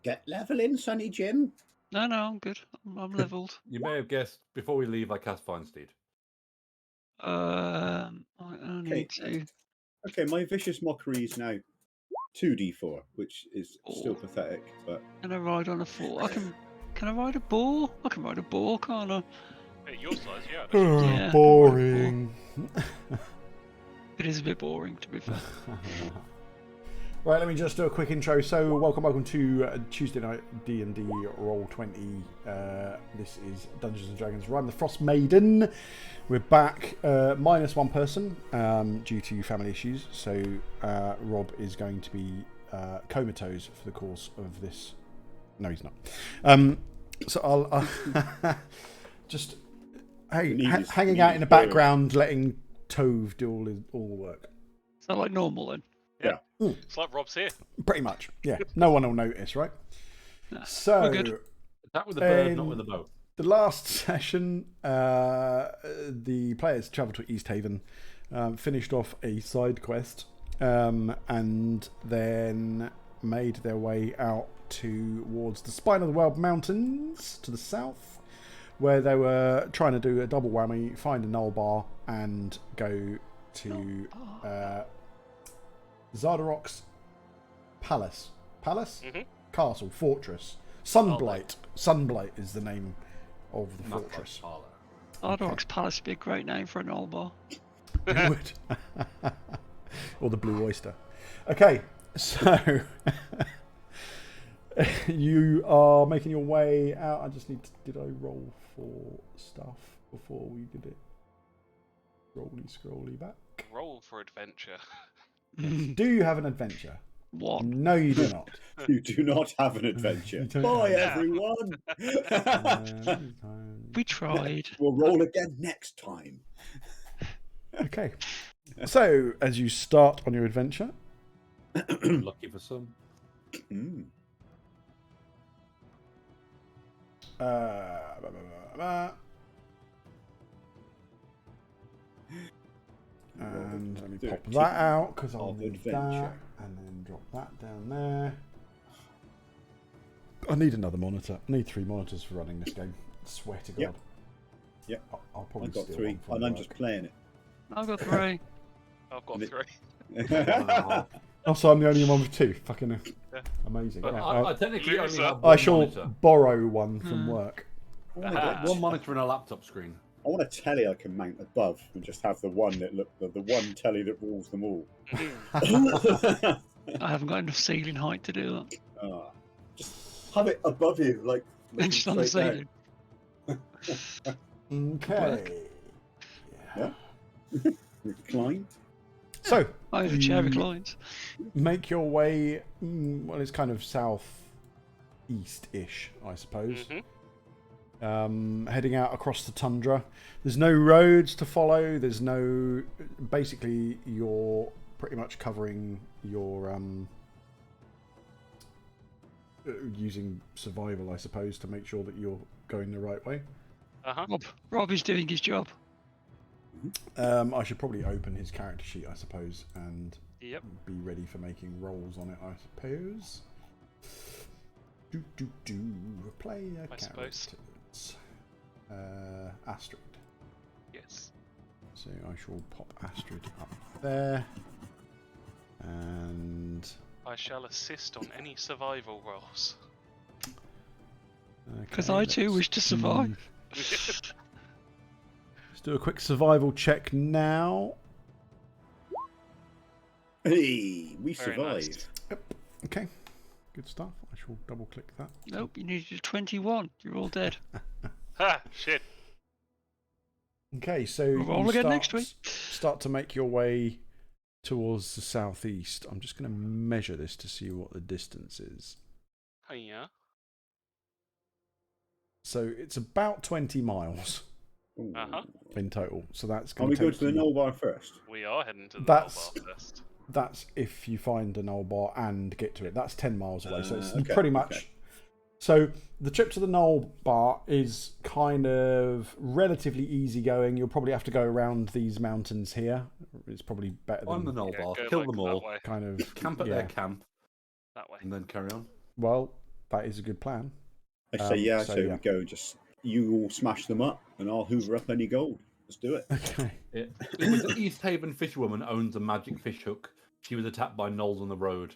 Get leveling, Sonny Jim. No, I'm good. I'm leveled. You may have guessed, before we leave, I cast Fine Steed. I need to. Okay, my Vicious Mockery is now 2d4, which is still pathetic, but... Can I ride on a 4? Can I ride a boar? I can ride a boar, can't I? Hey, your size, yeah. Yeah, Boring. It is a bit boring, to be fair. Right, let me just do a quick intro. So, welcome to Tuesday night D&D Roll20. This is Dungeons and Dragons. I'm the Frost Maiden. We're back, minus one person due to family issues. So, Rob is going to be comatose for the course of this. No, he's not. So I'll just hanging out in the background, letting Tove do all the work. Is that like normal then? Yeah. It's like Rob's here. Pretty much, yeah. No one will notice, right? No, so, Attack with the bird, not with the bow. The last session, the players travelled to East Haven, finished off a side quest, and then made their way out towards the Spine of the World Mountains to the south, where they were trying to do a double whammy, find a null bar, and go to Zardarok's palace. Mm-hmm. Castle, fortress. Sunblight. Sunblight is the name of the fortress. Zardarok's Palace would be a great name for an old bar. It would. Or the Blue Oyster. Okay, so you are making your way out. I just need to, did I roll for stuff before we did it? Scrolly back. Roll for adventure. Do you have an adventure? What? No, you do not. You do not have an adventure. You don't Bye, have everyone. We tried. We'll roll again next time. Okay. So, as you start on your adventure, Lucky for some. And let me pop that out because I'll need that, and then drop that down there. I need another monitor. I need 3 monitors for running this game. I swear to God. Yep. I'll probably I've got steal 3, one from and I'm work. just playing it. I've got 3. I've got 3. Also, I'm the only one with 2. Fucking Yeah. amazing. But Yeah, I technically only have I one shall monitor. borrow one from work. One monitor and a laptop screen. I want a telly I can mount above and just have the one that the one telly that rules them all. I haven't got enough ceiling height to do that. Just have it above you, like And just on the straight ceiling. Okay. Yeah. Reclined. So, I have a chair reclines. make your way, well, it's kind of south-east-ish, I suppose. Heading out across the tundra. There's no roads to follow. There's no... Basically, you're pretty much covering your... using survival, I suppose, to make sure that you're going the right way. Rob is doing his job. I should probably open his character sheet, I suppose, and Yep. be ready for making rolls on it, I suppose. Player I suppose. characters. Astrid. Yes. So I shall pop Astrid up there. And... I shall assist on any survival rolls. Because I too wish to survive. Let's do a quick survival check now. Hey, we Very survived. nice. Yep. Okay. Good stuff. I shall double click that. Nope, you needed a 21. You're all dead. Ha! Shit. Okay, so We'll roll you again next week. start to make your way towards the southeast. I'm just going to measure this to see what the distance is. Hiya. So it's about 20 miles in total. So that's Are going we to going take to the you... null bar first? We are heading to the That's- null bar first. That's if you find a null bar and get to it. That's 10 miles away. So it's Okay, pretty much... okay. So the trip to the null bar is kind of relatively easy going. You'll probably have to go around these mountains here. It's probably better than... On the null Yeah, bar, go kill like them that all, way. Kind of... camp at yeah. their camp, That way. and then carry on. Well, That is a good plan. I say yeah, so so yeah. we go you all smash them up and I'll hoover up any gold. Let's do it. Okay. It was an East Haven fisherwoman owns a magic fish hook. She was attacked by gnolls on the road.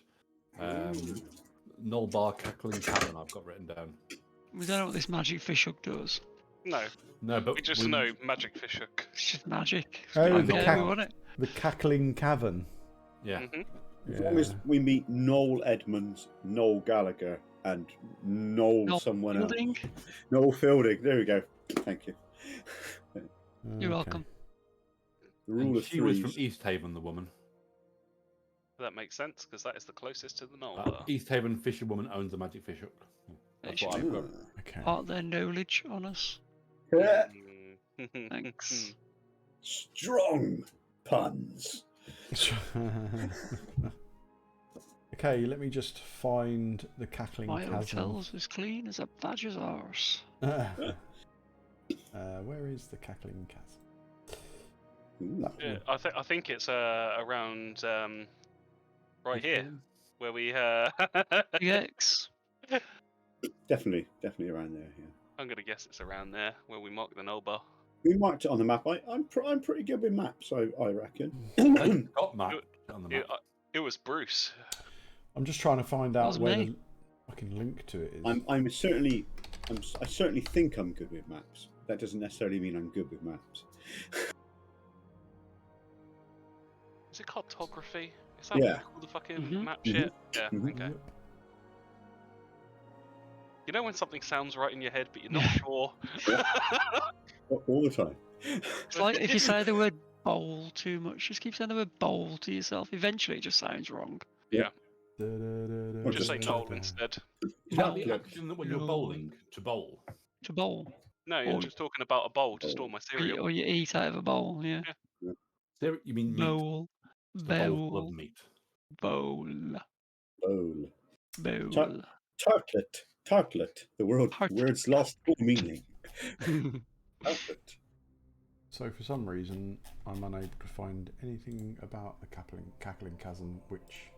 Gnoll bar cackling cavern I've got written down. We don't know what this magic fish hook does. No, but We just know magic fish hook. It's just magic. Oh, Okay, the we want it. The cackling cavern. Yeah. As long as we meet Noel Edmonds, Noel Gallagher, and Noel someone Fielding? else. Noel Fielding. There we go. Thank you. You're Okay. welcome. The rule And of she was threes. from East Haven, the woman. That makes sense because that is the closest to the knoll. East Haven fisherwoman owns a magic fish hook. That's what Actually, I've got. Okay. Part their knowledge on us. Yeah. Thanks. Strong puns. Okay, let me just find the cackling My chasm. hotel's as clean as a badger's arse. Where is the cackling chasm? Yeah, I think it's around right here where we. EX. Definitely around there. Yeah. I'm gonna guess it's around there where we mark the null bar. We marked it on the map. I'm pretty good with maps. I reckon. They've got map on the map. It was Bruce. I'm just trying to find out was where me. the fucking link to it is. I certainly think I'm good with maps. That doesn't necessarily mean I'm good with maps. Is it cartography? Is that Yeah. what we call the fucking Mhm. map shit? Yeah. Mhm. Okay. You know when something sounds right in your head but you're not Yeah. sure. All the time. It's like if you say the word bowl too much, just keep saying the word bowl to yourself. Eventually it just sounds wrong. Or Just say just- knoll instead. Is that the Bowl. action that when you're bowling, to bowl? To bowl. No, you're Or- just talking about a bowl to store my Or cereal. you eat out of a bowl, yeah. You mean meat? Bowl. It's a bowl full of Bowl. meat. Bowl. Bowl. Bowl. Tartlet. The word's lost all meaning. Tartlet. So for some reason, I'm unable to find anything about the cackling chasm, which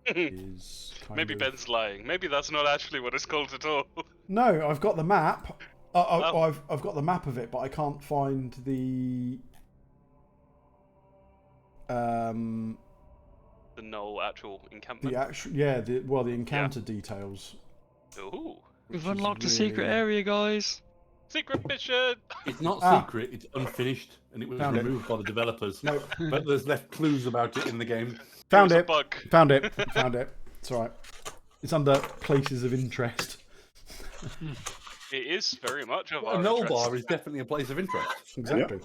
is kind Maybe of... Ben's lying. Maybe that's not actually what it's called at all. No, I've got the map. Oh. I've got the map of it, but I can't find the The knoll actual encampment. the encounter details. Ooh. We've which is unlocked a secret really- area, guys. Secret mission! It's not Ah. secret, it's unfinished, and it was Found it. removed by the developers. No, But there's left clues about it in the game. found was a it. bug. Found it. Found it. It's all right. It's under places of interest. It is very much of Well, our a knoll interest. bar is definitely a place of interest. Exactly.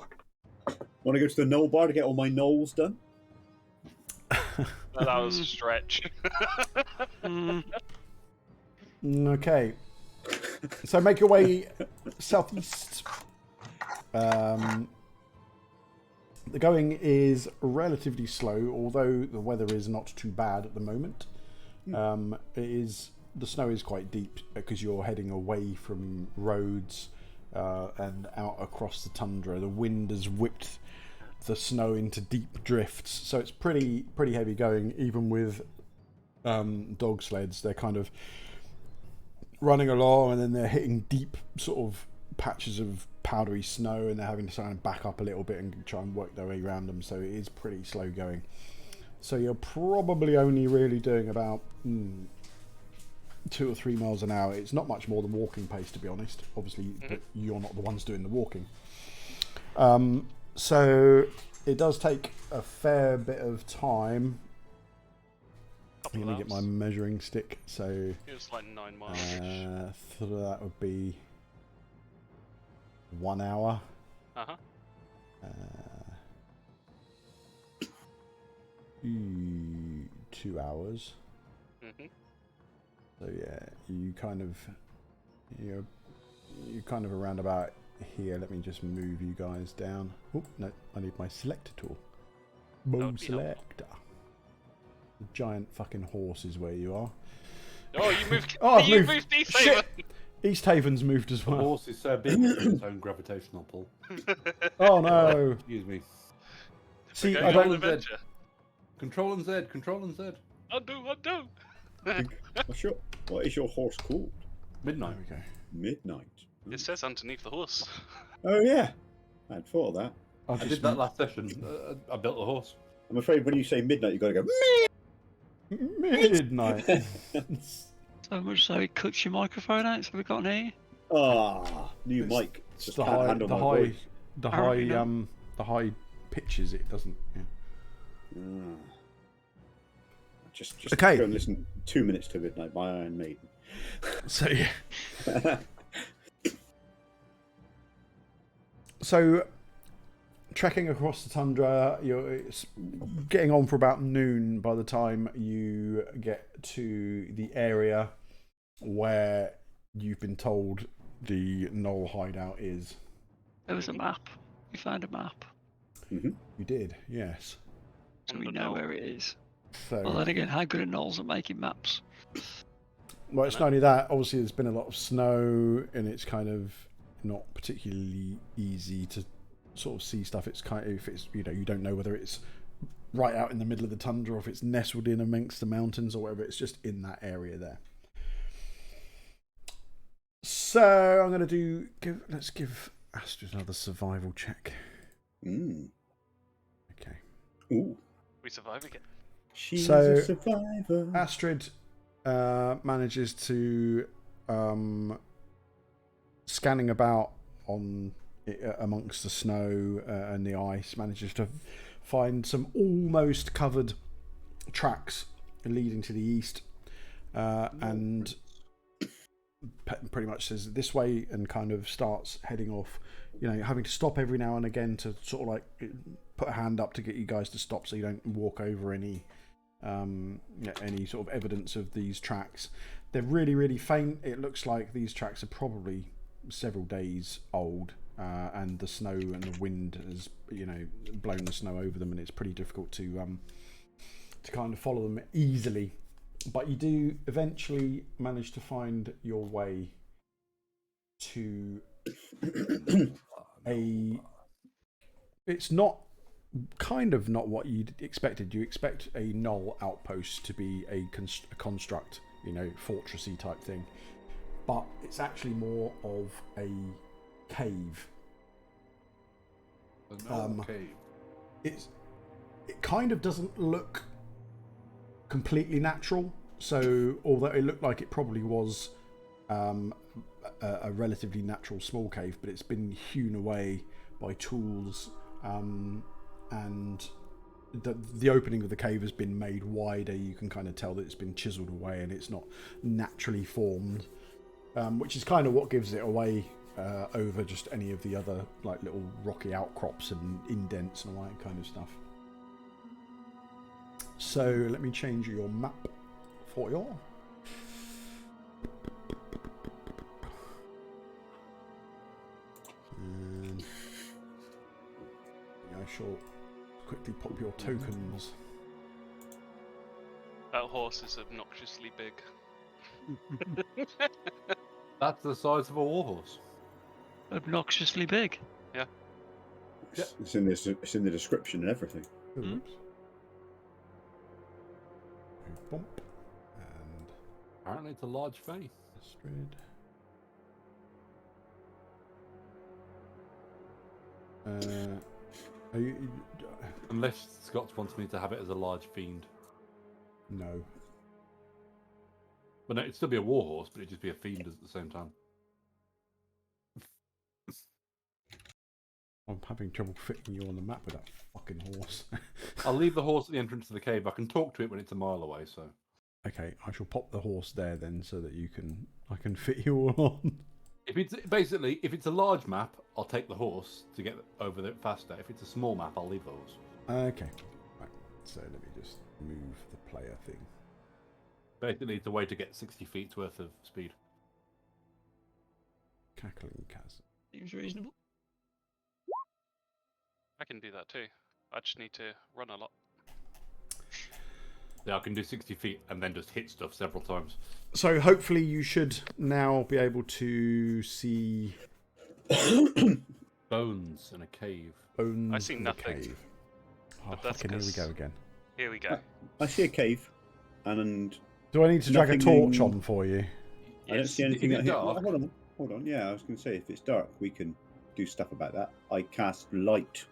Want to go to the Knoll bar to get all my knolls done? That was a stretch. Mm, Okay. So make your way southeast. The going is relatively slow, although the weather is not too bad at the moment. The snow is quite deep because you're heading away from roads and out across the tundra. The wind has whipped the snow into deep drifts, so it's pretty heavy going. Even with dog sleds, they're kind of running along and then they're hitting deep sort of patches of powdery snow, and they're having to kind of back up a little bit and try and work their way around them, so it is pretty slow going. So you're probably only really doing about 2 or 3 miles an hour. It's not much more than walking pace, to be honest, obviously, but you're not the ones doing the walking. So it does take a fair bit of time. I'm going to get my measuring stick, so It was like 9 miles. so that would be 1 hour. Uh-huh. 2 hours. Mm-hmm. So yeah, you're kind of around about here. Let me just move you guys down. Oh no, I need my selector tool. Bow would be helpful. selector. The giant fucking horse is where you are. Oh, you moved. Oh, I've you moved. moved East Shit! Haven. East Haven's moved as The well. horse is so big it's its own gravitational pull. Oh no! Excuse me. See, Okay, I you're on don't. adventure. Control and Z, Control and Z. Undo. What is your horse called? Midnight. There we go. Midnight. It says underneath the horse. Oh yeah, I had thought of that. I'll I just did that last session. I built a horse. I'm afraid when you say midnight, you got to go. midnight. So much so it cuts your microphone out, so we can't hear you. New It's- mic. It's Just the can't high, handle the my high, voice. the Alright, high, no. the high pitches. It doesn't. Yeah. Just Okay. go and listen 2 minutes to Midnight by Iron Maiden. So yeah. So, trekking across the tundra, it's getting on for about noon by the time you get to the area where you've been told the Knoll hideout is. There was a map. We found a map, You did, yes. so we know where it is. So, Well, then again, how good are Knolls at making maps? well, it's not only that. Obviously, there's been a lot of snow, and it's kind of not particularly easy to sort of see stuff. It's kind of, if it's, you don't know whether it's right out in the middle of the tundra or if it's nestled in amongst the mountains or whatever. It's just in that area there. So I'm going to let's give Astrid another survival check. Okay. Ooh, We survive again. she's So, a survivor. Astrid manages to, scanning about on amongst the snow and the ice, manages to find some almost covered tracks leading to the east, and pretty much says this way, and kind of starts heading off. Having to stop every now and again to sort of like put a hand up to get you guys to stop, so you don't walk over any sort of evidence of these tracks. They're really, really faint. It looks like these tracks are probably several days old, and the snow and the wind has blown the snow over them, and it's pretty difficult to kind of follow them easily. But you do eventually manage to find your way to it's not what you'd expected. You expect a Knoll outpost to be a construct, fortressy type thing, but it's actually more of a cave. Cave. It kind of doesn't look completely natural. So although it looked like it probably was a relatively natural small cave, but it's been hewn away by tools, and the opening of the cave has been made wider. You can kind of tell that it's been chiseled away and it's not naturally formed, which is kind of what gives it away over just any of the other like little rocky outcrops and indents and all that kind of stuff. So let me change your map for you. And I shall quickly pop your tokens. That horse is obnoxiously big. That's the size of a warhorse. Obnoxiously big. It's in the description and everything. Oops. Bump. And Apparently, it's a large face. Astrid. Are you, Unless Scott wants me to have it as a large fiend. no. But no, it'd still be a warhorse, but it'd just be a fiend at the same time. I'm having trouble fitting you on the map with that fucking horse. I'll leave the horse at the entrance to the cave. I can talk to it when it's a mile away, so... Okay, I shall pop the horse there then, so that I can fit you all on. If it's a large map, I'll take the horse to get over there faster. If it's a small map, I'll leave the horse. Okay. Right. So let me just move the player thing. Basically, it's a way to get 60 feet's worth of speed. Cackling chasm. Seems reasonable. I can do that too. I just need to run a lot. Yeah, I can do 60 feet and then just hit stuff several times. So hopefully you should now be able to see Bones in a cave. bones I see in the nothing. cave. Oh, But that's fucking here we 'cause- go again. Here we go. I see a cave, and Do I need to drag a Nothing torch in- on for you? I don't see anything. Is it dark? Hold on. Yeah, I was going to say if it's dark, we can do stuff about that. I cast light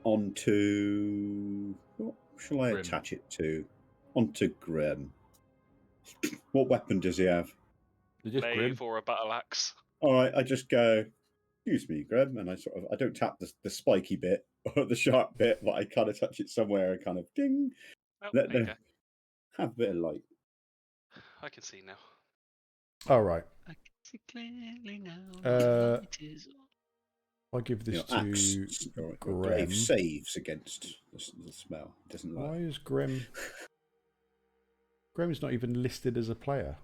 onto. What shall I Grim. attach it to? Onto Grim. What weapon does he have? They're just grim. Glaive or a battle axe. All right, I just go. Excuse me, Grim, and I don't tap the spiky bit or the sharp bit, but I kind of touch it somewhere and kind of ding. Oh, Let there you them have a bit of light. go. I can see now. All right. I can see clearly now. Uh, It is I'll give this Axe to or Graham. Glaive saves against the smell. It doesn't Why like. is Grim? Grim's not even listed as a player.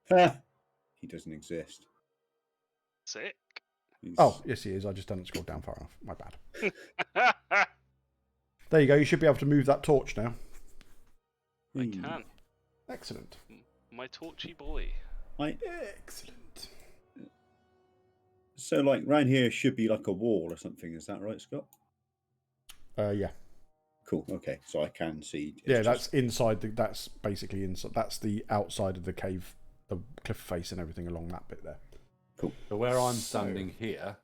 He doesn't exist. Sick. He's... Oh, yes, he is. I just haven't scrolled down far enough. My bad. There you go. You should be able to move that torch now. I can. Excellent. My torchy boy. Excellent. So, like, round here should be like a wall or something. Is that right, Scott? Yeah. Cool. Okay, so I can see. It's Yeah, that's just- inside. That's basically inside. That's the outside of the cave, the cliff face, and everything along that bit there. cool. So where I'm standing here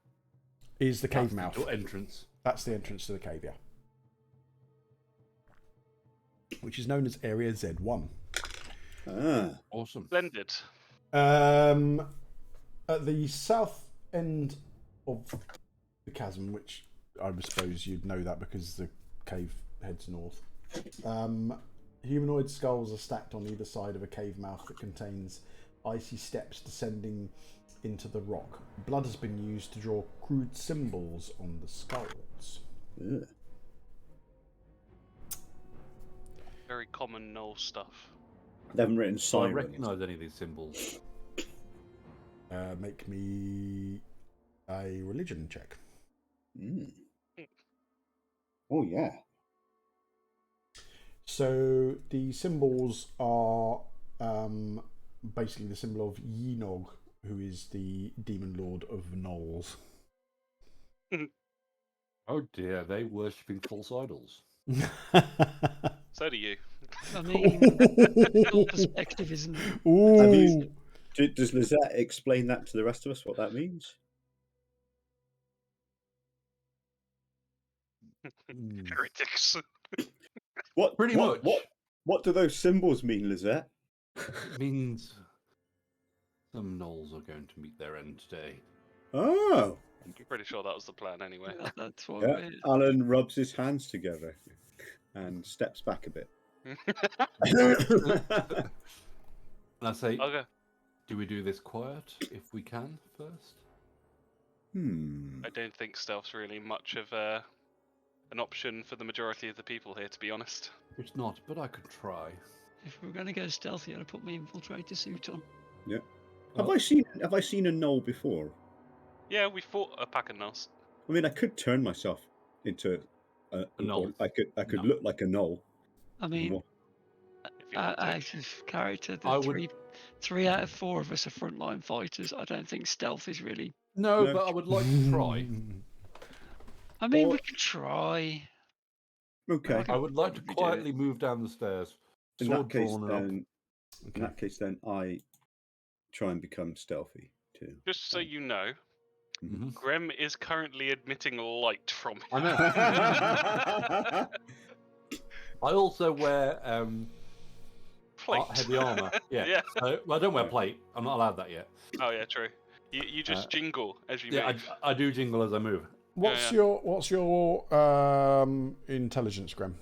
Is the cave that's mouth? the entrance. That's the entrance to the cave, yeah. Which is known as Area Z1. Ah, Awesome. Splendid. At the south end of the chasm, which I suppose you'd know that because the cave heads north. Humanoid skulls are stacked on either side of a cave mouth that contains icy steps descending into the rock. Blood has been used to draw crude symbols on the skulls. ugh. Very common null stuff. They haven't written So I siren. recognise any of these symbols. Make me a religion check. Mm. Oh yeah. So the symbols are basically the symbol of Yinog, who is the demon lord of Knolls. Oh dear, they worshipping false idols. So do you. I mean, it's all perspective, isn't it? Ooh. Does Lizette explain that to the rest of us? What that means? Hmm. Heretics. What? Pretty what, much. What do those symbols mean, Lizette? It means some gnolls are going to meet their end today. Oh, I'm pretty sure that was the plan anyway. That's what yeah. it is. Alan rubs his hands together and steps back a bit. And I say, Okay. do we do this quiet if we can first? Hmm. I don't think stealth's really much of an option for the majority of the people here, to be honest. It's not, but I could try. If we're going to go stealthy, I'd put my infiltrator suit on. Yeah. Well- Have I seen a knoll before? Yeah, we fought a pack of gnolls. I mean, I could turn myself into a knoll. or I could No. look like a knoll. I mean, If you want to. active character, I the would- three out of 4 of us are frontline fighters. I don't think stealth is really. No, No. but I would like to try. I mean, we Or- can try. Okay. I would like to We do. quietly move down the stairs. In Sword that case, drawn and up. then, in that case, then I try and become stealthy too. Just so you know, Mhm. Grem is currently admitting light from him. I know. I also wear Plate. heavy armor. Yeah. Yeah. So, well, I don't wear plate. I'm not allowed that yet. Oh yeah, true. You just jingle as you Yeah, move. I do jingle as I move. What's Yeah. your intelligence, Graham?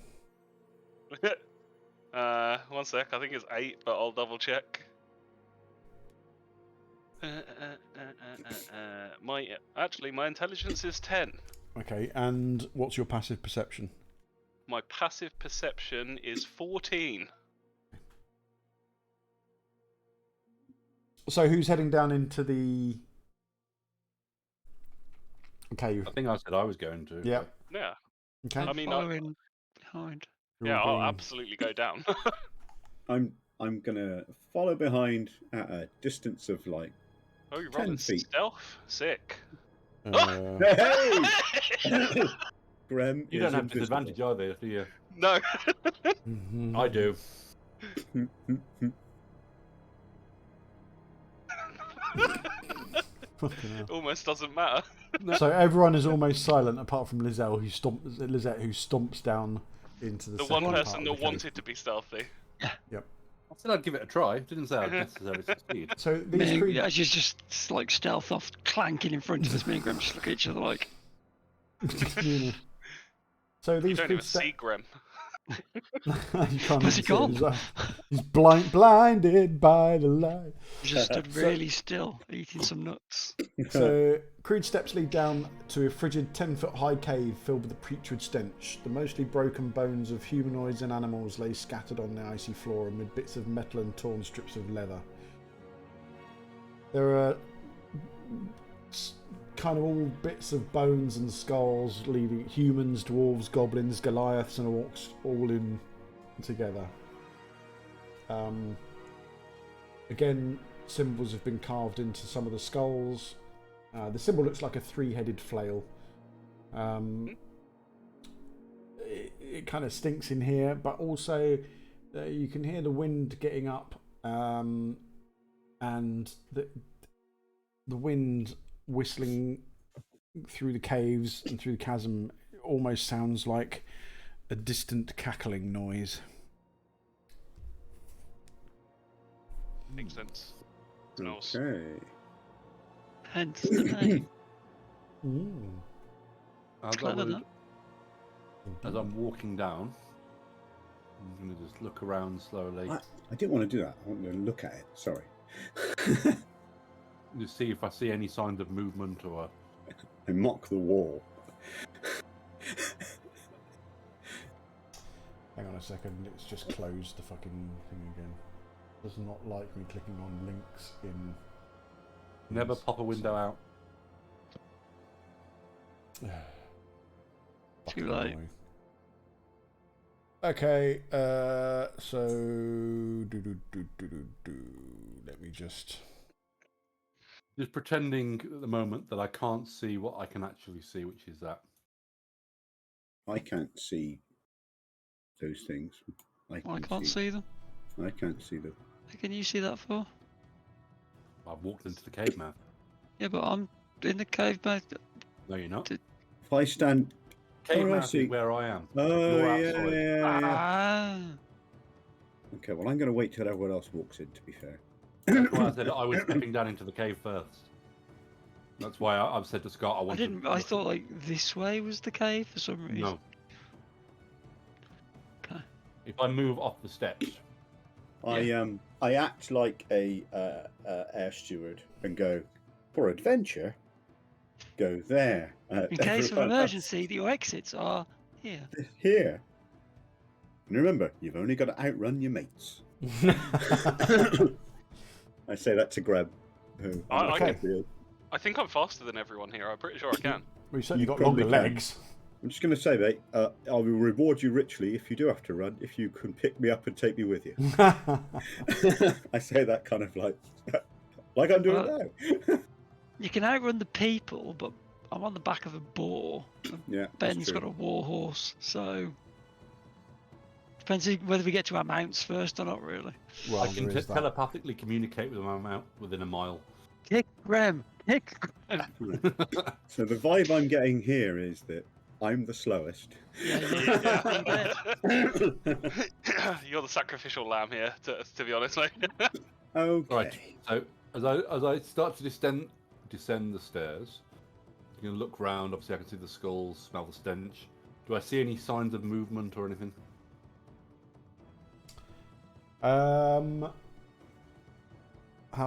1 sec. I think it's 8, but I'll double check. My intelligence is 10. Okay, and what's your passive perception? My passive perception is 14. So who's heading down into the cave? I think I said I was going to. Yeah. Yeah. Okay. I mean, following behind. You're yeah, all I'll being- absolutely go down. I'm gonna follow behind at a distance of like. Oh, you're 10 rolling feet. stealth? Sick. uh, Hey! Grem You is don't have invisible. disadvantage either, do you? No. I do. Fucking hell. Almost doesn't matter. So everyone is almost silent apart from Lizette, who stomps down into the The second one part person of that the cave. wanted to be stealthy. Yep. I said I'd give it a try. Didn't say I'd necessarily succeed. So these Me, creatures. yeah, she's just like stealth off, clanking in front of us. Me and Graham just look at each other like. So You these don't even creatures. see Grim. You can't Where's even he see him, gone? He's blinded by the light. He just stood really still, eating some nuts. So, crude steps lead down to a frigid 10-foot high cave filled with a putrid stench. The mostly broken bones of humanoids and animals lay scattered on the icy floor amid bits of metal and torn strips of leather. There are kind of all bits of bones and skulls, leaving humans, dwarves, goblins, Goliaths, and orcs all in together. Again, symbols have been carved into some of the skulls. The symbol looks like a three-headed flail. It kind of stinks in here, but also you can hear the wind getting up, and the wind whistling through the caves and through the chasm almost sounds like a distant cackling noise. Makes sense. Smells. Okay. Hence the name. As, Clever, that. as I'm walking down, I'm going to just look around slowly. I didn't want to do that. I want to look at it. Sorry. To see if I see any signs of movement or. I mock the wall. Hang on a second, it's just closed the fucking thing again. Does not like me clicking on links in. Never pop a window out. Too late. Okay, so let me just. Just pretending at the moment that I can't see what I can actually see, which is that. I can't see those things. I can't see them. I can't see them. How can you see that for? I've walked into the cave now. Yeah, but I'm in the cave, mate. No, you're not. If I stand. Cave I mouth see. is where I am. Oh, You're yeah, outside. yeah. Ah. Okay, well, I'm going to wait till everyone else walks in, to be fair. That's why I said I was stepping down into the cave first. That's why I've said to Scott I wanted. I thought like this way was the cave for some reason. No. Okay. If I move off the steps, I act like a air steward and go, for adventure, go there. In case of Everyone else emergency, your exits are here. here. And remember, you've only got to outrun your mates. I say that to Greb. Who I think I'm faster than everyone here. I'm pretty sure I can. We've certainly You got probably longer can. legs. I'm just going to say, mate, I will reward you richly if you do have to run, if you can pick me up and take me with you. I say that kind of like I'm doing now. You can outrun the people, but I'm on the back of a boar. Yeah, Ben's got a war horse, so depends whether we get to our mounts first or not. Really. Well, I can there is that. telepathically communicate with my mount within a mile. Kick Graham. Kick. So the vibe I'm getting here is that I'm the slowest. Yeah. You're the sacrificial lamb here, to be honest, mate. Okay. Right. So as I start to descend the stairs, you can look round. Obviously, I can see the skulls, smell the stench. Do I see any signs of movement or anything? How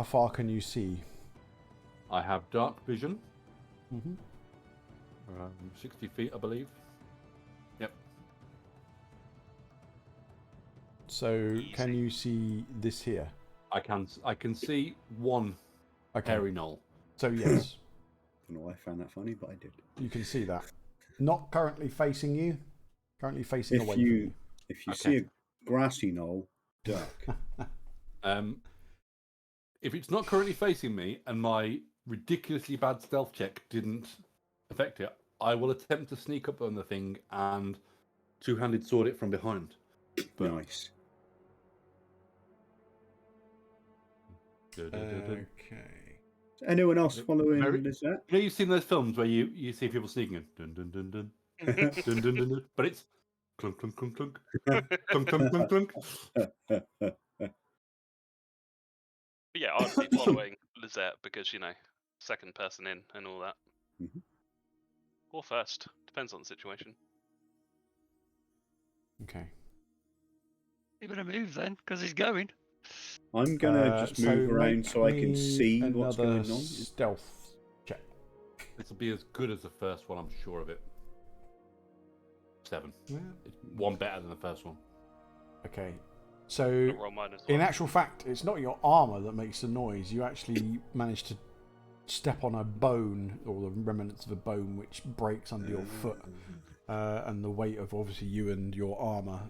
far can you see? I have dark vision. Mm-hmm. 60 feet, I believe. Yep. So, can you see this here? I can see one hairy knoll. So yes, I don't know why I found that funny, but I did. you can see that. Not currently facing you. Currently facing away from you. If you Okay. see a grassy knoll, duck. If it's not currently facing me and my ridiculously bad stealth check didn't affect it, I will attempt to sneak up on the thing and two-handed sword it from behind. But Nice. Okay. Anyone else following Very- Lizette? You know, you've seen those films where you see people sneaking in, dun dun dun dun, dun dun dun dun, but it's clunk clunk clunk clunk, clunk clunk clunk clunk. But yeah, I'd be following Lizette because, second person in and all that. Mhm. Or first. Depends on the situation. Okay. You better move then, because he's going. I'm gonna just move around make so I can me see what's another going on. Stealth check. This will be as good as the first one, I'm sure of it. 7. Yeah. It's one better than the first one. Okay. So, Roll mine as in well. actual fact, it's not your armor that makes the noise. You actually manage to step on a bone, or the remnants of a bone, which breaks under your foot. And the weight of obviously you and your armor,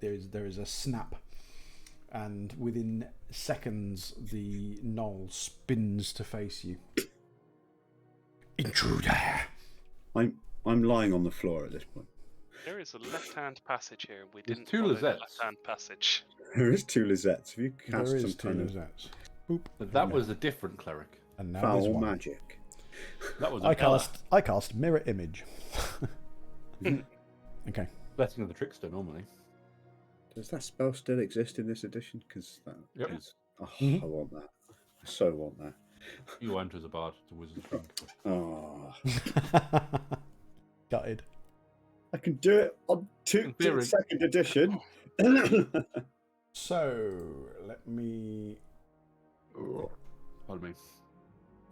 there is a snap. And within seconds, the knoll spins to face you. Intruder! I'm lying on the floor at this point. There is a left-hand passage here, and we There's didn't 2 follow the Lizettes. left-hand passage. There is 2 Lizettes. Have you There cast is some 2 kind of Lizettes. Boop. But that was a different cleric. And now there's foul one. magic? That was I cast mirror image. Okay. Blessing of the Trickster normally. Does that spell still exist in this edition? Because that Yep. is... Oh, Mhm. I want that. I so want that. You enter as a bard, it's a wizard's ring. Oh, Gutted. I can do it on In theory. second edition. So, let me... Pardon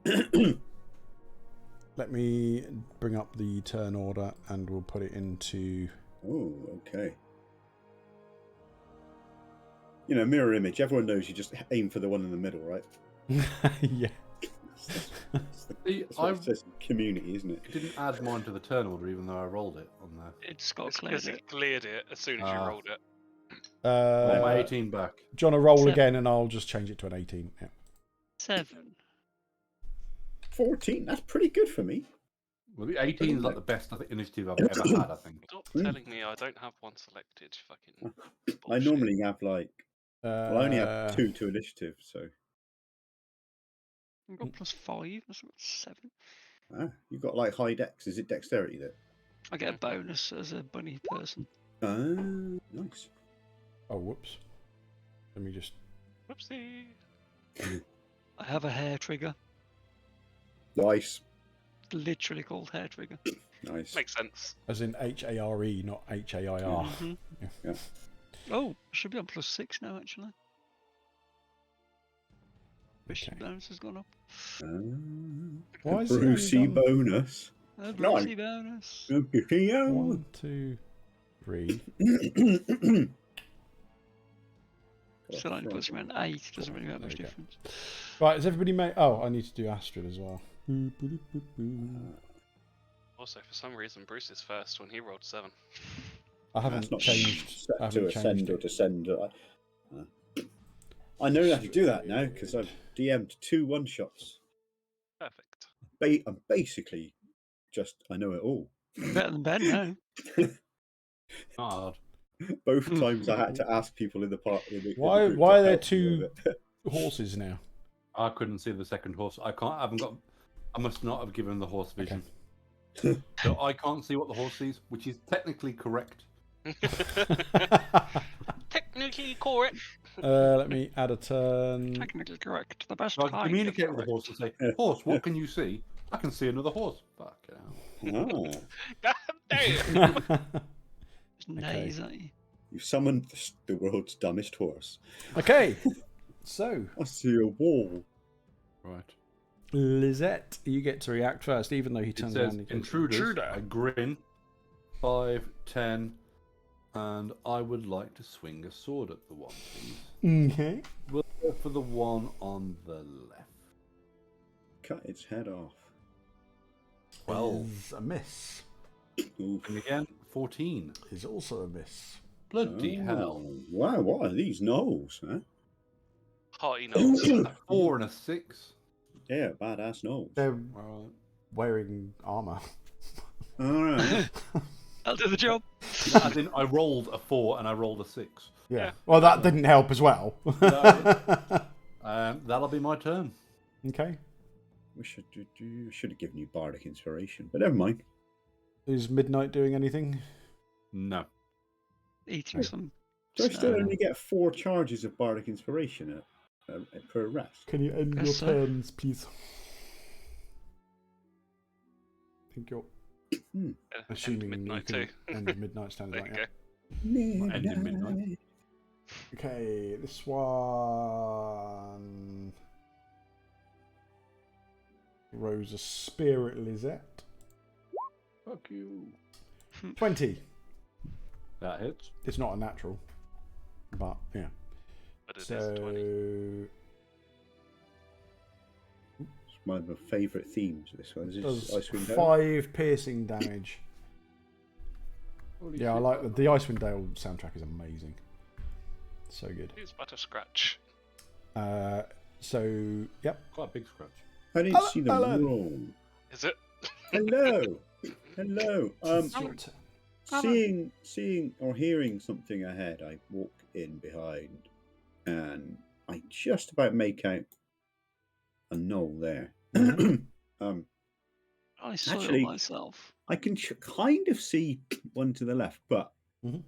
me. Let me bring up the turn order and we'll put it into... Oh, okay. You know, mirror image. Everyone knows you just aim for the one in the middle, right? Yeah. See, That's what it says in community, isn't it? I didn't add mine to the turn order even though I rolled it on there. It's got It's cleared because it. it cleared it as soon as you Ah. rolled it. I want my 18 back. Do you want to roll So- again and I'll just change it to an 18? Yeah. 7. 14. That's pretty good for me. Well, the 18 is like the best initiative I've ever had, I think. Stop Mm. telling me I don't have one selected. Fucking. I bullshit. normally have like... Well, I only have 2 to initiative, so... I've got +5. That's got 7. Ah, you got like high dex. Is it dexterity then? I get a bonus as a bunny person. Ah, nice. Oh, whoops. Let me just... Whoopsie. I have a hair trigger. Nice. Literally called hair trigger. Nice. Makes sense. As in H-A-R-E, not H-A-I-R. Mhm. Yeah. Oh, I should be on +6 now, actually. Bishop Okay. bonus has gone up. Why is it only Brucey done- bonus. A No. Brucey bonus. 1, 2, 3. Still only puts me on 8. Doesn't really make much There we go. difference. Right, has everybody made... Oh, I need to do Astrid as well. Boop, boop, boop, boop. Also, for some reason, Bruce is first when he rolled 7. I That's haven't not changed... set I to haven't changed ascend or it. descend. I know how to do that now because I've DM'd 2 one-shots. Perfect. I'm basically just... I know it all. Better than Ben now. Hard. Both times I had to ask people in the park. Why are there 2 horses now? I couldn't see the second horse. I haven't got. I must not have given the horse vision. So I can't see what the horse sees, which is technically correct. Technically correct. Let me add a turn. Technically correct. The best So I kind can communicate of with the horse and say, correct. "Horse, what can you see?" I can see another horse. Fuck it out. Ah, God damn. It's nays at you. you've summoned the world's dumbest horse. Okay, so I see a wall. Right. Lizette, you get to react first, even though he It turns says around and goes, intruders. Intruder. I grin. 5, 10, and I would like to swing a sword at the one, please. Okay. We'll go for the one on the left. Cut its head off. 12. Is a miss. Oof. And again, 14. Is also a miss. Bloody Oh, hell. Wow, what are these knolls, huh? Hearty notes. A 4 and a 6. Yeah, badass knolls. They're Right. wearing armor. All right. That'll do the job. As in, I rolled a 4 and I rolled a 6. Yeah. Well, that didn't help as well. That'll be my turn. Okay. We should have given you bardic inspiration, but never mind. Is Midnight doing anything? No. Eating some. Do I still snow. only get 4 charges of bardic inspiration per rest? Can you end Guess your so. turns, please? I think you're assuming midnight you too. can end Midnight standard, There you right? go. Yeah. End in midnight. Okay, this one. Rose a Spirit Lizette. Fuck you. 20. That hits. It's not a natural, but yeah. But it So is 20. It's one of my favourite themes. This one. Is does this Icewind Dale? 5 piercing damage. Holy Yeah, I shit. like the Icewind Dale soundtrack is amazing. So good. It's but a scratch. So yep. Quite a big scratch. I didn't see the Alan. roll. Is it? Hello. Hello. It's your turn. Seeing or hearing something ahead, I walk in behind, and I just about make out a knoll there. I saw Actually- it myself. I can kind of see one to the left, but Mhm.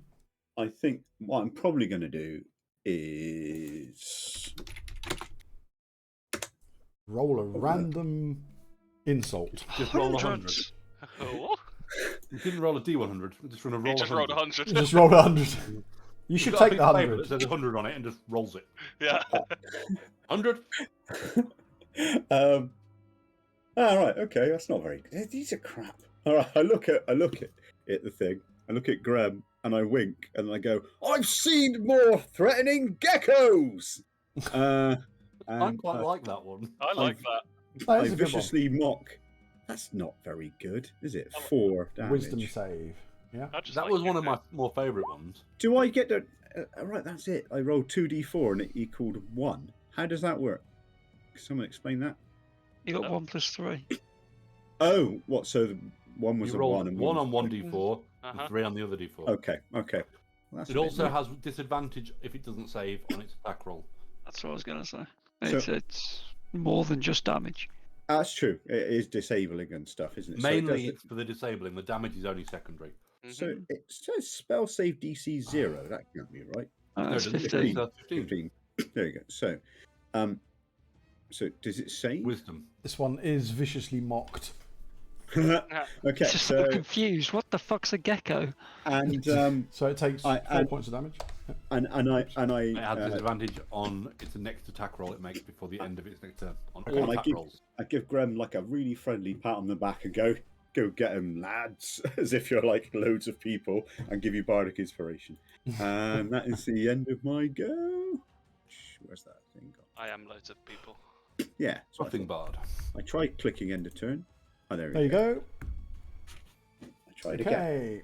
I think what I'm probably going to do is Roll a random insult. Just roll 100. What? You didn't roll a D100. Just run a roll. He just rolled 100. 100. Just roll 100. You should You've got a take piece the of paper 100. that says 100 on it and just rolls it. Yeah. 100. all right. Okay, that's not very good. These are crap. All right, I look at the thing. I look at Graham and I wink and I go, "I've seen more threatening geckos." I And quite like that one. I like that. That I is a good one. viciously mock. That's not very good, is it? 4 damage. Wisdom save. Yeah. I just That like was one it. of my more favourite ones. Do I get the? Right, that's it. I rolled 2d4 and it equaled 1. How does that work? Can someone explain that? You got 1 plus 3. Oh, what? So the one was You a rolled 1 and one was on one d4 Uh-huh. and 3 on the other d4. Okay. Well, that's It a bit also weird. has disadvantage if it doesn't save on its attack roll. That's what I was going to say. So- It's more than just damage. That's true. It is disabling and stuff, isn't it? Mainly So it's for the disabling. The damage is only secondary. so it says spell save DC 0. That can't be right. That's it doesn't. 15. It's 15. 15. There you go. So does it save? Wisdom. This one is viciously mocked. Okay. Just so So confused. What the fuck's a gecko? and So it takes 4 points of damage. and I It has disadvantage on its next attack roll it makes before the end of its next turn. On Okay. all I attack give- rolls. I give Graham like a really friendly pat on the back and go get him, lads, as if you're like loads of people, and give you bardic inspiration. And that is the end of my go. Where's that thing gone? I am loads of people. Yeah, so Nothing bad. I tried clicking end of turn. Oh, there There we you go. go. I tried again. Okay.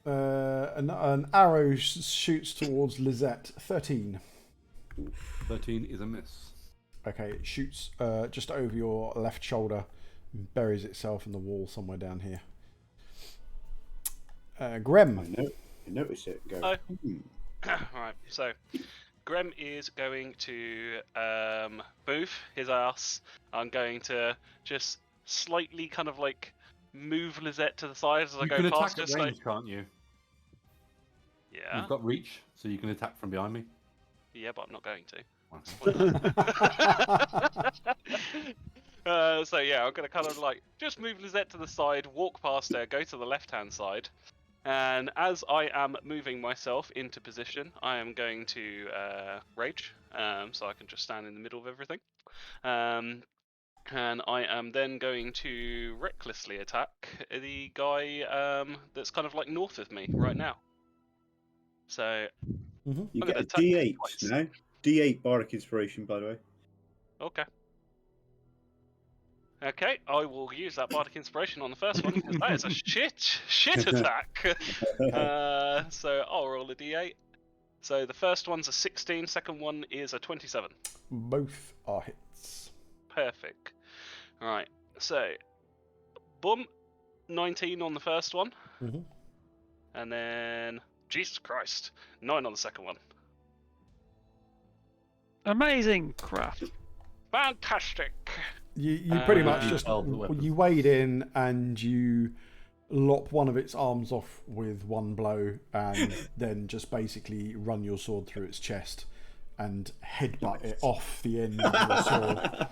An arrow shoots towards Lizette. 13. 13 is a miss. Okay, it shoots just over your left shoulder and buries itself in the wall somewhere down here. Grem. I notice it. And go. Oh. "Hmm." Right, so Grem is going to move his ass. I'm going to just slightly kind of like move Lizette to the side as I You go can past. attack at Just range, like, can't you? yeah, You've got reach, so you can attack from behind me. yeah, but I'm not going to. Okay. So yeah, I'm gonna kind of like just move Lizette to the side, walk past her, go to the left-hand side, and as I am moving myself into position, I am going to rage, so I can just stand in the middle of everything, and I am then going to recklessly attack the guy that's kind of like north of me right now. So You I'm get gonna a attack D8 twice. now. D8 bardic inspiration, by the way. okay. Okay, I will use that bardic inspiration on the first one because that is a shit attack. So I'll roll a d8. So the first one's a 16, second one is a 27. Both are hits. Perfect. Right, so boom. 19 on the first one. Mm-hmm. And then, Jesus Christ, 9 on the second one. Amazing craft. Fantastic. You pretty much Uh, just the weapons. you wade in and you lop one of its arms off with one blow, and then just basically run your sword through its chest and headbutt it off the end of your sword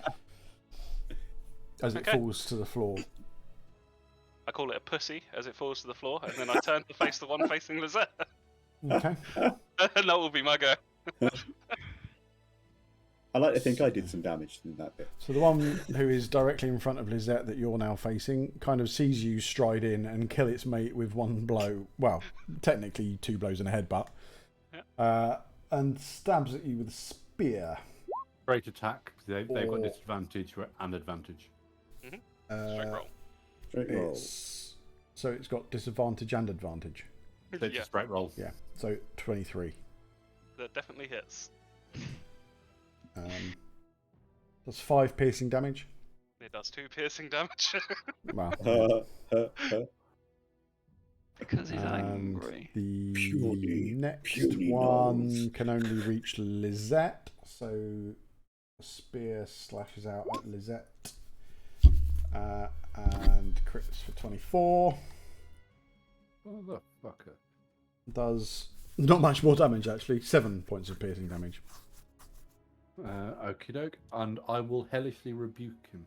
as it Okay. falls to the floor. I call it a pussy as it falls to the floor, and then I turn to face the one facing Lizette. Okay. And that will be my go. I like to think I did some damage in that bit. So the one who is directly in front of Lizette that you're now facing kind of sees you stride in and kill its mate with one blow. Well, technically 2 blows and a headbutt. And stabs at you with a spear. Great attack. They've got Or- disadvantage and advantage. Straight roll. Straight roll. So it's got disadvantage and advantage. So it's Yeah. a straight roll. Yeah. So 23. That definitely hits. That's 5 piercing damage. It does 2 piercing damage. Wow. Because he's And angry. the Puny- next puny one nose. can only reach Lizette, so a spear slashes out at Lizette. And crits for 24. Oh, the fucker. Does not much more damage, actually. 7 points of piercing damage. Okie doke. And I will hellishly rebuke him.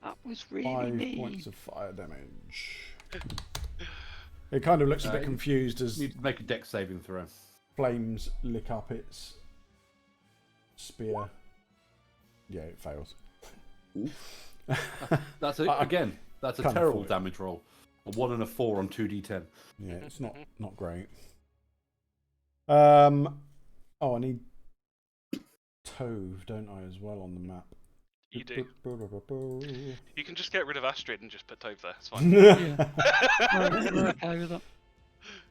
That was really 5 neat. points of fire damage. It kind of looks a bit you- confused as Need to make a dex saving throw. flames lick up its spear. Yeah, it fails. That's again. That's a Can't terrible afford it. damage roll. A 1 and a 4 on 2d10. Yeah, it's not great. Oh, I need Tove, don't I, as well on the map? You do. You can just get rid of Astrid and just put Tove there. It's fine. Yeah. We're okay with that.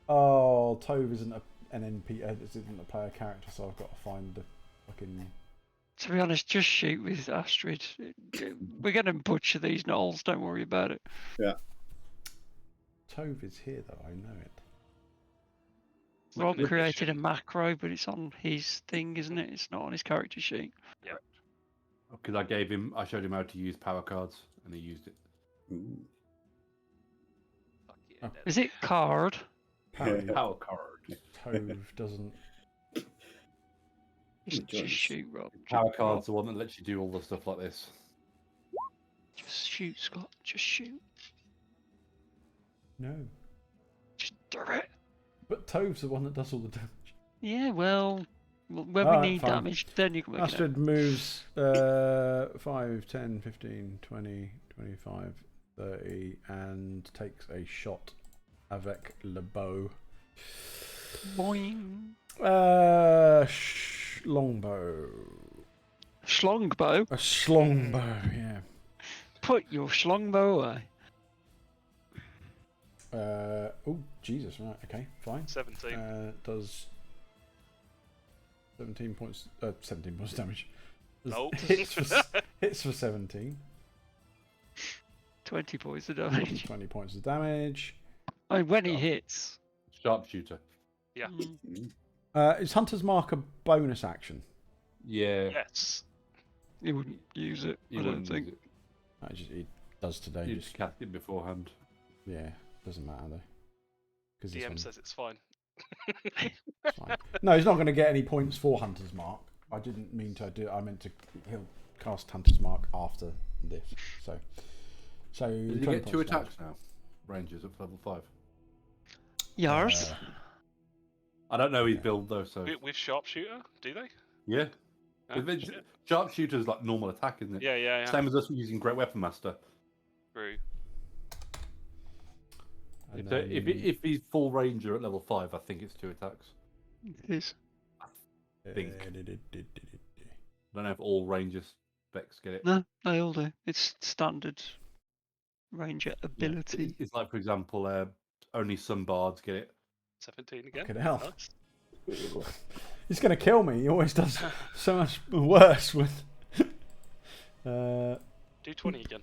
Oh, Tove isn't an NP, isn't a player character, so I've got to find the fucking. To be honest, just shoot with Astrid. We're going to butcher these gnolls, don't worry about it. Tove is here though, I know it. Rob Looking at the created a sheet. macro, but it's on his thing, isn't it? It's not on his character sheet. Because I showed him how to use power cards, and he used it. Ooh. Fuck yeah, Oh. Dad. Is it card? Apparently, Power card. Tove doesn't. Just does. shoot, Rob. Power Rob, card's the one that lets you do all the stuff like this. Just shoot, Scott. Just shoot. No. Just do it. But Tove's the one that does all the damage. Yeah, well, when Alright, we need fine. damage, then you can work it out. Astrid moves 5, 10, 15, 20, 25, 30, and takes a shot avec le bow. Boing. Longbow. Schlongbow. A schlongbow, yeah. Put your schlongbow away. Oh, Jesus, right, okay, fine. 17. Does 17 points damage. Does- Nope. hits for 17. 20 points of damage. 20 points of damage. I mean, when he hits. Sharpshooter. Yeah. Is Hunter's Mark a bonus action? Yeah. Yes. He wouldn't use it, You I don't wouldn't think. use It does today. it. You Just, just cast it beforehand. yeah, doesn't matter though. Because DM says it's fine. it's fine. No, he's not going to get any points for Hunter's Mark. I didn't mean to do it. I meant to. He'll cast Hunter's Mark after this. So Does he 20 get 2 points of attacks now? Rangers at level 5. Yars. I don't know his Yeah. build though, so With sharpshooter, do they? yeah. Oh, If it's- shit. Sharpshooter's like normal attack, isn't it? Yeah. Same as us using Great Weapon Master. True. And If he's full ranger at level 5, I think it's 2 attacks. It is. think. Uh, I don't know if all ranger specs get it. No, they all do. It's standard ranger ability. It's like, for example, only some bards get it. 17 again. Fucking hell. Nice. He's going to kill me. He always does so much worse with. Do 20 again.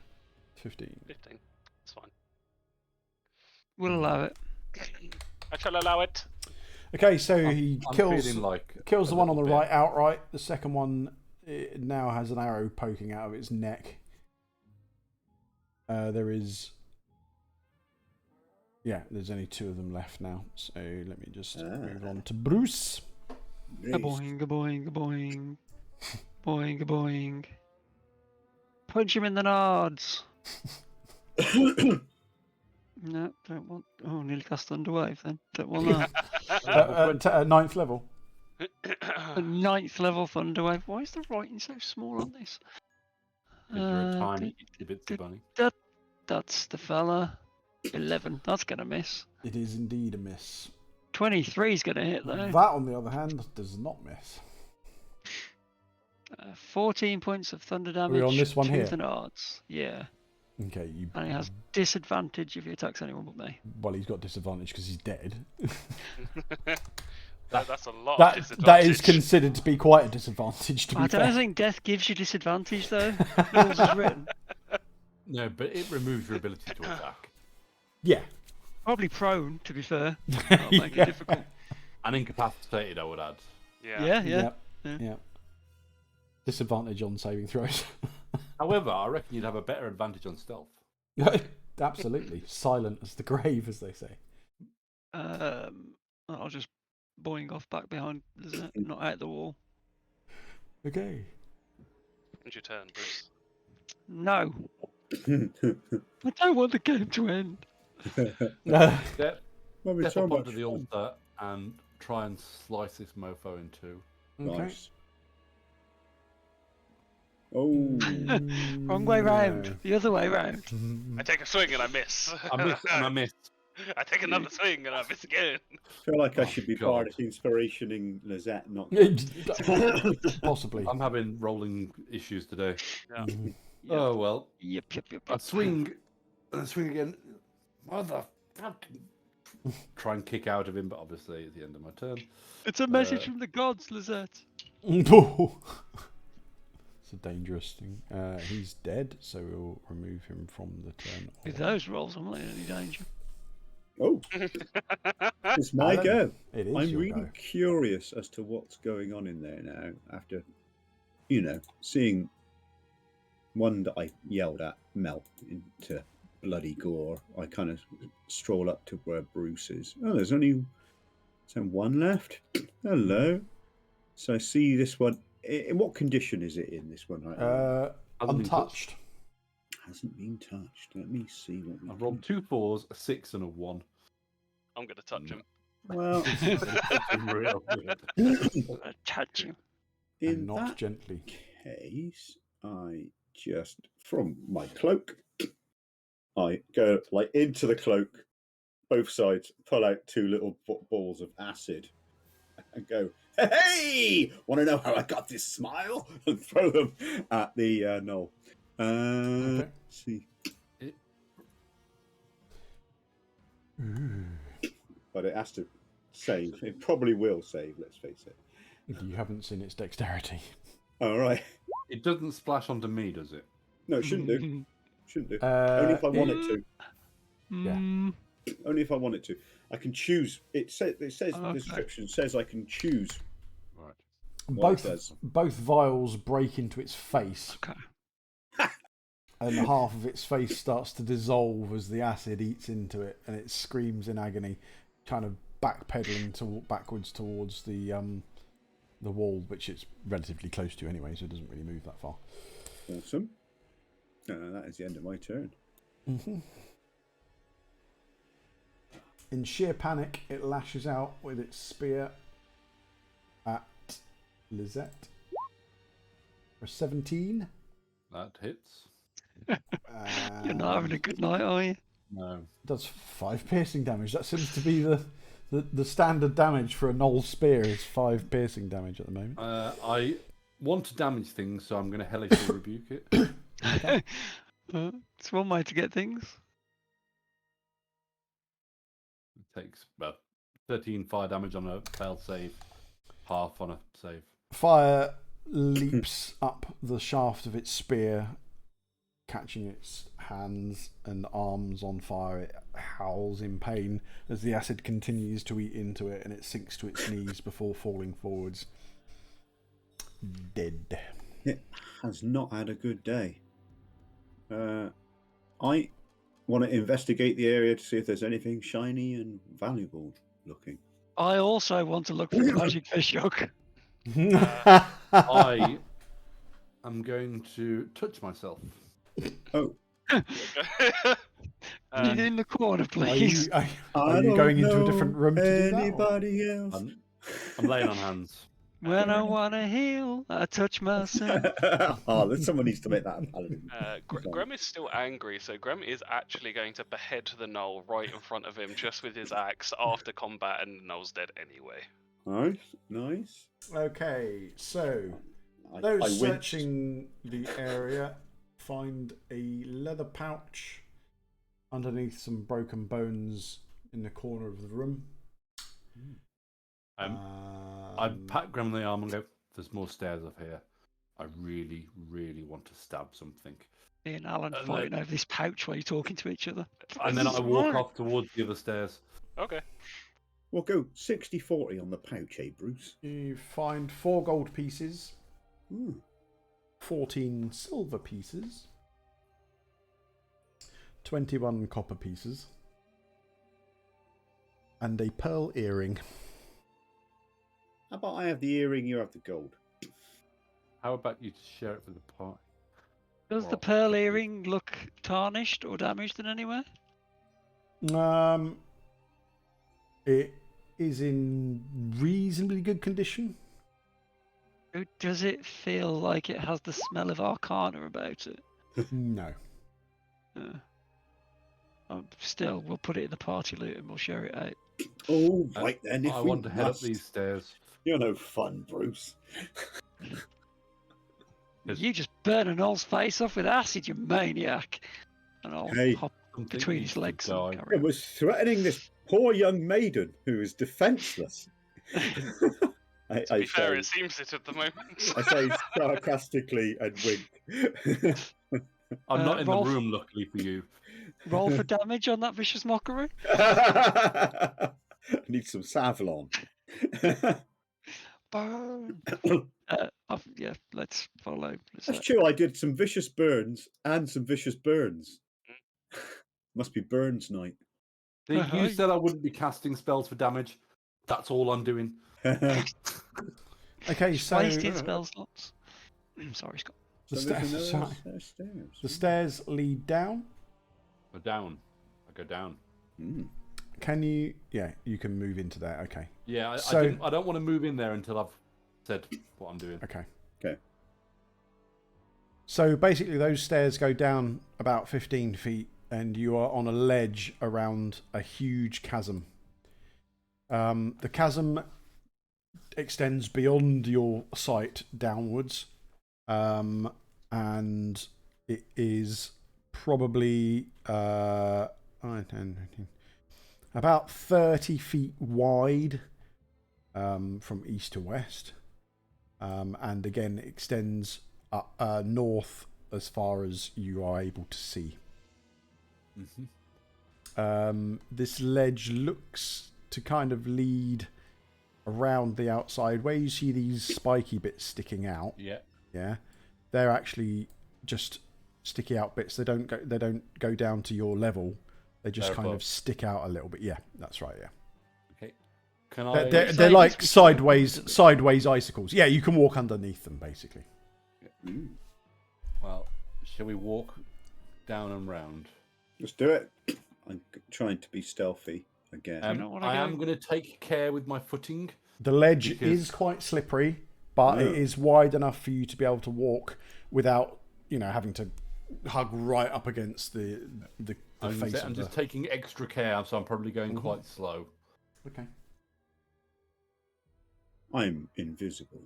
15. 15. It's fine. We'll allow it. I shall allow it. Okay, so he I'm kills feeling like kills a the one on the little right outright. The second one, it now has an arrow poking out of its neck. There's only 2 of them left now. So let me just move on to Bruce. Boing, boing, boing. Boing, boing. Punch him in the nards. No, don't want. Oh, nearly cast Underwave then. Don't want that. At 9th level. A 9th level Thunderwave. Why is the writing so small on this? Because you're a tiny itsy bitsy bunny. That's the fella. 11. That's going to miss. It is indeed a miss. 23 is going to hit though. That, on the other hand, does not miss. 14 points of thunder damage. We're on this one to here? the nards. Yeah. Okay, you. And he has disadvantage if he attacks anyone but me. Well, he's got disadvantage because he's dead. That's a lot of disadvantage. That is considered to be quite a disadvantage. To be I fair. don't think death gives you disadvantage though. Rules is written. No, but it removes your ability to attack. Yeah. Probably prone, to be fair. That'll make it difficult. And incapacitated, I would add. Yeah. Yeah. Disadvantage on saving throws. However, I reckon you'd have a better advantage on stealth. Absolutely. Silent as the grave, as they say. I'll just boing off back behind, not out the wall. Okay. It's your turn, Bruce. No. I don't want the game to end. Step Well, we're up so onto much the fun. altar and try and slice this mofo in 2. Okay. Nice. Oh, Wrong way round. The other way round. I take a swing and I miss. I miss and I miss. I take another swing and I miss again. I feel like I Oh, should be God. bardic inspirationing Lizette, not. Possibly. I'm having rolling issues today. Yeah. Yep. Oh well. Yep. I swing and I swing again. Mother fucking. Try and kick out of him, but obviously at the end of my turn. It's a message from the gods, Lizette. It's a dangerous thing. He's dead, so we'll remove him from the turn. With those rolls, I'm not in any danger. Oh, it's my Alan, go. It is I'm your really go. curious as to what's going on in there now after, seeing one that I yelled at melt into bloody gore. I kind of stroll up to where Bruce is. Oh, there's only one left. Hello. So I see this one. In what condition is it in, this one? Right now? Hasn't been Untouched. Hasn't been touched. Let me see what we I've rolled 2 4s, a 6, and a 1. I'm going to touch him. Well, Real good. Touch him. And in not that gently. case, I just, from my cloak, I go like into the cloak, both sides, pull out 2 little balls of acid, and go, "Hey, want to know how I got this smile?" and throw them at the knoll. Okay. Let's see, but it has to save. It probably will save. Let's face it. You haven't seen its dexterity. All right. It doesn't splash onto me, does it? No, it shouldn't do. Shouldn't do. Only if I want it to. Mm, Only if I want it to. I can choose. It says the Okay. description says I can choose. Right. What it does. Both vials break into its face, okay. and half of its face starts to dissolve as the acid eats into it, and it screams in agony, kind of backpedaling backwards towards the wall, which it's relatively close to anyway, so it doesn't really move that far. Awesome. That is the end of my turn. In sheer panic, it lashes out with its spear at Lizette for 17. That hits. You're not having a good night, are you? No. Does 5 piercing damage. That seems to be the standard damage for a knoll spear is 5 piercing damage at the moment. I want to damage things, so I'm going to hellishly rebuke it. It's one way to get things. It takes about 13 fire damage on a failed save, half on a save. Fire leaps up the shaft of its spear, catching its hands and arms on fire. It howls in pain as the acid continues to eat into it, and it sinks to its knees before falling forwards. Dead. It has not had a good day. I want to investigate the area to see if there's anything shiny and valuable looking. I also want to look for the magic fish hook. I am going to touch myself. Oh, Get in the corner, please. Are you going into a different room to do that? Or? Anybody else? I'm laying on hands. When I want to heal, I touch myself. Oh, someone needs to make that a paladin. Grem is still angry, so Grem is actually going to behead the gnoll right in front of him just with his axe after combat, and the gnoll's dead anyway. Nice. Okay, so I those winced. searching the area find a leather pouch underneath some broken bones in the corner of the room. I pat Grem on the arm and go, "There's more stairs up here. I really, really want to stab something." Me and Alan fighting over this pouch while you're talking to each other. And then I walk off towards the other stairs. Okay. We'll go 60-40 on the pouch, eh, Bruce? You find 4 gold pieces, Ooh. 14 silver pieces, 21 copper pieces, and a pearl earring. How about I have the earring, you have the gold? How about you share it with the party? Does the pearl earring look tarnished or damaged in any way? It is in reasonably good condition. Does it feel like it has the smell of Arcana about it? No. Still, we'll put it in the party loot and we'll share it out. Oh, right then. If I we want to head up must. these stairs. You're no fun, Bruce. You just burn an old's face off with acid, you maniac! And I'll Hey, hop Something between needs his to legs die. and carry It was threatening this poor young maiden who is defenceless. To be fair, say, it seems it at the moment. I say sarcastically and wink. I'm not in the Rolf? room, luckily for you. Roll for damage on that vicious mockery. I need some Savlon. Burn! Yeah, let's follow. That's true. I did some vicious burns and some vicious burns. Must be Burns night. See, you said I wouldn't be casting spells for damage. That's all I'm doing. Okay, so Wasted spell slots. Sorry, Scott. the stairs lead down. Go down. I go down. Can you? Yeah, you can move into there. Okay. Yeah, So- I don't want to move in there until I've said what I'm doing. Okay. Okay. So basically, those stairs go down about 15 feet, and you are on a ledge around a huge chasm. The chasm extends beyond your sight downwards, and it is probably about 30 feet wide from east to west, and again extends north as far as you are able to see. This ledge looks to kind of lead around the outside where you see these spiky bits sticking out. Yeah, they're actually just sticky out bits. They don't go down to your level. They just kind of stick out a little bit. Yeah, that's right. Yeah. Okay. Can I? They're like sideways icicles. Yeah, you can walk underneath them basically. Well, shall we walk down and round? Let's do it. I'm trying to be stealthy again. I am going to take care with my footing. The ledge is quite slippery, but it is wide enough for you to be able to walk without, having to hug right up against the face. I'm just taking extra care, so I'm probably going quite slow. Okay. I'm invisible.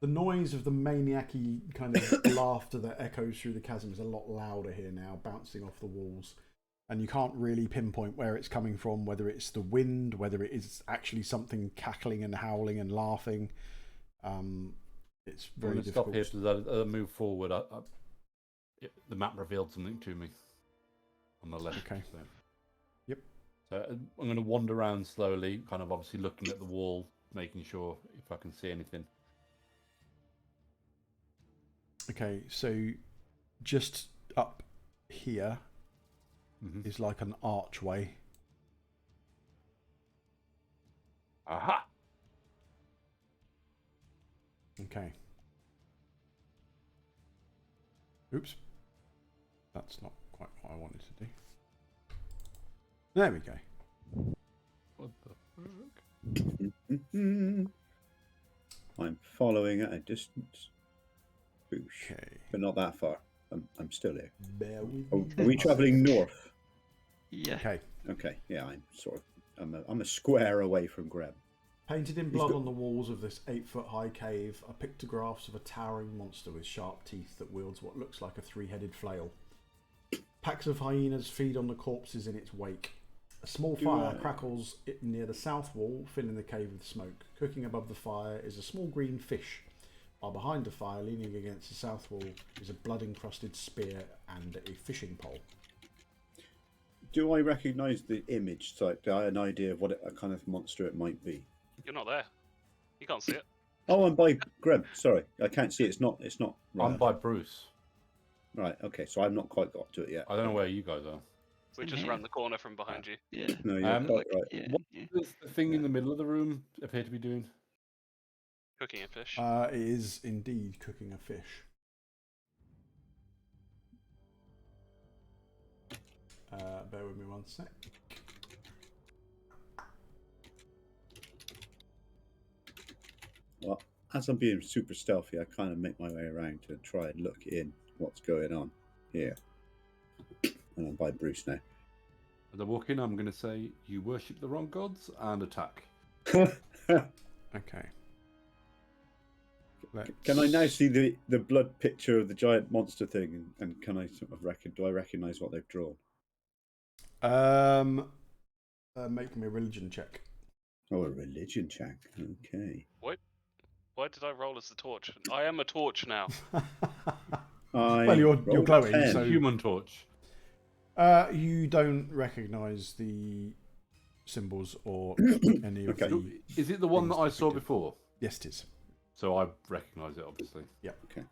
The noise of the maniac-y kind of laughter that echoes through the chasm is a lot louder here now, bouncing off the walls. And you can't really pinpoint where it's coming from, whether it's the wind, whether it is actually something cackling and howling and laughing. It's I'm very going to stop difficult. here because as I move forward, the map revealed something to me on the left. Okay. So. Yep. So I'm going to wander around slowly, kind of obviously looking at the wall, making sure if I can see anything. Okay, so just up here is like an archway. Aha! Okay. Oops. That's not quite what I wanted to do. There we go. What the fuck? I'm following at a distance. Boosh. Okay. But not that far. I'm still here. Bear with Oh, me. are we travelling north? Yeah. Okay. Okay, yeah, I'm a square away from Greb. Painted in He's blood got- on the walls of this 8-foot high cave are pictographs of a towering monster with sharp teeth that wields what looks like a 3-headed flail. Packs of hyenas feed on the corpses in its wake. A small fire crackles near the south wall, filling the cave with smoke. Cooking above the fire is a small green fish, while behind the fire, leaning against the south wall, is a blood-encrusted spear and a fishing pole. Do I recognise the image? So do I have an idea of what a kind of monster it might be? You're not there. You can't see it. Oh, I'm by Greb. Sorry, I can't see it. It's not. I'm by Bruce. Right. Okay, so I've not quite got to it yet. I don't know where you guys are. We just ran the corner from behind you. Yeah. No, you're quite right. Yeah. What Yeah. does the thing in the middle of the room appear to be doing? Cooking a fish. It is indeed cooking a fish. Bear with me one sec. Well, as I'm being super stealthy, I kind of make my way around to try and look in what's going on here. And I'm by Bruce now. As I walk in, I'm going to say, you worship the wrong gods, and attack. Okay. Can I now see the blood picture of the giant monster thing, and can I sort of do I recognise what they've drawn? Make me a religion check. Oh, a religion check. Okay. What? Why did I roll as the torch? I am a torch now. Well, you're rolled glowing, 10. so Human torch. you don't recognise the symbols or any of Okay. the. Is it the one that I things saw depicted. before? Yes, it is. So I recognise it, obviously. Yep. Okay.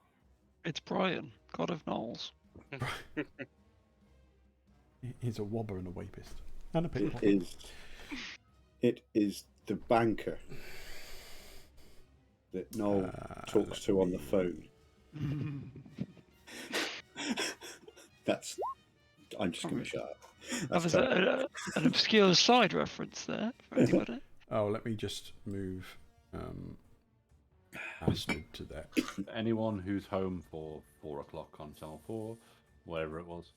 It's Brian, God of Knowles. He's a wobber and a wapist and a It pickpocket. is the banker that Noel talks to on the phone. I'm just going to shut up. That's Was terrible. an obscure side reference there for anybody? Oh, let me just move Astrid to there. Anyone who's home for 4 o'clock on Channel 4, wherever it was.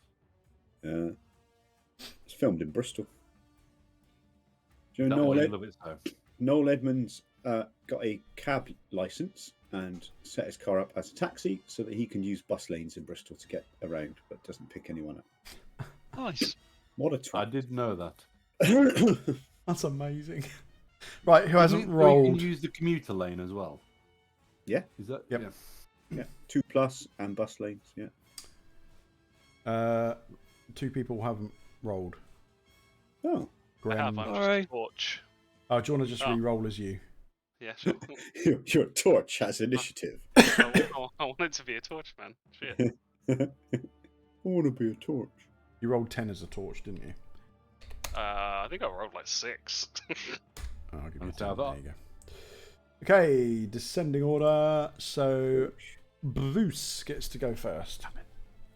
It's filmed in Bristol. Do you That know way you Noel, love it so. Noel Edmonds got a cab licence and set his car up as a taxi so that he can use bus lanes in Bristol to get around, but doesn't pick anyone up. Nice. What a I twat. did know that. That's amazing. Right, who hasn't You rolled? can use the commuter lane as well. Yeah. Is that? Yep. Yeah. Yeah, 2+ and bus lanes. Yeah. 2 people haven't rolled. Oh, I have. Gren. I'm just a Alright. torch. Oh, do you want to just Oh. re-roll as you? Yeah, sure. your torch has initiative. I wanted to be a torch, man. Shit. I want to be a torch. You rolled 10 as a torch, didn't you? I think I rolled like 6. Oh, I'll give you Let's 10. have There that. you go. Okay, descending order. So Bruce gets to go first.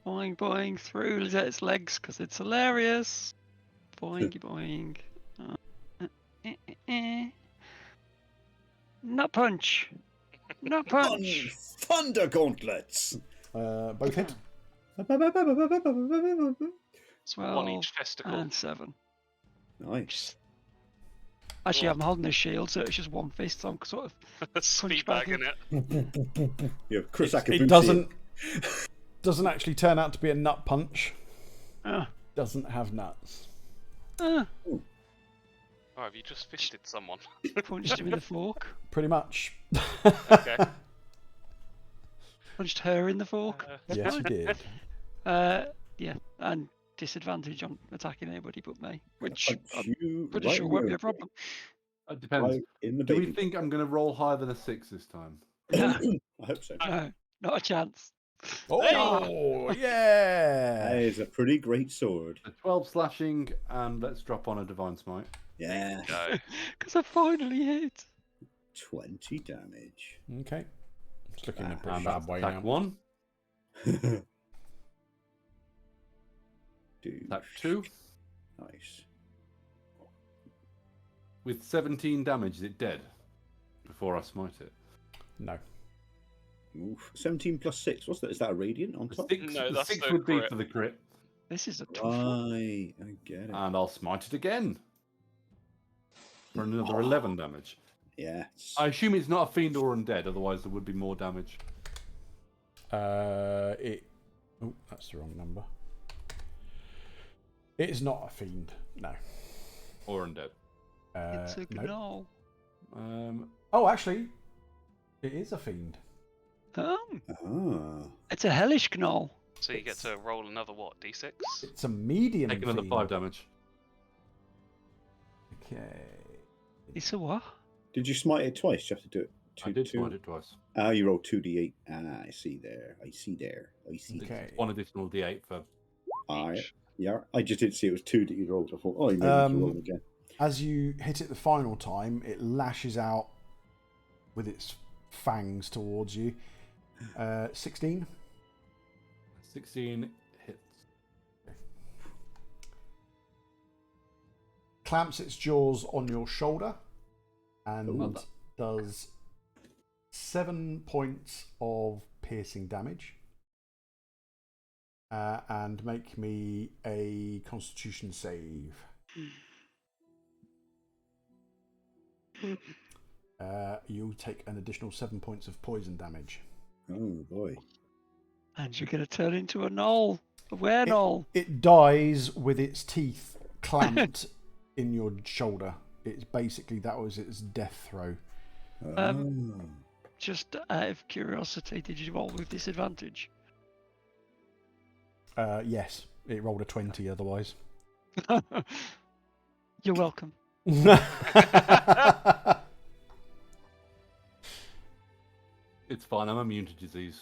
Boing, boing through Lizette's legs because it's hilarious. Boingy, boing. Nut punch. Nut punch. Thunder gauntlets. Both hit. It's one each 12 testicle. and 7. Nice. Actually, I'm holding a shield, so it's just one fist. So I'm sort of Speed bagging it. Yeah, Chris It Akabusi. doesn't actually turn out to be a nut punch. ah, Doesn't have nuts. ah, Oh, have you just fisted someone? punched him in the fork. Pretty much. Okay. Punched her in the fork. Yes, you did. Yeah, and disadvantage on attacking anybody but me, which Punch I'm you pretty right sure in won't the be a opening. problem. It depends. Right in the Do we baby. think I'm going to roll higher than a 6 this time? No, I hope so. no, not a chance. Oh, yeah. That is a pretty great sword. A 12 slashing, and let's drop on a divine smite. Yeah, Go. Because I finally hit. 20 damage. Okay. It's looking in a pretty And bad that's way attack now. 1, Dude, attack 2. nice. With 17 damage, is it dead? Before I smite it. No. Oof. 17 plus 6. What's that? Is that a radiant on The top? 6, No, the that's 6 the would be crit. for the crit. This is a tough one. Right, I get it. And I'll smite it again. For another 11 damage. Yeah. I assume it's not a fiend or undead, otherwise there would be more damage. Oh, that's the wrong number. It is not a fiend. No. Or undead. It's a Nope. gnoll. Oh, actually, it is a fiend. Oh, Ah. it's a hellish gnoll. So you get to roll another what? D6. It's a medium Take another fiend. 5 damage. Okay. It's a what? Did you smite it twice? You have to do it. I did smite it twice. Ah, you rolled 2d8. Ah, I see there. I see. Okay. One additional d8 for... Alright. Yeah, I just didn't see it was 2 that you rolled. I thought, oh, you maybe you roll again. As you hit it the final time, it lashes out with its fangs towards you. 16. 16 hits. Clamps its jaws on your shoulder and Ooh. does 7 points of piercing damage. And make me a Constitution save. You'll take an additional 7 points of poison damage. Oh, boy. And you're going to turn into a gnoll. A were-gnoll. It dies with its teeth clamped in your shoulder. It's basically, that was its death throw. Just out of curiosity, did you roll with disadvantage? Yes, it rolled a 20 otherwise. You're welcome. It's fine, I'm immune to disease.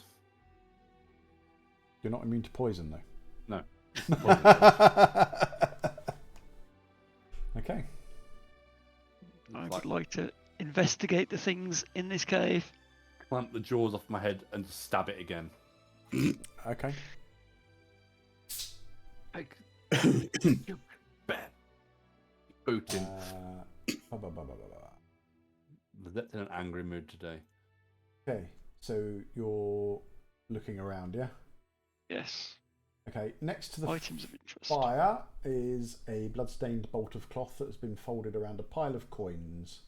You're not immune to poison, though. No. Okay. I would like to investigate the things in this cave. Clamp the jaws off my head and stab it again. Okay. Boot him. That's in an angry mood today. Okay, so you're looking around, yeah? Yes. Okay, next to the Items of interest. fire is a bloodstained bolt of cloth that has been folded around a pile of coins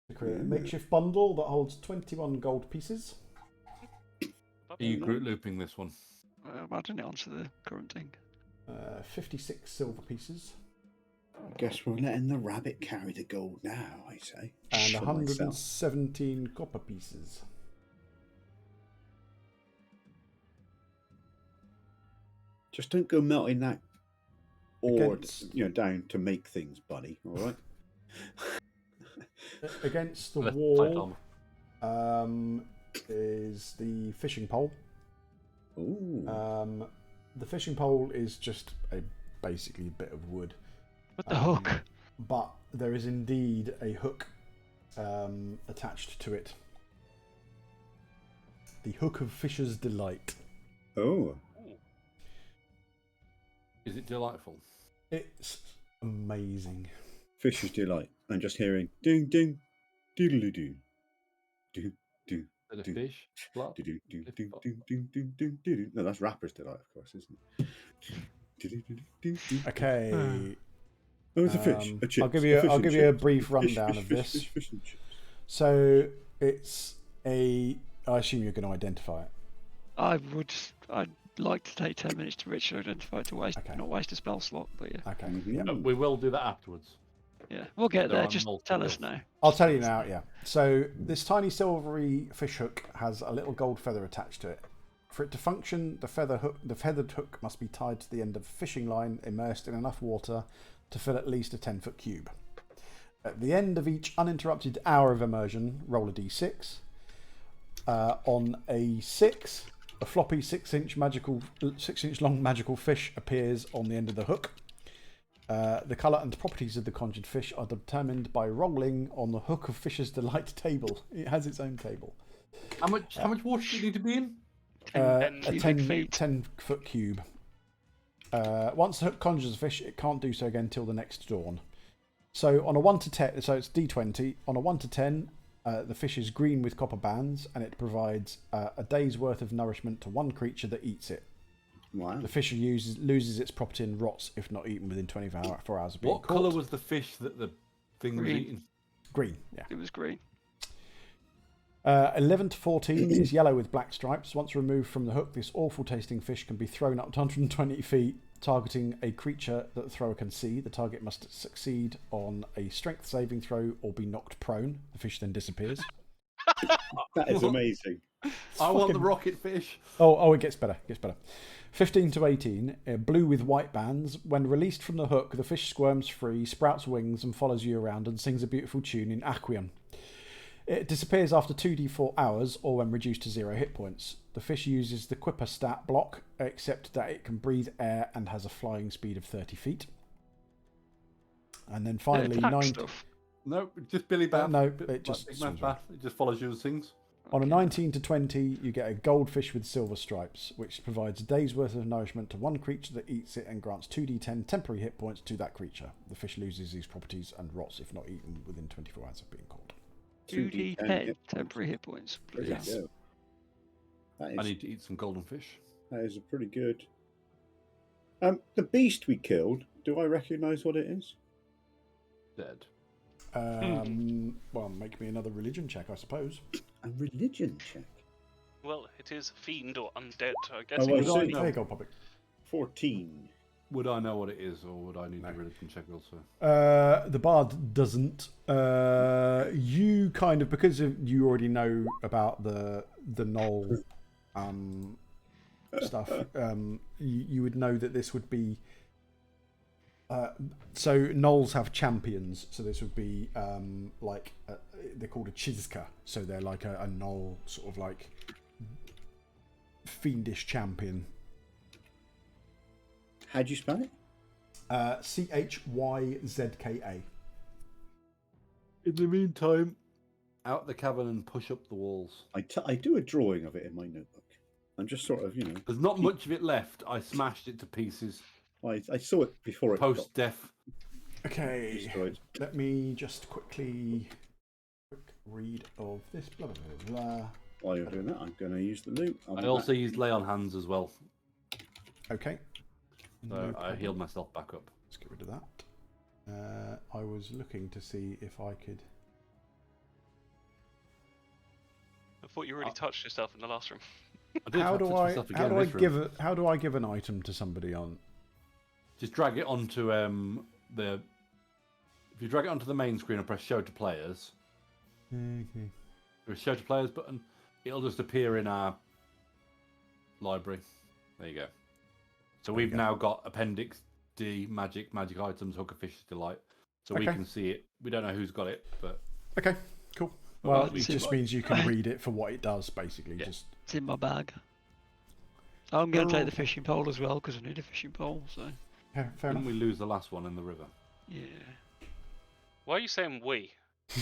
to create a makeshift bundle that holds 21 gold pieces. Are you group looping this one? I'm adding it onto the current thing. 56 silver pieces. I guess we're letting the rabbit carry the gold now, I say. And For myself. 117 copper pieces. Just don't go melting that ore Against- down to make things, buddy. All right. Against the Let's fight wall on. is the fishing pole. Ooh. The fishing pole is just basically a bit of wood. But the hook. But there is indeed a hook attached to it. The hook of Fisher's Delight. Oh. Is it delightful? It's amazing. Fisher's delight. I'm just hearing ding ding, doodly doo, doo doo. Is it Do- a fish? Blood? Do, do, do, do, do, do, do, do, do, do. No, that's Rapper's Delight, of course, isn't it? Do, do, do, do, do. Okay. Oh, it's a fish. A chip. I'll give you a brief rundown of this. Fish and chips. So it's a. I assume you're going to identify it. I'd like to take 10 minutes to Richard identify to waste, Okay. not waste a spell slot, but yeah. Okay. Mhm. Yeah. We will do that afterwards. Yeah, we'll get There there. are Just multiple tell us fish. now. I'll tell you now, yeah. So this tiny silvery fish hook has a little gold feather attached to it. For it to function, the feathered hook must be tied to the end of a fishing line immersed in enough water to fill at least a 10-foot cube. At the end of each uninterrupted hour of immersion, roll a d6. On a 6, a floppy 6-inch long magical fish appears on the end of the hook. The colour and properties of the conjured fish are determined by rolling on the Hook of Fisher's Delight table. It has its own table. How much water do you need to be in? A 10 feet. 10-foot cube. Once the hook conjures a fish, it can't do so again till the next dawn. So on a 1 to 10, so it's d20. On a 1 to 10, the fish is green with copper bands, and it provides a day's worth of nourishment to one creature that eats it. Wow. The fish loses its property and rots if not eaten within 24 hours of being What caught. colour was the fish that the thing was Green. eating? Green, yeah. It was green. 11 to 14 is yellow with black stripes. Once removed from the hook, this awful tasting fish can be thrown up to 120 feet, targeting a creature that the thrower can see. The target must succeed on a strength saving throw or be knocked prone. The fish then disappears. That is amazing. I want the rocket fish. Oh, it gets better. 15 to 18, blue with white bands. When released from the hook, the fish squirms free, sprouts wings, and follows you around and sings a beautiful tune in Aquion. It disappears after 2d4 hours or when reduced to 0 hit points. The fish uses the Quipper stat block, except that it can breathe air and has a flying speed of 30 feet. And then finally, Attack 9. stuff. No, just Billy Bat. No, Bit it like just Big Man swims Bat. It just follows you and sings. On a 19 to 20, you get a goldfish with silver stripes, which provides a day's worth of nourishment to one creature that eats it and grants 2d10 temporary hit points to that creature. The fish loses these properties and rots if not eaten within 24 hours of being caught. 2d10 temporary hit points. Bloody There hell. you go. That I is, need to eat some golden fish. that is a pretty good. The beast we killed, do I recognise what it is? Dead. Well, make me another religion check, I suppose. A religion check. Well, it is fiend or undead. I guess Oh, it well, was so- There you go, Public. 14. Would I know what it is, or would I need to religion check also? The bard doesn't. You kind of, because you already know about the knoll stuff, you would know that this would be. So gnolls have champions, so this would be they're called a Chizka, so they're like a gnoll sort of like fiendish champion. How do you spell it? Chyzka. In the meantime, out the cavern and push up the walls. I do a drawing of it in my notebook. I'm just sort of, There's not much of it left. I smashed it to pieces I saw it before it got post-death. Okay, destroyed. let me just quick read of this. Blah blah blah blah. While you're doing that, I'm going to use the loot. I also used lay on hands as well, Okay. so No I problem. healed myself back up. Let's get rid of that. I was looking to see if I could. I thought you already touched yourself in the last room. I did How have to do touch I? myself again How in do I this room. give an item to somebody on? Just drag it onto the. If you drag it onto the main screen and press Show to Players, Okay. there's a Show to Players button. It'll just appear in our library. There you go. So we've now got Appendix D, magic items, Hook of Fish's Delight. So we Okay. can see it. We don't know who's got it, but Okay. Cool. Well, at it least just it's- means you can read it for what it does, basically. Yeah. Just It's in my bag. I'm going to take the fishing pole as well because I need a fishing pole. So yeah, fair didn't enough. we lose the last one in the river? yeah. Why are you saying we?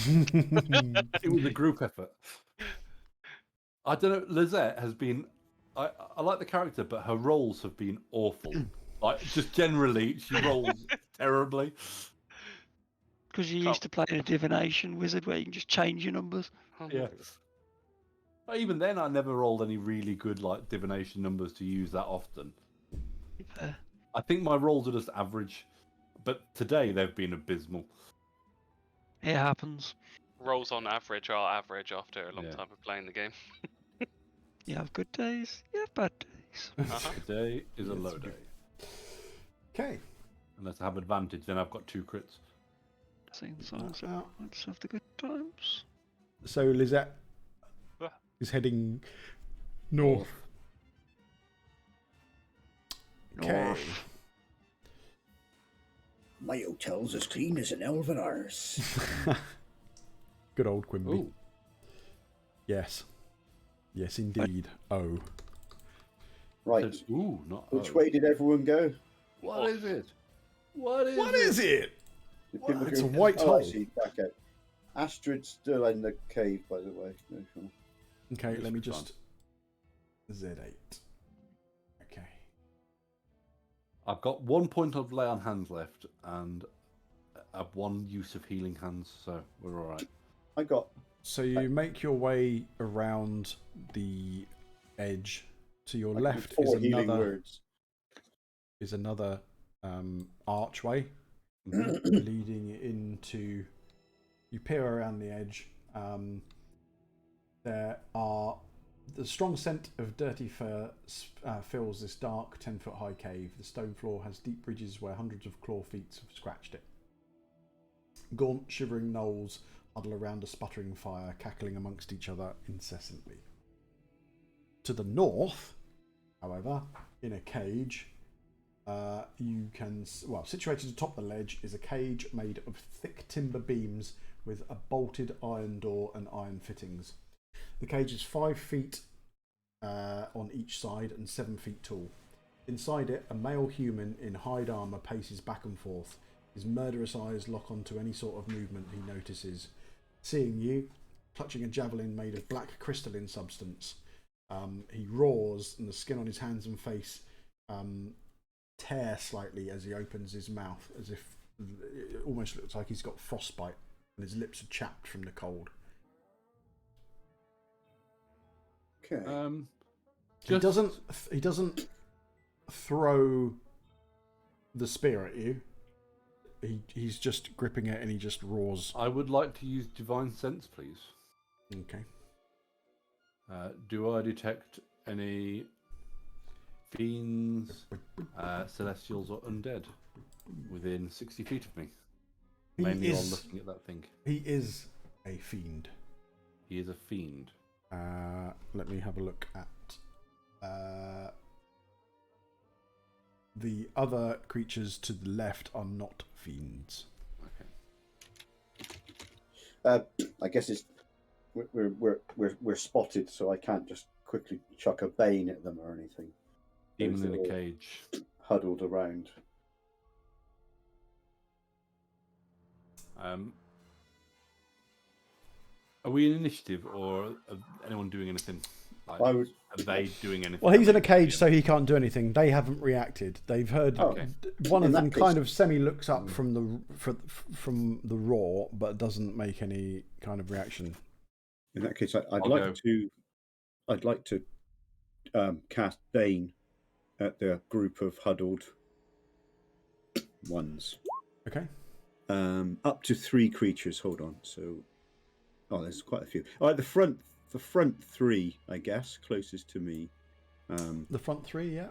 It was a group effort. I don't know. Lizette has been. I like the character, but her roles have been awful. Like just generally, she rolls terribly. Because you're used to playing a divination wizard where you can just change your numbers. Oh, Yeah. But even then, I never rolled any really good like divination numbers to use that often. Fair. I think my rolls are just average, but today they've been abysmal. It happens. Rolls on average are average after a long Yeah. time of playing the game. You have good days, you have bad days. Uh-huh. Today is a Yes, low we do. day. Okay. Unless I have advantage, then I've got 2 crits. Sing songs. Let's have the good times. So Lizette Ah. is heading north. Okay. North. My hotel's as clean as an elven arse. Good old Quimby. Ooh. Yes. Yes, indeed. Oh. Right. Said, ooh, not Which oh. way did everyone go? What is it? What is What it? is it? Did people It's go- a white oh, hole. I see. Back out. Astrid's still in the cave, by the way. No, sure. Okay, This let me is fun. just Z8. Okay. I've got 1 point of lay on hands left, and I've 1 use of healing hands, so we're all right. I got. So you make your way around the edge. To your I got left 4 healing another words. archway leading into. You peer around the edge. There are the strong scent of dirty fur fills this dark 10-foot high cave. The stone floor has deep ridges where hundreds of claw feet have scratched it. Gaunt, shivering gnolls huddle around a sputtering fire, cackling amongst each other incessantly. To the north, however, in a cage, situated atop the ledge is a cage made of thick timber beams with a bolted iron door and iron fittings. The cage is 5 feet on each side and 7 feet tall. Inside it, a male human in hide armour paces back and forth. His murderous eyes lock onto any sort of movement he notices. Seeing you, clutching a javelin made of black crystalline substance, he roars, and the skin on his hands and face tear slightly as he opens his mouth, as if it almost looks like he's got frostbite, and his lips are chapped from the cold. Okay. He doesn't throw the spear at you. He's just gripping it, and he just roars. I would like to use divine sense, please. Okay. Do I detect any fiends, celestials, or undead within 60 feet of me? Mainly while looking at that thing. He is a fiend. He is a fiend. Let me have a look at the other creatures to the left are not fiends. Okay. I guess it's we're spotted, so I can't just quickly chuck a bane at them or anything. Demon Those in that a are cage. huddled around. Are we in initiative, or anyone doing anything? Like, I would. are they doing anything? Well, he's in a cage, so he can't do anything. They haven't reacted. They've heard. Okay. One of In them that kind case- of semi looks up from the roar, but doesn't make any kind of reaction. In that case, I'd I'll like go. to. I'd like to cast Bane at the group of huddled ones. Okay. Up to 3 creatures. Hold on. So, there's quite a few. All right, the front 3, I guess, closest to me. The front 3, yeah.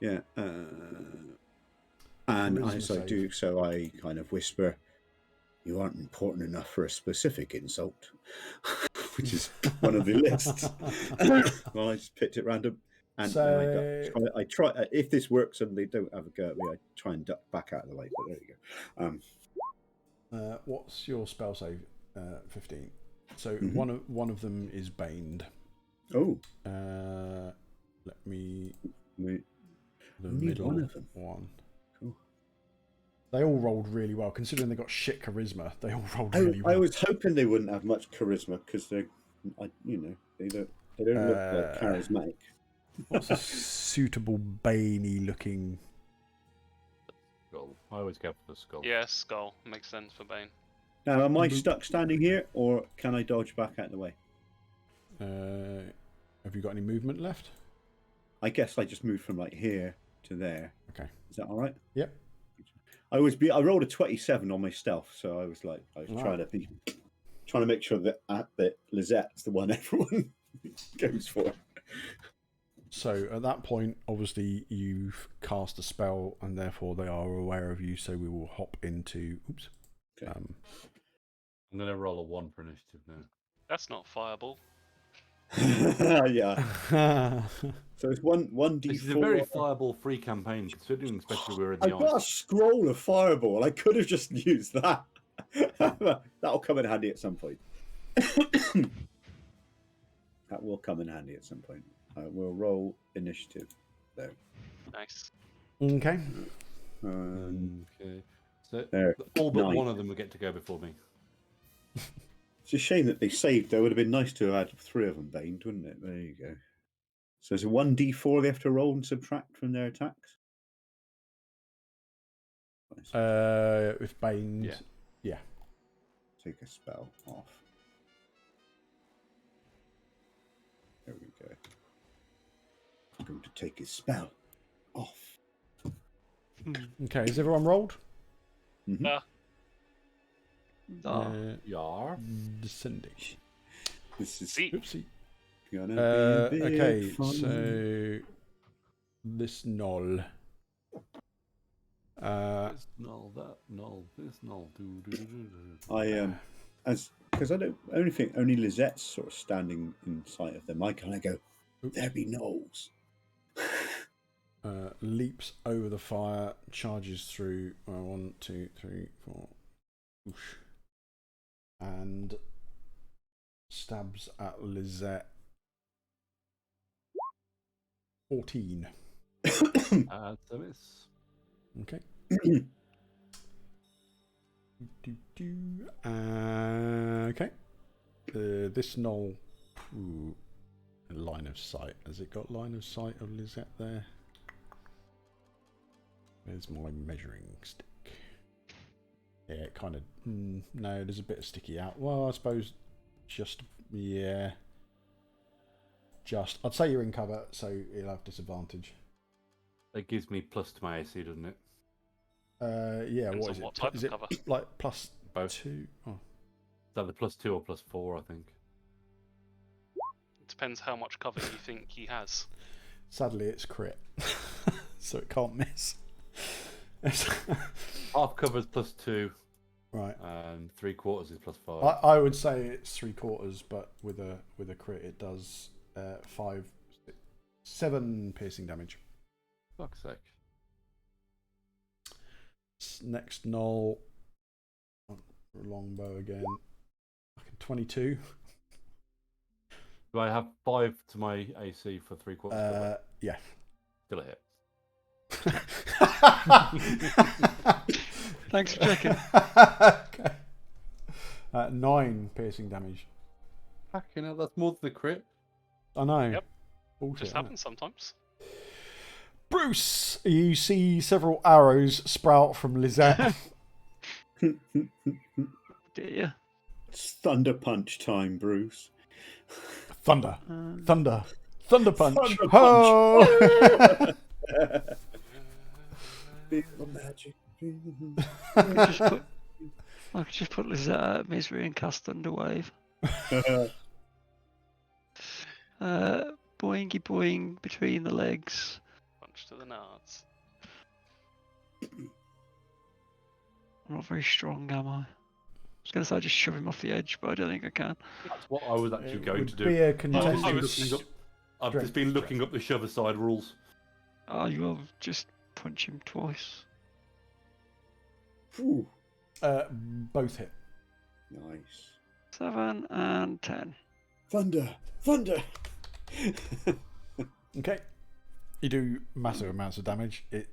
Yeah. And Charisma as I save. do so, I kind of whisper, "You aren't important enough for a specific insult," which is one of the lists. Well, I just picked it random. And I try, if this works and they don't have a go at me, I try and duck back out of the way. But there you go. What's your spell save? 15. So Mhm. one of them is baned. Oh, Let me. we The need middle one of them. one. Cool. They all rolled really well, considering they got shit charisma. They all rolled really I well. was hoping they wouldn't have much charisma because they don't look like charismatic. What's a suitable baney looking? Skull. I always go for the skull. Yeah, skull makes sense for Bane. Now, am I stuck standing here, or can I dodge back out of the way? Have you got any movement left? I guess I just moved from like here to there. Okay. Is that all right? Yep. I rolled a 27 on my stealth, so I was trying to make sure that Lizette's the one everyone goes for. So at that point, obviously you've cast a spell, and therefore they are aware of you. So we will hop into. Oops. Okay. I'm going to roll a 1 for initiative now. That's not fireball. Yeah. So it's one d4. This is a very fireball-free campaign, considering especially we're in the I've got a ice. scroll of fireball. I could have just used that. That'll come in handy at some point. That will come in handy at some point. We'll roll initiative, though. Nice. Okay. Okay. So There. all but 9. one of them will get to go before me. It's a shame that they saved. There would have been nice to have had 3 of them baned, wouldn't it? There you go. So it's a 1d4 they have to roll and subtract from their attacks? With Bane's. Yeah. Yeah. Take a spell off. There we go. I'm going to take his spell off. Okay, is everyone rolled? Mhm. Yar. Descending. This is See. Oopsie. gonna be a big Okay, fun. so this null. This null, that null, this null. Because I don't only Lizette's sort of standing in sight of them. I kind of go, there be gnolls. Leaps over the fire, charges through 1, 2, 3, 4, whoosh, and stabs at Lizette. 14. That's a miss. Okay. Okay. This null. Ooh, line of sight. Has it got line of sight of Lizette there? There's my measuring stick. Yeah, it kind of. No, there's a bit of sticky out. Well, I suppose just. Yeah. Just. I'd say you're in cover, so you'll have disadvantage. That gives me plus to my AC, doesn't it? Yeah, Depends what on is it? what type Is of it cover. like plus Both. 2? Oh. Is that the +2 or +4, I think? It depends how much cover you think he has. Sadly, it's crit, so it can't miss. Half cover's +2, Right. and 3/4 is +5. I would say it's 3/4, but with a crit, it does 7 piercing damage. Fuck's sake. Next null, longbow again. Fucking 22. Do I have 5 to my AC for 3/4 cover? Yeah. Still a hit. Thanks for checking. Okay. 9 piercing damage. Fucking hell, that's more than the crit. I know. Yep. Bullshit, Just isn't it? happens sometimes. Bruce, you see several arrows sprout from Lizette. Dear. It's thunder punch time, Bruce. Thunder. Thunder punch. Thunder punch. Ho! Feel the magic. I could just put Lizette out of misery and cast Thunderwave. Boingy boing between the legs. Punch to the nards. I'm not very strong, am I? I was going to say just shove him off the edge, but I don't think I can. That's what I was actually It going would to do. be a I've contested just been looking up the shove aside rules. Oh, you will just punch him twice. Ooh, both hit. nice. 7 and 10. Thunder. Okay. You do massive amounts of damage. It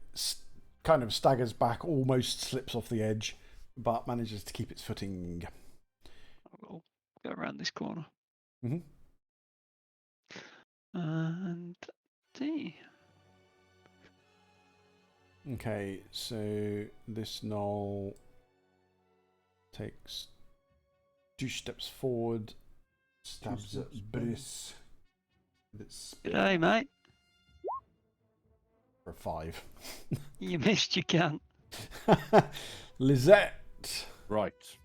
kind of staggers back, almost slips off the edge, but manages to keep its footing. I will go around this corner. Mhm. And D. Okay, so this null takes 2 steps forward, stabs at Bruce. It's G'day, mate. for a 5. You missed your can. Lizette. Right.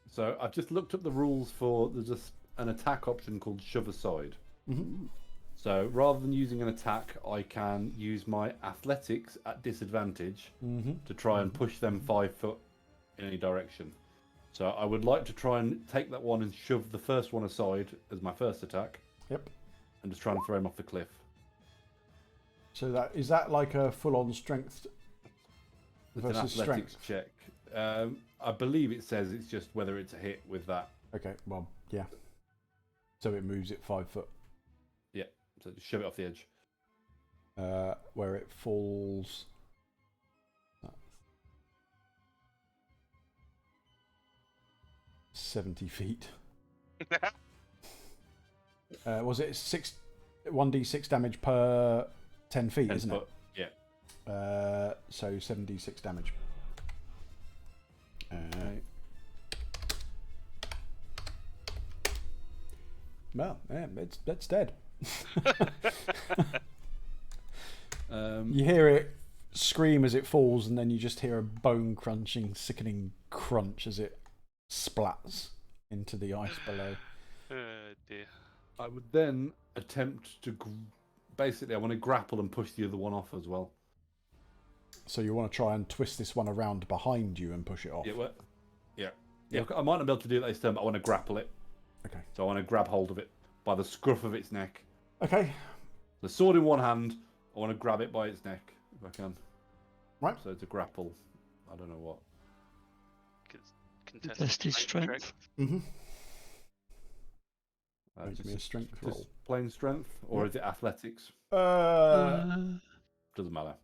So I've just looked up the rules for there's an attack option called shove aside. Mhm. So rather than using an attack, I can use my athletics at disadvantage Mhm. to try and push them 5 foot in any direction. So I would like to try and take that one and shove the first one aside as my first attack. Yep. And just try and throw him off the cliff. So is that like a full-on strength It's an versus athletics strength? check. I believe it says it's just whether it's a hit with that. Okay, well, yeah. So it moves it 5 foot. Yeah, so just shove it off the edge. Where it falls. 70 feet. Was it 1d6 damage per 10 feet, 10 isn't foot. Yeah. it? So 7d6 damage. Well, yeah, it's dead. You hear it scream as it falls, and then you just hear a bone-crunching, sickening crunch as it splats into the ice below. Oh dear. I would then attempt to... Basically, I want to grapple and push the other one off as well. So you want to try and twist this one around behind you and push it off? Yeah, yeah. I might not be able to do that this turn, but I want to grapple it. Okay. So I want to grab hold of it by the scruff of its neck. Okay. The sword in one hand, I want to grab it by its neck, if I can. Right. So to grapple, I don't know what. Contested strength. Mm-hmm. Just, me a strength roll. just plain strength, or is it athletics? Uh, Doesn't matter.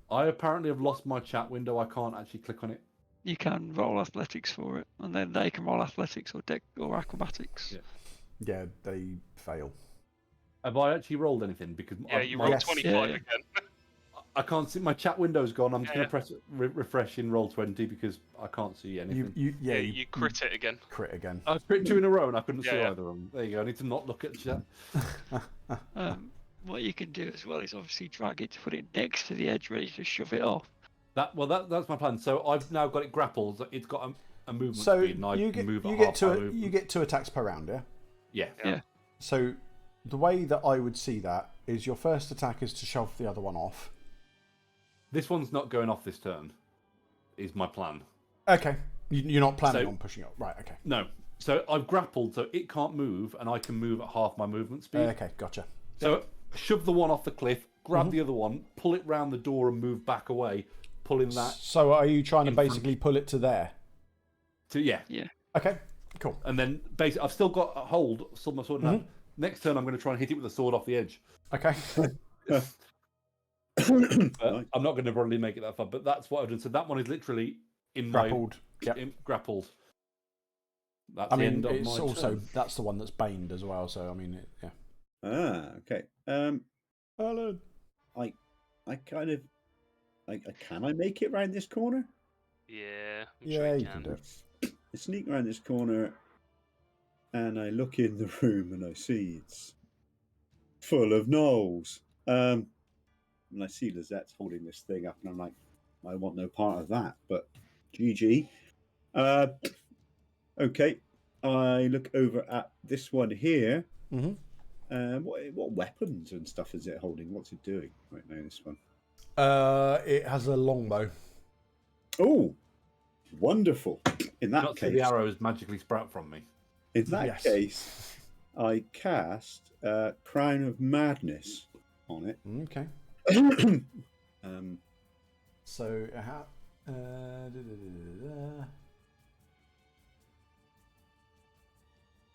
I apparently have lost my chat window. I can't actually click on it. You can roll athletics for it, and then they can roll athletics or deck or acrobatics. yeah, they fail. Have I actually rolled anything? Because Yeah, you rolled 25 Yeah. again. I can't see. My chat window's gone. I'm just going to press refresh in Roll20 because I can't see anything. You crit it again. Crit again. I crit 2 in a row and I couldn't see Yeah. either of them. There you go. I need to not look at chat. What you can do as well is obviously drag it to put it next to the edge, ready to shove it off. That's my plan. So I've now got it grappled. It's got a movement So speed, and I you can move you at get half my to movement. you get 2 attacks per round, yeah. Yeah. Yeah. So the way that I would see that is your first attack is to shove the other one off. This one's not going off this turn. Is my plan. Okay. You're not planning So- on pushing up, right? Okay. No. So I've grappled, so it can't move, and I can move at half my movement speed. Okay, gotcha. So shove the one off the cliff, grab the other one, pull it round the door, and move back away, pulling that So are you trying to in front. basically pull it to there? to Okay, cool. And then basically, I've still got a hold, still my sword in hand. Next turn, I'm going to try and hit it with the sword off the edge. Okay. But I'm not going to probably make it that far, but that's what I've done. So that one is literally in Grappled. my Yep. grappled. That's I the mean, end of it's my also turn. that's the one that's baned as well. So I mean, yeah. Okay. Alan. I kind of, can I make it round this corner? Yeah, I'm Yeah, sure you can do it. I sneak around this corner, and I look in the room, and I see it's full of gnolls. And I see Lizette's holding this thing up, and I'm like, I want no part of that. But GG. Okay. I look over at this one here. Mm-hmm. What weapons and stuff is it holding? What's it doing right now? This one. It has a longbow. Oh, wonderful! In that Not so case, the arrows magically sprout from me. in that Yes. case, I cast Crown of Madness on it. Okay. So how?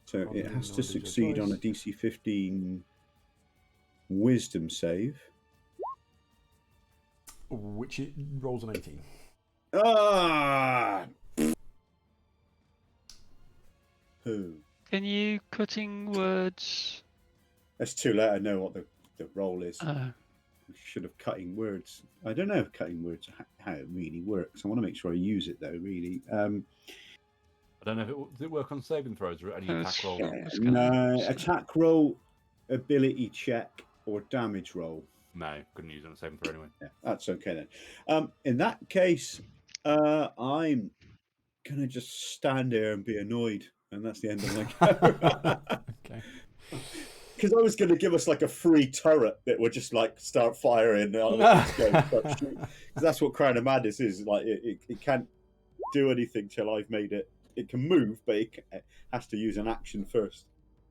So Probably it has to knowledge or succeed on a choice. DC 15 Wisdom save. Which it rolls an 18. Ah! Who? Can you cutting words? That's too late. I know what the roll is. Uh, We should have cutting words. I don't know if cutting words how it really works. I want to make sure I use it though. Really. I don't know if does it work on saving throws or any attack roll. was gonna No, say. attack roll, ability check, or damage roll. No, couldn't use it on saving throw anyway. Yeah, that's okay then. In that case, I'm gonna just stand there and be annoyed, and that's the end of my go. Okay. Because I was going to give us like a free turret that would just like start firing. Because that's what Crown of Madness is. Like it can't do anything till I've made it. It can move, but it has to use an action first,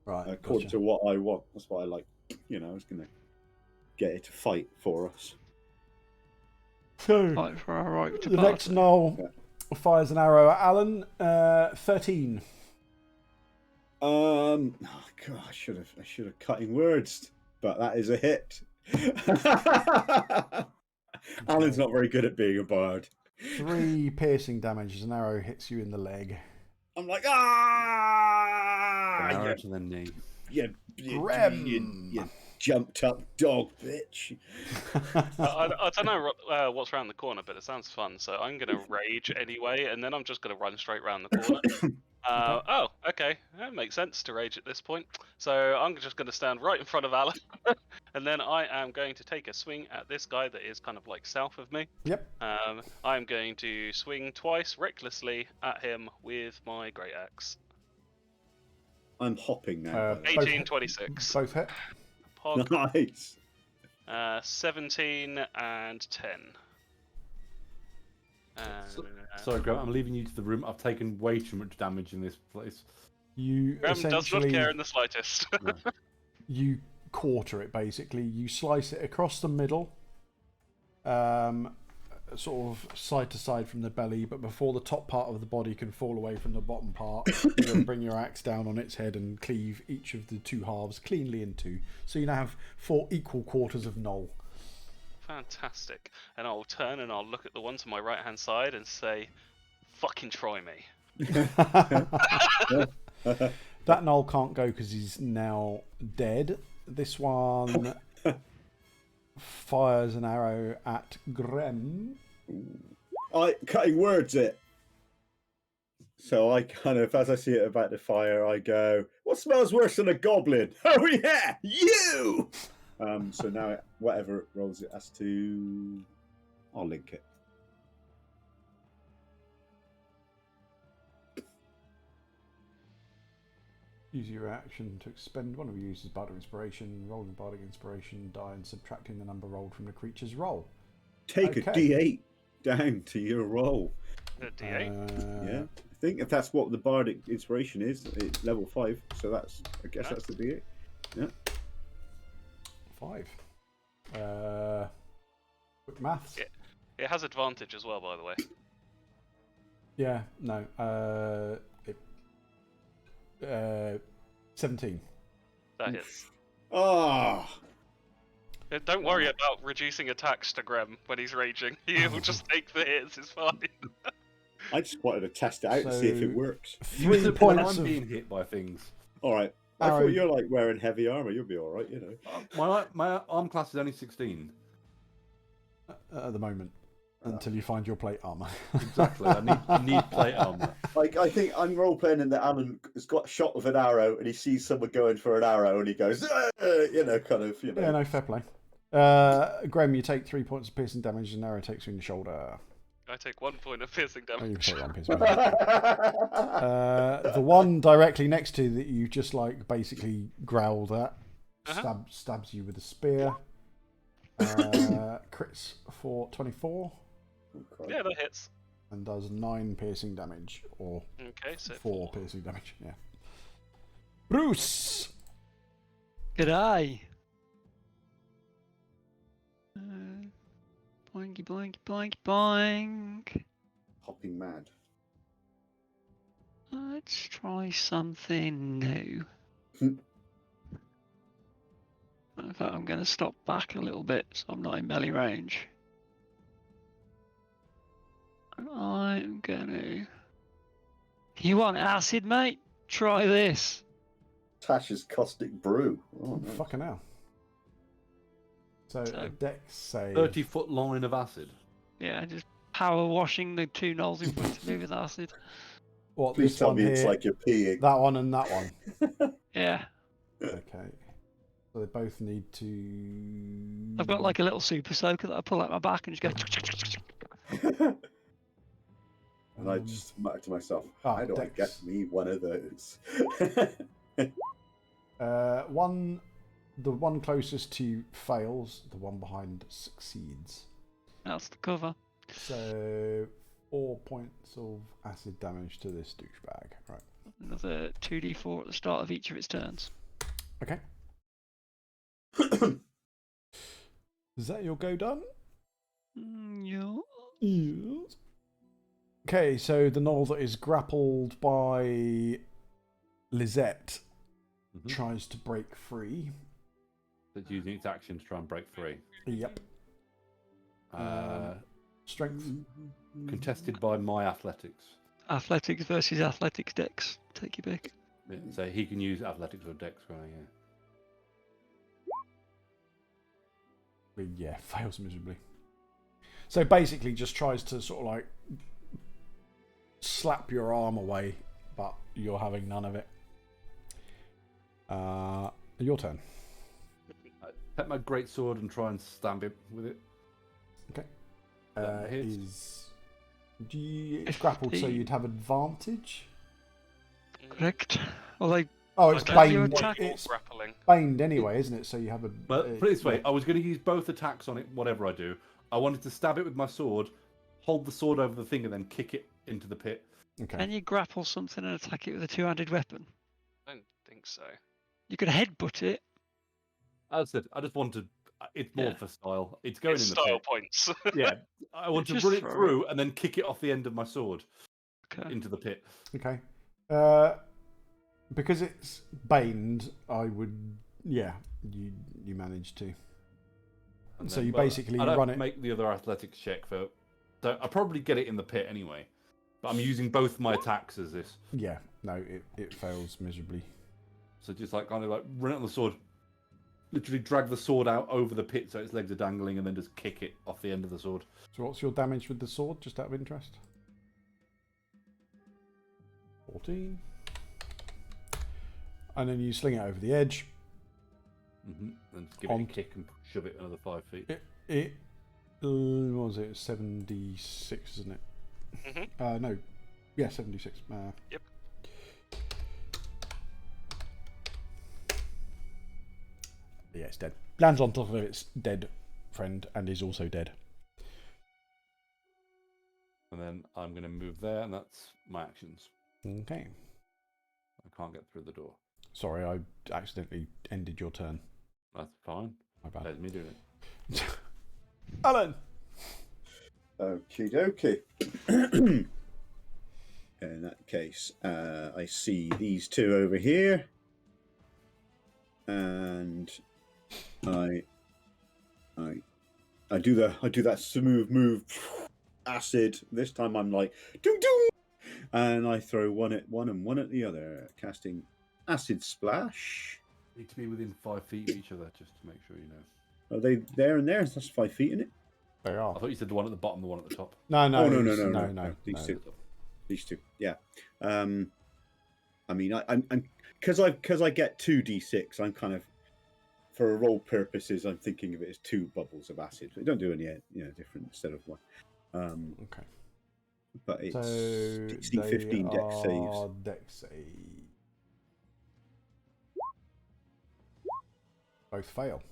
Right. according Gotcha. to what I want. That's what I like. I was going to get it to fight for us. So Fight for our right to the next party. Noel fires an arrow at Alan. 13. Oh God, I should have cutting words, but that is a hit. Alan's not very good at being a bard. 3 piercing damage as an arrow hits you in the leg. I'm like, An arrow yeah, to the knee. you Grem. jumped up dog bitch. I don't know what's around the corner, but it sounds fun. So I'm going to rage anyway, and then I'm just going to run straight around the corner. Oh, okay. That makes sense to rage at this point. So I'm just going to stand right in front of Alan, and then I am going to take a swing at this guy that is kind of like south of me. Yep. I'm going to swing twice recklessly at him with my great axe. I'm hopping now. by the way. 18-26. Both hit. Pog, Nice. 17 and 10. Sorry, Graham, I'm leaving you to the room. I've taken way too much damage in this place. You Graham does not essentially care in the slightest. you quarter it basically. You slice it across the middle, sort of side to side from the belly, but before the top part of the body can fall away from the bottom part, you're going to bring your axe down on its head and cleave each of the 2 halves cleanly in 2. So you now have 4 equal quarters of Knoll. Fantastic. And I'll turn and I'll look at the one to my right hand side and say, fucking try me. That Knoll can't go because he's now dead. This one fires an arrow at Grem. Cutting words it. So I kind of, as I see it about to fire, I go, what smells worse than a goblin? Oh yeah, you! So now whatever it rolls, it has to... I'll link it. Use your action to expend one of your uses Bardic Inspiration, rolling Bardic Inspiration die and subtracting the number rolled from the creature's roll. Take a Okay. D8 down to your roll. A D8. Yeah, I think if that's what the Bardic Inspiration is, it's level 5. So that's, I guess that's the D8. Yeah. 5. Quick maths. Yeah. It has advantage as well, by the way. Yeah, no. 17. That hits. Ah. Don't worry about reducing attacks to Grem when he's raging. He'll just take the hits, it's fine. I just wanted to test it out to see if it So- works. 3 When points I'm of being hit by things. All right. I Arrow. thought you're like wearing heavy armor. You'll be all right, you know. My arm class is only 16. at the moment until you find your plate armor. Exactly. I need plate armor. Like, I think I'm role playing in that Alan has got a shot with an arrow and he sees someone going for an arrow and he goes, you know, kind of, you know. Yeah, no, fair play. Graham, you take 3 points of piercing damage and an arrow takes you in the shoulder. I take 1 point of piercing Oh, you damage. take 1 piercing damage. The one directly next to that you just like basically growled at stabs you with a spear. Crits for 24 Yeah, that hits. and does 9 piercing damage, or Okay, so 4 piercing damage. Yeah. Bruce. G'day. Boinky, boinky, boinky, boink. Hopping mad. Let's try something new. In fact, I'm going to stop back a little bit so I'm not in melee range. I'm going to... You want acid, mate? Try this. Tash's caustic brew. Oh, nice. Fucking hell. So a dex save. 30-foot line of acid. Yeah, just power washing the 2 knolls in front of me with acid. What, Please this tell one me here, it's like you're peeing. that one and that one. Yeah. Okay. So they both need to... I've got like a little super soaker that I pull out my back and just go... And I just mutter to myself, Ah, how do I dex. get me one of those? The one closest to you fails, the one behind succeeds. That's the cover. So 4 points of acid damage to this douchebag. Right. Another 2d4 at the start of each of its turns. Okay. Is that your go done? Yeah. Yes. Okay, so the knoll that is grappled by Lizette tries to break free. It's using its action to try and break free. Yep. Strength. Contested by my athletics. Athletics versus athletics dex. Take your pick. Yeah, so he can use athletics or dex, right? Yeah. Yeah, fails miserably. So basically just tries to sort of like slap your arm away, but you're having none of it. Your turn. I take my great sword and try and stamp it with it. Okay. That hits. It's grappled, so you'd have advantage. Correct. Or like, Oh, it's Okay. Your baned. attack- It's grappling. baned anyway, isn't it? So you have a. Well, put it this way, I was going to use both attacks on it, whatever I do. I wanted to stab it with my sword, hold the sword over the thing, and then kick it into the pit. Okay. can you grapple something and attack it with a two-handed weapon? I don't think so. You could headbutt it. As I said, I just wanted. It's more Yeah. for style. It's going It's in the style pit. points. Yeah, I want to Just run it throw it. through and then kick it off the end of my sword Okay. into the pit. Okay. Because it's baned, I would. Yeah, you managed to. And So then- you well, basically I don't run it. make the other athletics check for. So I probably get it in the pit anyway. But I'm using both my attacks as this. Yeah, no, it fails miserably. So just like kind of like run it on the sword, literally drag the sword out over the pit so its legs are dangling, and then just kick it off the end of the sword. So what's your damage with the sword, just out of interest? 14. And then you sling it over the edge. And just give it a kick and shove it another 5 feet. What was it? 76, isn't it? No. Yeah, 76. Yep. Yeah, it's dead. Lands on top of its dead friend and is also dead. And then I'm going to move there, and that's my actions. Okay. I can't get through the door. Sorry, I accidentally ended your turn. That's fine. My bad. Let me do it. Alan! Okie dokie. In that case, I see these two over here, and I do that smooth move, acid. This time I'm like doom doom, and I throw one at one and one at the other, casting acid splash. Need to be within 5 feet of each other just to make sure you know. Are they there and there? That's 5 feet in it. They are. I thought you said the one at the bottom, the one at the top. No. No. These These two. These two. Yeah. I mean, I'm because I get 2d6. I'm kind of, for roll purposes, I'm thinking of it as 2 bubbles of acid. They don't do any different instead of one. Okay. But it's So 16, 15 dex saves. Dex save. Both fail.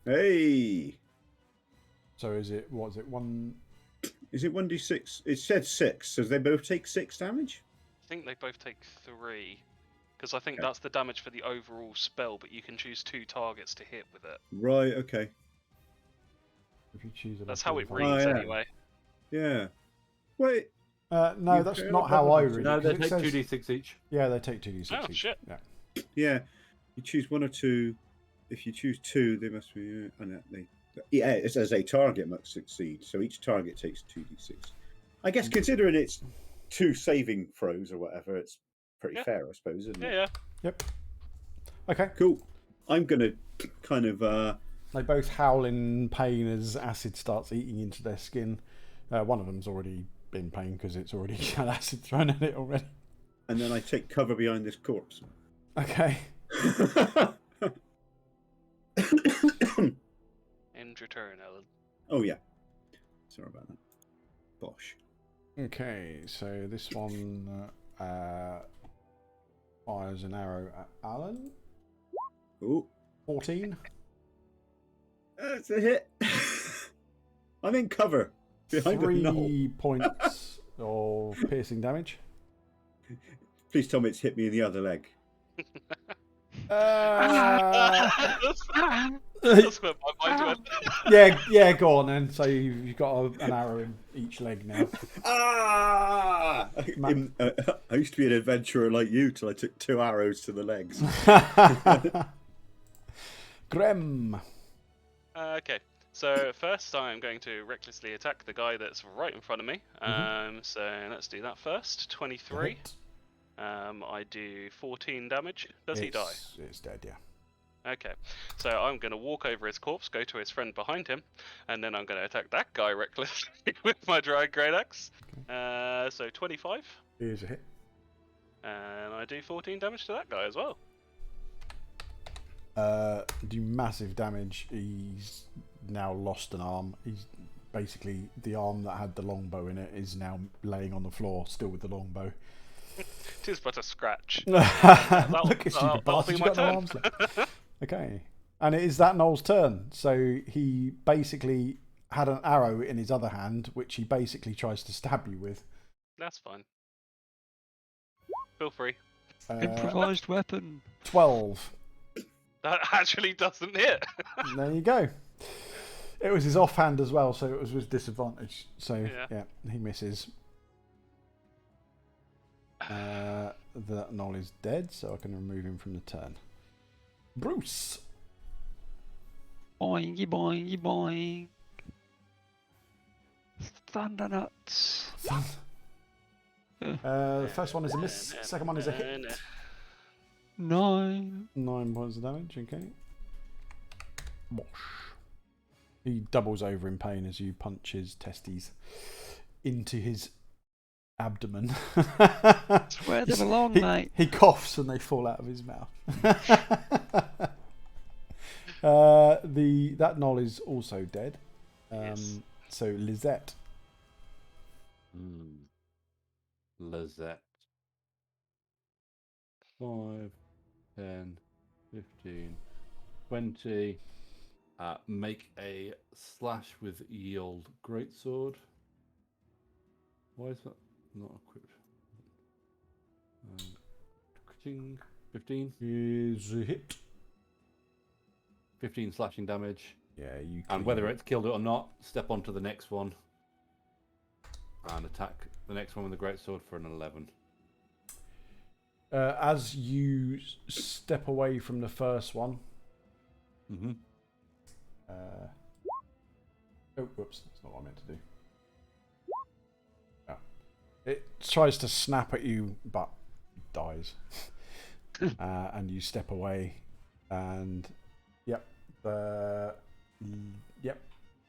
Hey, So is it, what is it, one? is it 1d6? It said 6, so they both take 6 damage. I think they both take 3. Because I think Okay. that's the damage for the overall spell, but you can choose 2 targets to hit with it. Right. Okay. If you choose That's how it reads. reads yeah. anyway. Yeah. Wait. No, You that's care not about how I that? read No, it. 'cause they it take says- 2d6 each. Yeah, they take 2d6 Oh, each. shit. Yeah. Yeah. You choose 1 or 2. If you choose 2, they must be. Yeah, it says a target must succeed, so each target takes 2d6. I guess considering it's 2 saving throws or whatever, it's pretty Yeah. fair, I suppose, isn't it? Yeah. Yep. Okay. Cool. I'm gonna kind of They both howl in pain as acid starts eating into their skin. One of them's already in pain because it's already had acid thrown at it already. and then I take cover behind this corpse. Okay. End your turn, Ellen. Oh yeah. Sorry about that. Bosh. Okay, so this one fires an arrow at Alan. Oh, 14. that's a hit. I'm in cover. Behind a knoll. 3 points of piercing damage. Please tell me it's hit me in the other leg. That's where my mind went. Yeah, go on then. So you've got an arrow in each leg now. Ah! I used to be an adventurer like you till I took 2 arrows to the legs. Grem. Okay, so first I'm going to recklessly attack the guy that's right in front of me. So let's do that first. 23. Hit. I do 14 damage. Does he die? It's dead, yeah. Okay, so I'm going to walk over his corpse, go to his friend behind him, and then I'm going to attack that guy recklessly with my dry great axe. So 25. Here's a hit. And I do 14 damage to that guy as well. Do massive damage. He's now lost an arm. He's basically the arm that had the longbow in it is now laying on the floor, still with the longbow. Tis but a scratch. Look at stupid that'll bastard, be you my got no turn. arms left. Okay. And it is that Noel's turn. So he basically had an arrow in his other hand, which he basically tries to stab you with. That's fine. Feel free. Improvised weapon. 12. That actually doesn't hit. There you go. It was his offhand as well, so it was with disadvantage. So, yeah he misses. That Noel is dead, so I can remove him from the turn. Bruce. Boingy, boingy, boing. Thunder nuts. The first one is a miss. Second one is a hit. 9. 9 points of damage. Okay. Bosh. He doubles over in pain as you punch his testes into his abdomen. It's where they belong, mate. He coughs and they fall out of his mouth. That Noel is also dead. Yes. So Lizette. Lizette. 5, 10, 15, 20. Make a slash with yield greatsword. Why is that not equipped? 15. Is a hit. 15 slashing damage. Yeah, you. And whether it's killed it or not, step onto the next one and attack the next one with the greatsword for an 11. As you step away from the first one. Oh, whoops! That's not what I meant to do. Oh. It tries to snap at you, but dies. And you step away, and yep, go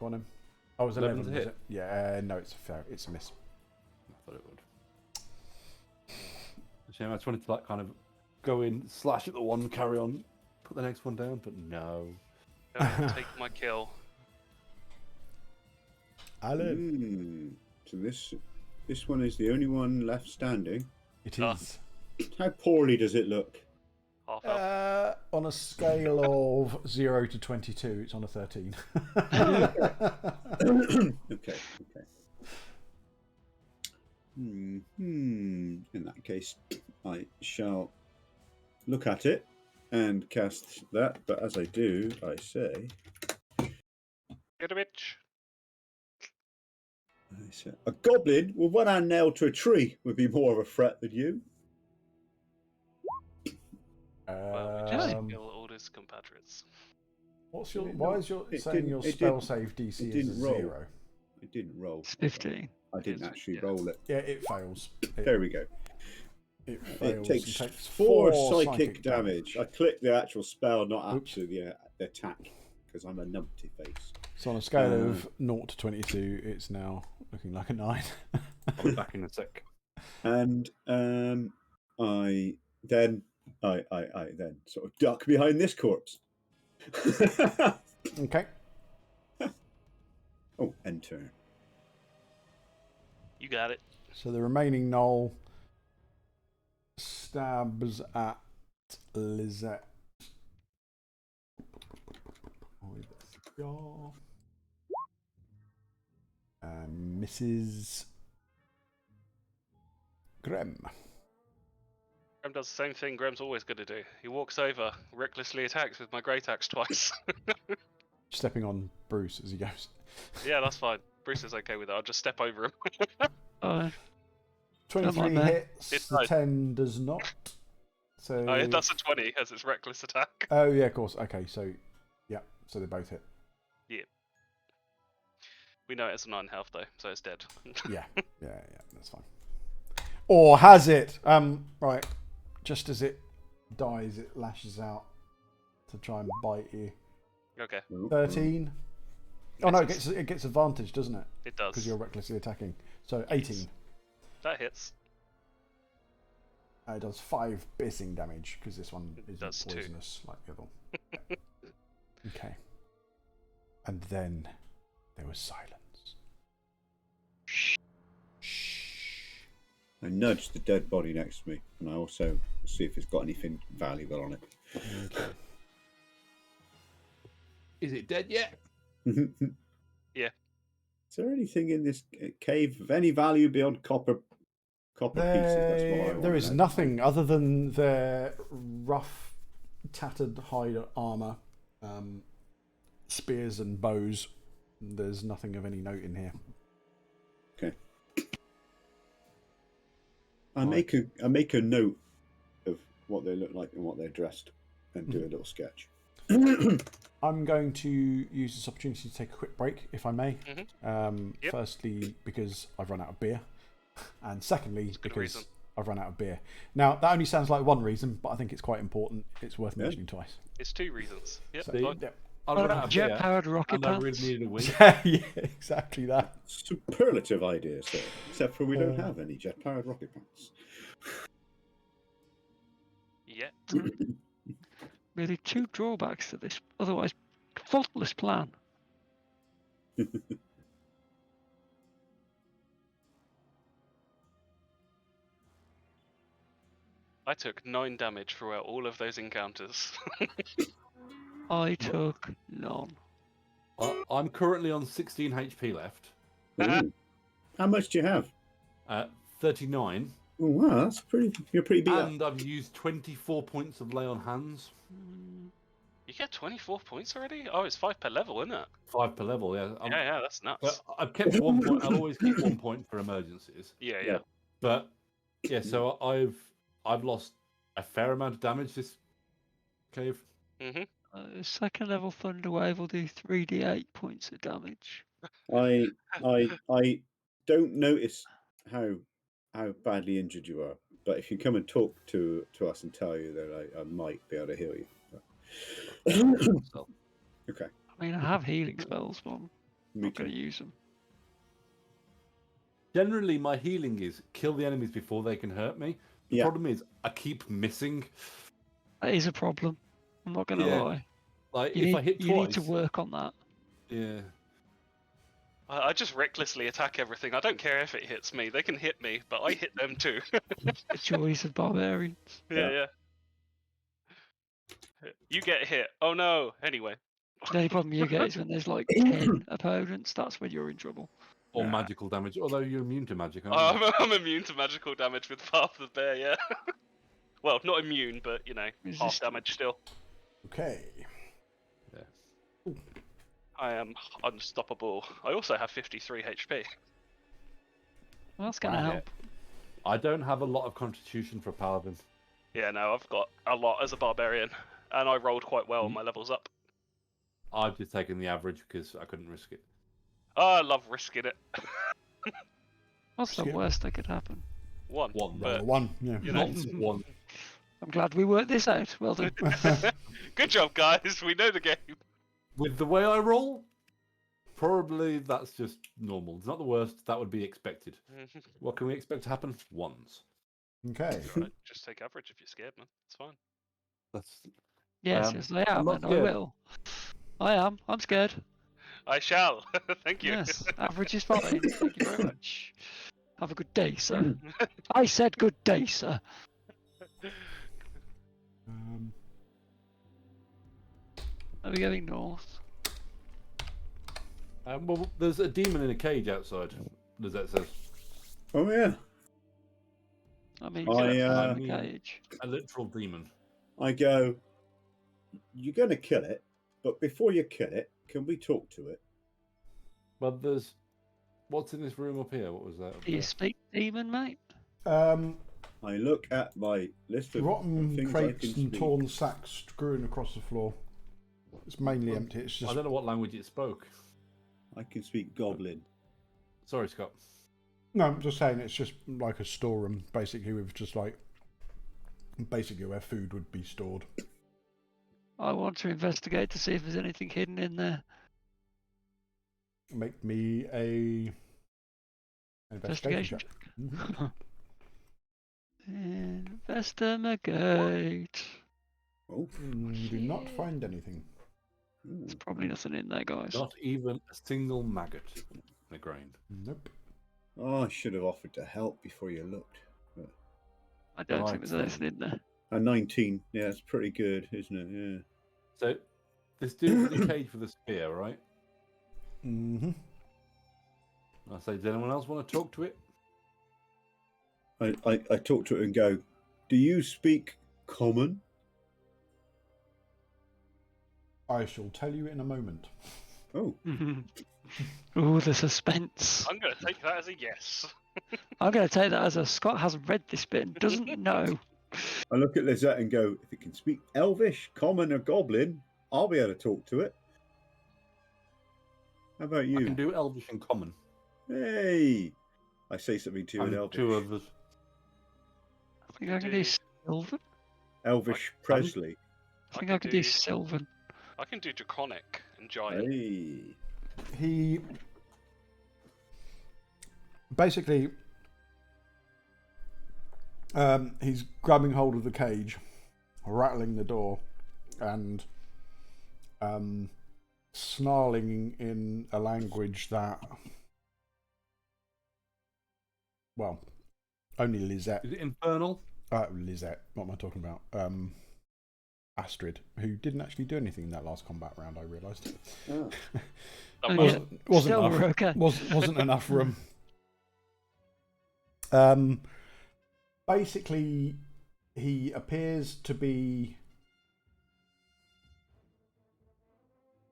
on then. Oh, it was 11. Was hit. it? Yeah, no, it's a miss. I thought it would. Shame, I just wanted to kind of go in, slash at the one, carry on, put the next one down, but no. Don't take my kill. Alan. So this one is the only one left standing. It is. How poorly does it look? Half health. On a scale of 0 to 22, it's on a 13. Okay. In that case, I shall look at it and cast that. But as I do, I say, Get a bitch. a goblin with one hand nailed to a tree would be more of a threat than you. Well, we just kill all his compatriots. What's your? Why is your It saying your didn't- it spell didn't- save DC it is didn't roll. 0? I didn't roll. It's 15. I didn't Yes, actually yeah. roll it. Yeah, it fails. There we go. It It fails. takes and 4 psychic damage. I clicked the actual spell, not Oops. actually the attack, because I'm a numpty face. So on a scale of 0 to 22, it's now looking like a 9. I'll be back in a sec. And I then sort of duck behind this corpse. Okay. Oh, end turn. You got it. So the remaining Knoll stabs at Lizette. Mrs. Grem. Graham does the same thing Graham's always going to do. He walks over, recklessly attacks with my great axe twice. Stepping on Bruce as he goes. Yeah, that's fine. Bruce is okay with it. I'll just step over him. Oh, 23 me. hits, It the does. 10 does not. So That's a 20 as its reckless attack. oh yeah, of course. Okay, so yeah, so they both hit. We know it's a 9 health though, so it's dead. Yeah, that's fine. Or has it? Right. Just as it dies, it lashes out to try and bite you. Okay, 13. Oh no, it gets advantage, doesn't it? it does. Because you're recklessly attacking. So 18. That hits. It does 5 piercing damage because this one It isn't does too. poisonous like the other one. Okay. And then there was silence. Shh. I nudge the dead body next to me, and I also see if it's got anything valuable on it. Okay. Is it dead yet? Yeah. Is there anything in this cave of any value beyond copper pieces? That's what I want. There is nothing other than their rough, tattered hide armor, spears and bows. There's nothing of any note in here. Okay. I make a note of what they look like and what they're dressed, and do a little sketch. I'm going to use this opportunity to take a quick break, if I may. Yep. Firstly, because I've run out of beer, and secondly, good because reason. I've run out of beer. Now, that only sounds like one reason, but I think it's quite important. It's worth mentioning twice. It's 2 reasons. Yep. So, fine. yeah. I've run out of beer, jet-powered rocket and I really pants. needed a win. Yeah, exactly that. Superlative idea, sir. Except for we don't have any jet-powered rocket pants. Yet. Really 2 drawbacks to this otherwise faultless plan. I took 9 damage throughout all of those encounters. I took none. I'm currently on 16 HP left. Ooh. How much do you have? 39. Oh wow, that's pretty. You're pretty beat up. And I've used 24 points of lay on hands. You get 24 points already? Oh, it's 5 per level, isn't it? 5 per level, yeah. Yeah, that's nuts. But I've kept 1 point. I'll always keep 1 point for emergencies. Yeah. But yeah, so I've lost a fair amount of damage this cave. Second level Thunder Wave will do 3d8 points of damage. I don't notice how badly injured you are, but if you come and talk to us and tell you that I might be able to heal you. So, Okay. I mean, I have healing spells, but I'm Me not going too. to use them. generally, my healing is kill the enemies before they can hurt me. The problem is I keep missing. That is a problem. I'm not going to Yeah. lie. Like You if I hit need twice, to work on that. yeah. I just recklessly attack everything. I don't care if it hits me. They can hit me, but I hit them too. The joys of barbarians. yeah. You get hit. Oh no. Anyway. The only problem you get is when there's like 10 opponents. That's when you're in trouble. Or Yeah. magical damage. Although you're immune to magic, aren't you? I'm immune to magical damage with Path of the Bear, yeah. Well, not immune, but, half Resistant. damage still. Okay. Yeah. I am unstoppable. I also have 53 HP. Well, that's going to Wow. help. I don't have a lot of constitution for paladin. Yeah, no, I've got a lot as a barbarian. And I rolled quite well on my levels up. I've just taken the average because I couldn't risk it. I love risking it. What's the Skip. worst that could happen? One. One, but, One, yeah. you know. Not one. I'm glad we worked this out. Well done. Good job, guys. We know the game. With the way I roll, probably that's just normal. It's not the worst. That would be expected. What can we expect to happen? Ones. Okay. Right, just take average if you're scared, man. It's fine. That's Yes, Um, yes, I I'm am, not and I scared. will. I am. I'm scared. I shall. Thank you. Yes, average is fine. Thank you very much. Have a good day, sir. I said good day, sir. Um, Are we going north? Well, there's a demon in a cage outside, Lizette says. Oh yeah. I mean, I, get out I of the mean- cage. A literal demon. I go. You're going to kill it, but before you kill it, can we talk to it? Well, there's... What's in this room up here? What was that? up Do you there? speak demon, mate? I look at my list of Rotten things I can crates and speak. torn sacks strewn across the floor. It's mainly empty. It's I just don't know what language it spoke. I can speak Goblin. Sorry, Scott. no. I'm just saying it's just like a storeroom, basically, with just like basically where food would be stored. I want to investigate to see if there's anything hidden in there. Make me a investigation Investigation. check. Mhm. Investigate. Oh, You do not find anything. ooh. There's probably nothing in there, guys. Not even a single maggot in the grain. Nope. Oh, I should have offered to help before you looked. I don't Right think there's then. anything in there. A 19. Yeah, it's pretty good, isn't it? Yeah. So, this dude's in a cage with a spear, right? Mm-hmm. I say, does anyone else want to talk to it? I talk to it and go, do you speak common? I shall tell you in a moment. Oh, Oh, the suspense. I'm going to take that as a yes. I'm going to take that as a Scott hasn't read this bit and doesn't know. I look at Lizette and go, if it can speak Elvish, common, or Goblin, I'll be able to talk to it. How about I you? can do Elvish and Common. Hey! I say something to you in And Elvish. 2 others. I think I can do Sylvan. Elvish Presley. I think I can do Sylvan. I can do Draconic and Giant. Hey! He basically he's grabbing hold of the cage, rattling the door, and snarling in a language that, well, only Lizette. Is it Infernal? Lizette. What am I talking about? Astrid, who didn't actually do anything in that last combat round. I realised. Oh. Oh, yeah. Wasn't Still, enough. we're okay. Wasn't enough room. Basically, he appears to be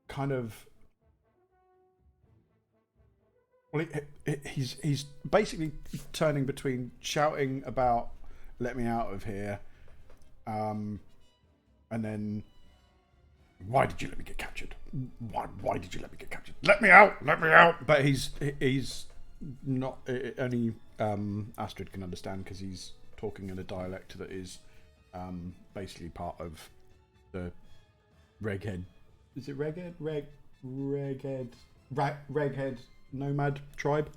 kind of. Well, he's basically turning between shouting about "Let me out of here," and then. Why did you let me get captured? Why did you let me get captured? Let me out! Let me out! But he's not. Only Astrid can understand because he's talking in a dialect that is basically part of the Reghead. Is it Reghead? Reghead nomad tribe.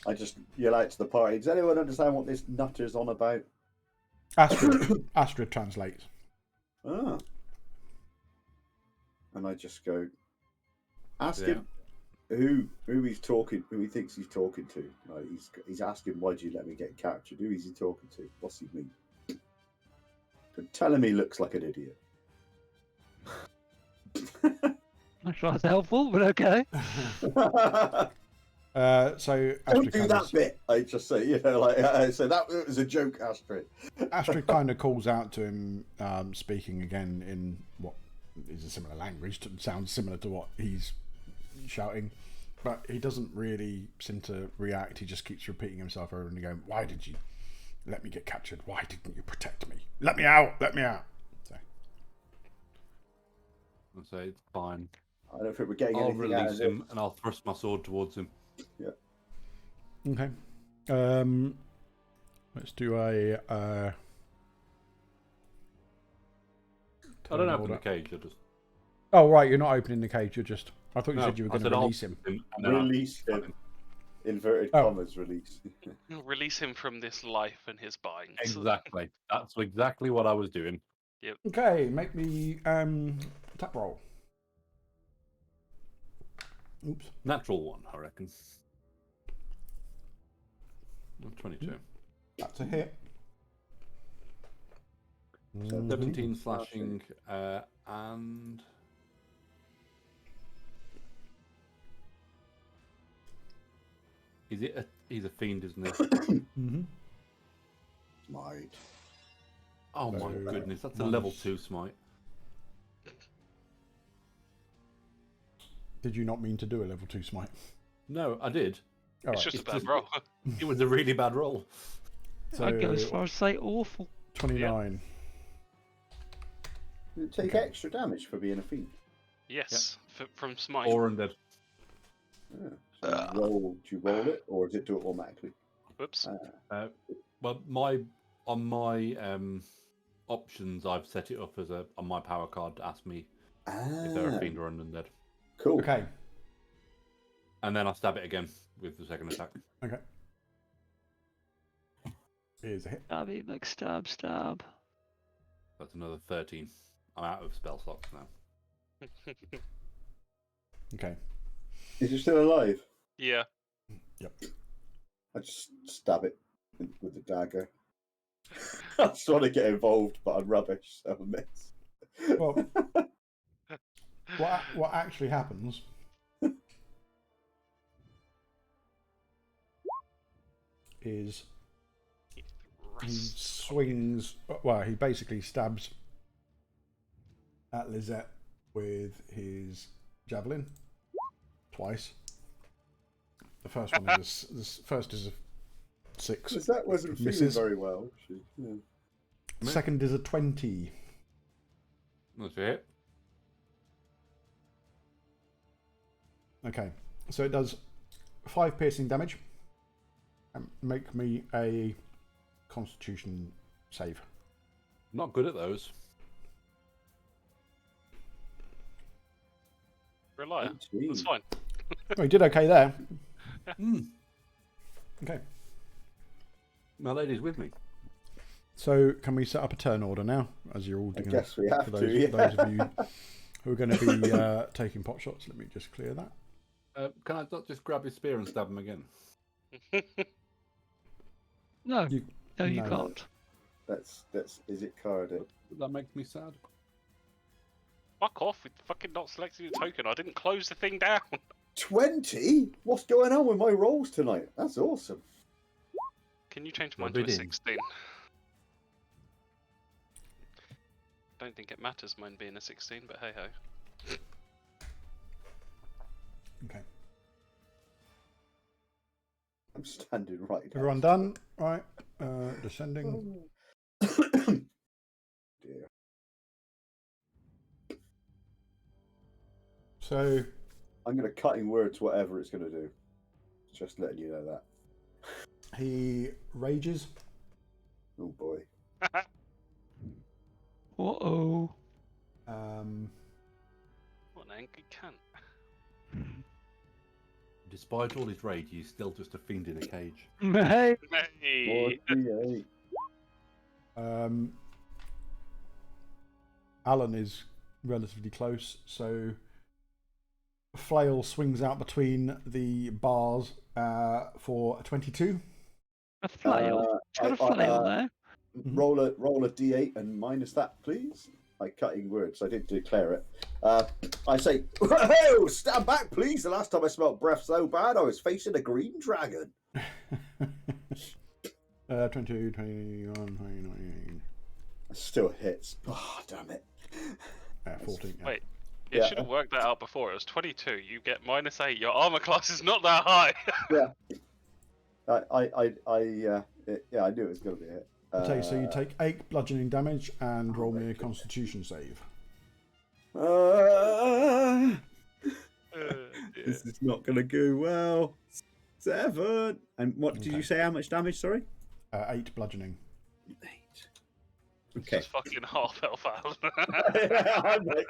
I just yell out to the party. Does anyone understand what this nutter's on about? Astrid translates. Ah. And I just go, ask him who he's talking, who he thinks he's talking to. Like he's asking, why did you let me get captured? Who is he talking to? What's he mean? But tell him he looks like an idiot. Not sure that's helpful, but okay. So Don't do that bit. I just say, so that was a joke, Astrid. Astrid kind of calls out to him, speaking again in what is a similar language, sounds similar to what he's shouting, but he doesn't really seem to react. He just keeps repeating himself over and going, why did you let me get captured? Why didn't you protect me? Let me out! Let me out! So I'll say it's fine. I don't think we're getting I'll anything out release of it. him and I'll thrust my sword towards him. Yeah. okay. Let's do a I don't open the cage, I just... Oh right, you're not opening the cage, you're just I thought you No, said you were I going said to I'll release him. and then I'll- Release him. Inverted Oh. commas, release. Release him from this life and his binds. Exactly. That's exactly what I was doing. Okay, make me tap roll. Oops. Natural one, I reckon. 22. That's a hit. 17 slashing, and Is it? He's a fiend, isn't he? Mm-hmm. Smite. Oh my So, goodness, that's a minus- level 2 smite. Did you not mean to do a level 2 smite? No, I did. All It's right. just a bad roll. It was a really bad roll. So I'd go as far as say awful. 29. Does it take Okay. extra damage for being a fiend? Yes, from smite. Or undead. Yeah. So do you roll it, or does it do it automatically? Whoops. Well, on my options, I've set it up as on my power card to ask me if they're a fiend or an undead, Cool. Okay. and then I stab it again with the second attack. Okay. Here's a hit. Stabby, like stab, stab. That's another 13. I'm out of spell slots now. Okay. Is it still alive? Yeah. Yep. I just stab it with the dagger. I just want to get involved, but I'm rubbish, so I miss. Well, what actually happens is he swings. Well, he basically stabs at Lizette with his javelin twice. The first one is the first is a 6. Because that wasn't feeling Misses. very well. Yeah. Second is a 20. That's it. Okay, so it does 5 piercing damage. And make me a Constitution save. Not good at those. You're a liar. 18. That's fine. Oh, you did okay there. Okay, My lady's with me. so can we set up a turn order now? As you're all I doing. guess we have for to, those, yeah. those of you who are going to be taking pot shots, let me just clear that. Can I not just grab his spear and stab him again? No, You, no, you no. can't. That's is it carded? That makes me sad. Fuck off with fucking not selecting a token. I didn't close the thing down. 20? What's going on with my rolls tonight? That's awesome. Can you change mine Rub to a it in. 16? Don't think it matters mine being a 16, but hey ho. Okay. I'm standing right next Everyone to done? Right. Descending. it. Dear. So I'm going to cut in words whatever it's going to do. Just letting you know that. he rages. Oh boy. Uh-oh. What an angry cunt. Despite all his rage, he's still just a fiend in a cage. Hey. Hey! 48. Alan is relatively close, so flail swings out between the bars for a 22. A flail. It's got a flail there. Roll a d8 and minus that, please. Like cutting words. I didn't declare it. I say, whoa, stand back, please. The last time I smelled breath so bad, I was facing a green dragon. 22, 21, 29. Still hits. Oh, damn it. 14. Yeah. Wait, you Yeah. should have worked that out before. It was 22. You get -8. Your armor class is not that high. Yeah. I knew it was going to be a hit. Okay, so you take 8 bludgeoning damage and roll me a Constitution save. This is not going to go well. 7. And what did you say? How much damage? Sorry. 8 bludgeoning. 8. Okay. Just fucking half elf out. I'm like,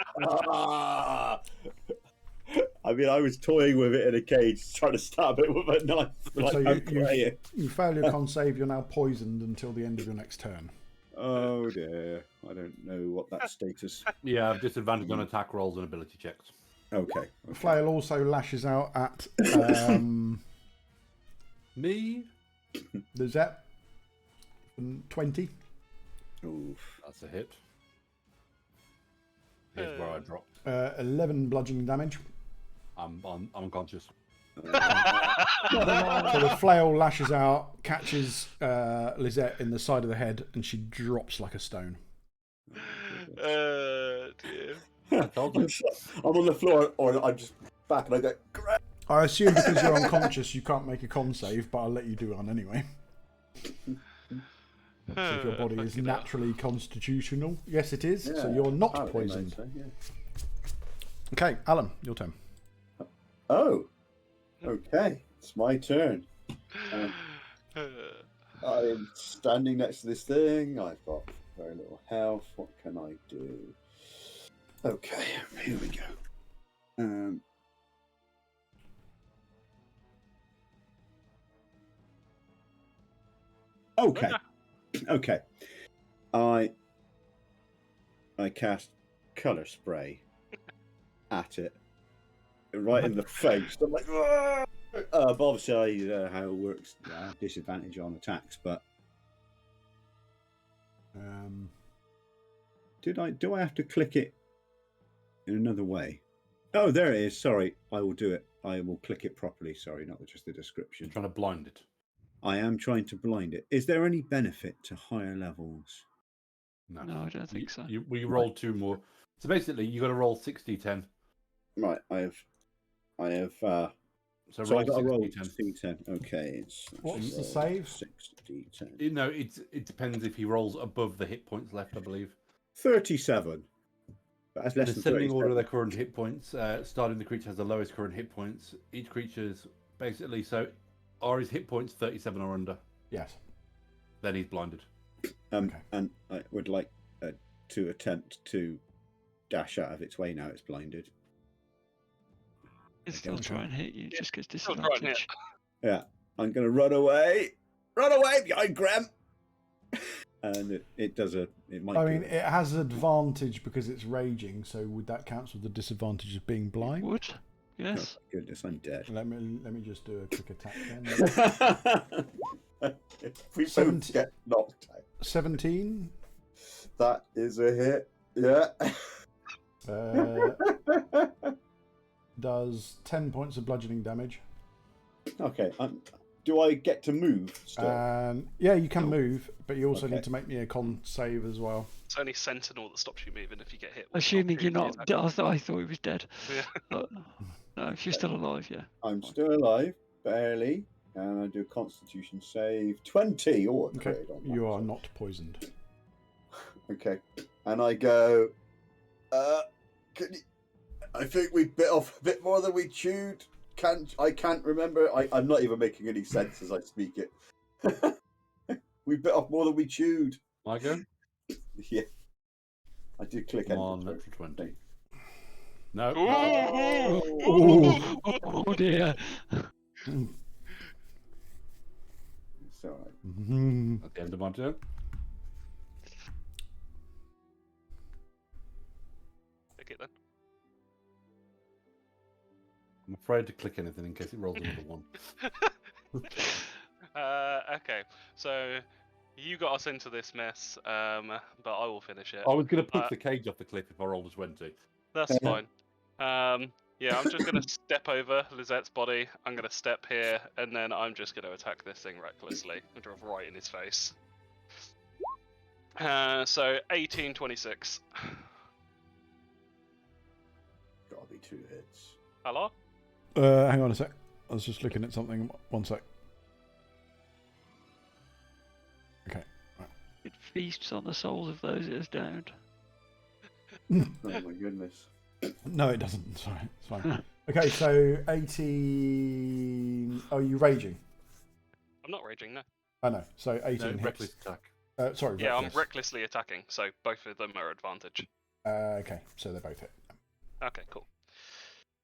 I mean, I was toying with it in a cage, trying to stab it with a knife. Like, So I'm playing. you fail your con save, you're now poisoned until the end of your next turn. Oh dear. I don't know what that status. Yeah, I've disadvantage on attack rolls and ability checks. Okay. Flail also lashes out at Me? Lizette. 20. Oof. That's a hit. Here's where I drop. 11 bludgeoning damage. I'm unconscious. So the flail lashes out, catches Lizette in the side of the head, and she drops like a stone. Dear. I told you. I'm on the floor, or I'm just back, and I go, "Grab." I assume because you're unconscious, you can't make a con save, but I'll let you do one anyway. So if your body is Fucking hell. naturally constitutional, yes, it is. So Yeah, you're not apparently, poisoned. mate, so, yeah. Okay, Alan, your turn. Oh, okay. It's my turn. I'm standing next to this thing. I've got very little health. What can I do? Okay, here we go. Okay. Okay. I cast color spray at it right in the face. I'm like, "Ah!" But obviously, how it works, disadvantage on attacks. But do I have to click it in another way? Oh, there it is. Sorry, I will do it. I will click it properly. Sorry, not just the description. You're trying to blind it. I am trying to blind it. Is there any benefit to higher levels? No, No, I don't think so. We rolled 2 more. So basically, you got to roll 6d10. Right, I have. So So roll I got to roll 6d10. D10. Okay, What's the save? 6d10. You know, it depends if he rolls above the hit points left, I believe. 37. But that's less The than descending 37. order of their current hit points. Starting the creature has the lowest current hit points. Each creature's basically so. Are his hit points 37 or under? Yes. Then he's blinded. Okay. And I would like to attempt to dash out of its way now it's blinded. It's still try and hit you, just gets Still try and hit. disadvantage. Yeah, I'm going to run away. Run away behind Graham. And it does it might. I mean, it has advantage because it's raging. So would that cancel the disadvantage of being blind? Would? Yes. Oh, goodness, I'm dead. Let me just do a quick attack then. If we both 17. get knocked out. 17. That is a hit. Yeah. Does 10 points of bludgeoning damage. Okay. Do I get to move still? Yeah, you can move, but you also Okay. need to make me a con save as well. It's only Sentinel that stops you moving if you get hit. Assuming you're not. Yeah. I thought he was dead. Yeah. But no, if you're still alive, yeah. I'm still alive, barely, and I do a Constitution save 20. Oh, a Okay, crit on that, you are so- not poisoned. Okay, and I go. I think we bit off a bit more than we chewed. I can't remember. I'm not even making any sense as I speak it. We bit off more than we chewed. My go? Yeah, I did click Come on, enter. natural 20. No. Oh dear. It's all right. At the end of my turn. Pick it then. I'm afraid to click anything in case it rolls another one. Okay, so you got us into this mess, but I will finish it. I was going to push the cage off the cliff if I rolled a 20. That's fine. Yeah, I'm just going to step over Lizette's body. I'm going to step here, and then I'm just going to attack this thing recklessly and drive right in his face. So 18-26. Gotta be 2 hits. Hello? Hang on a sec. I was just looking at something. 1 sec. Okay. It feasts on the souls of those it has downed. Oh my goodness. No, it doesn't. Sorry, it's fine. Okay, so 18. Oh, you raging? I'm not raging, no. I know. So 18 No, hits. reckless attack. Sorry. Yeah, reckless. I'm recklessly attacking, so both of them are advantage. Okay, so they're both hit. Okay, cool.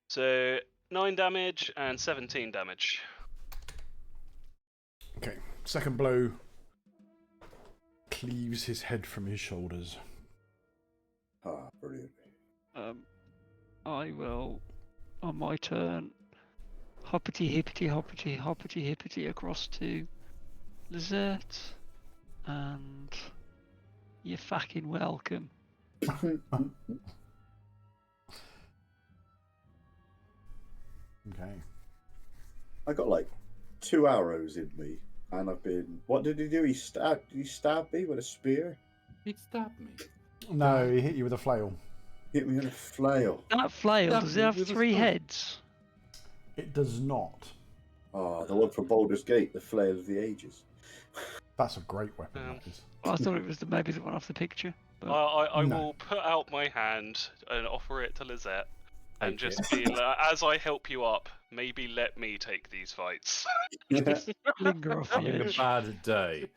So 9 damage and 17 damage. Okay, second blow cleaves his head from his shoulders. Ah, brilliant. I will, on my turn, hoppity hippity hoppity hoppity hippity across to Lizette, and you're fucking welcome. Okay. I got like 2 arrows in me, and I've been. What did he do? He stabbed me with a spear. He stabbed me. No, he hit you with a flail. Hit me with a flail. That flail, Yeah, does it have with a 3 spoon. heads? It does not. Oh, the one from Baldur's Gate, the flail of the ages. That's a great weapon. That is. Well, I thought it was maybe the one off the picture. But... I No. will put out my hand and offer it to Lizette, and Take just be like, as I help you up, maybe let me take these fights. linger off the Having a edge. bad day.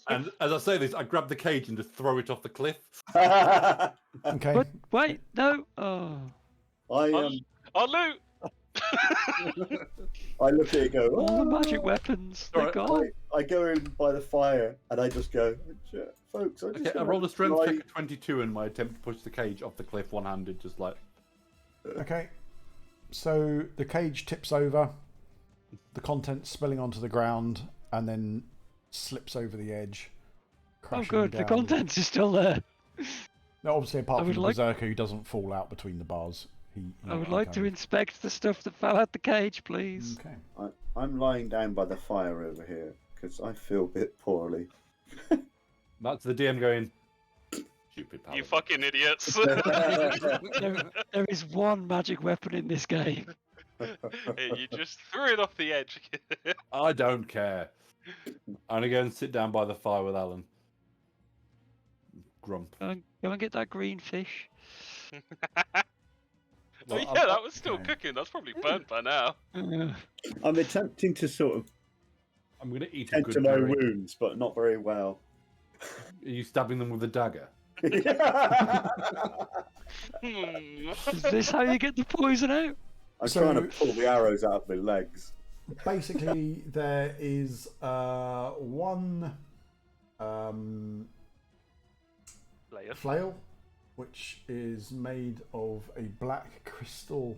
And as I say this, I grab the cage and just throw it off the cliff. Okay. But wait, no. Oh, I'll loot. I look at it and go, all the magic "Oh." weapons, they're Alright, gone. I go in by the fire and I just go, folks, I just Okay, I wanna rolled a strength fly." check of 22 in my attempt to push the cage off the cliff one-handed, just like... Okay. So the cage tips over, the contents spilling onto the ground, and then slips over the edge. Oh, crashing good, the down. contents is still there. No, obviously, apart I from would the like- berserker who doesn't fall out between the bars. I would like to inspect the stuff that fell out the cage, please. Okay. I'm lying down by the fire over here because I feel a bit poorly. That's the DM going, stupid paladin. You fucking idiots. There is one magic weapon in this game. You just threw it off the edge. I don't care. I'm gonna go and sit down by the fire with Alan. Grump. Go and get that green fish. Oh Well, yeah, that was still okay. cooking. That's probably burnt by now. I'm attempting to sort of I'm gonna eat a tend good to my berry. wounds, but not very well. Are you stabbing them with a dagger? Hmm. Is this how you get the poison out? I'm So- trying to pull the arrows out of my legs. Basically, there is one Layer. flail, which is made of a black crystal,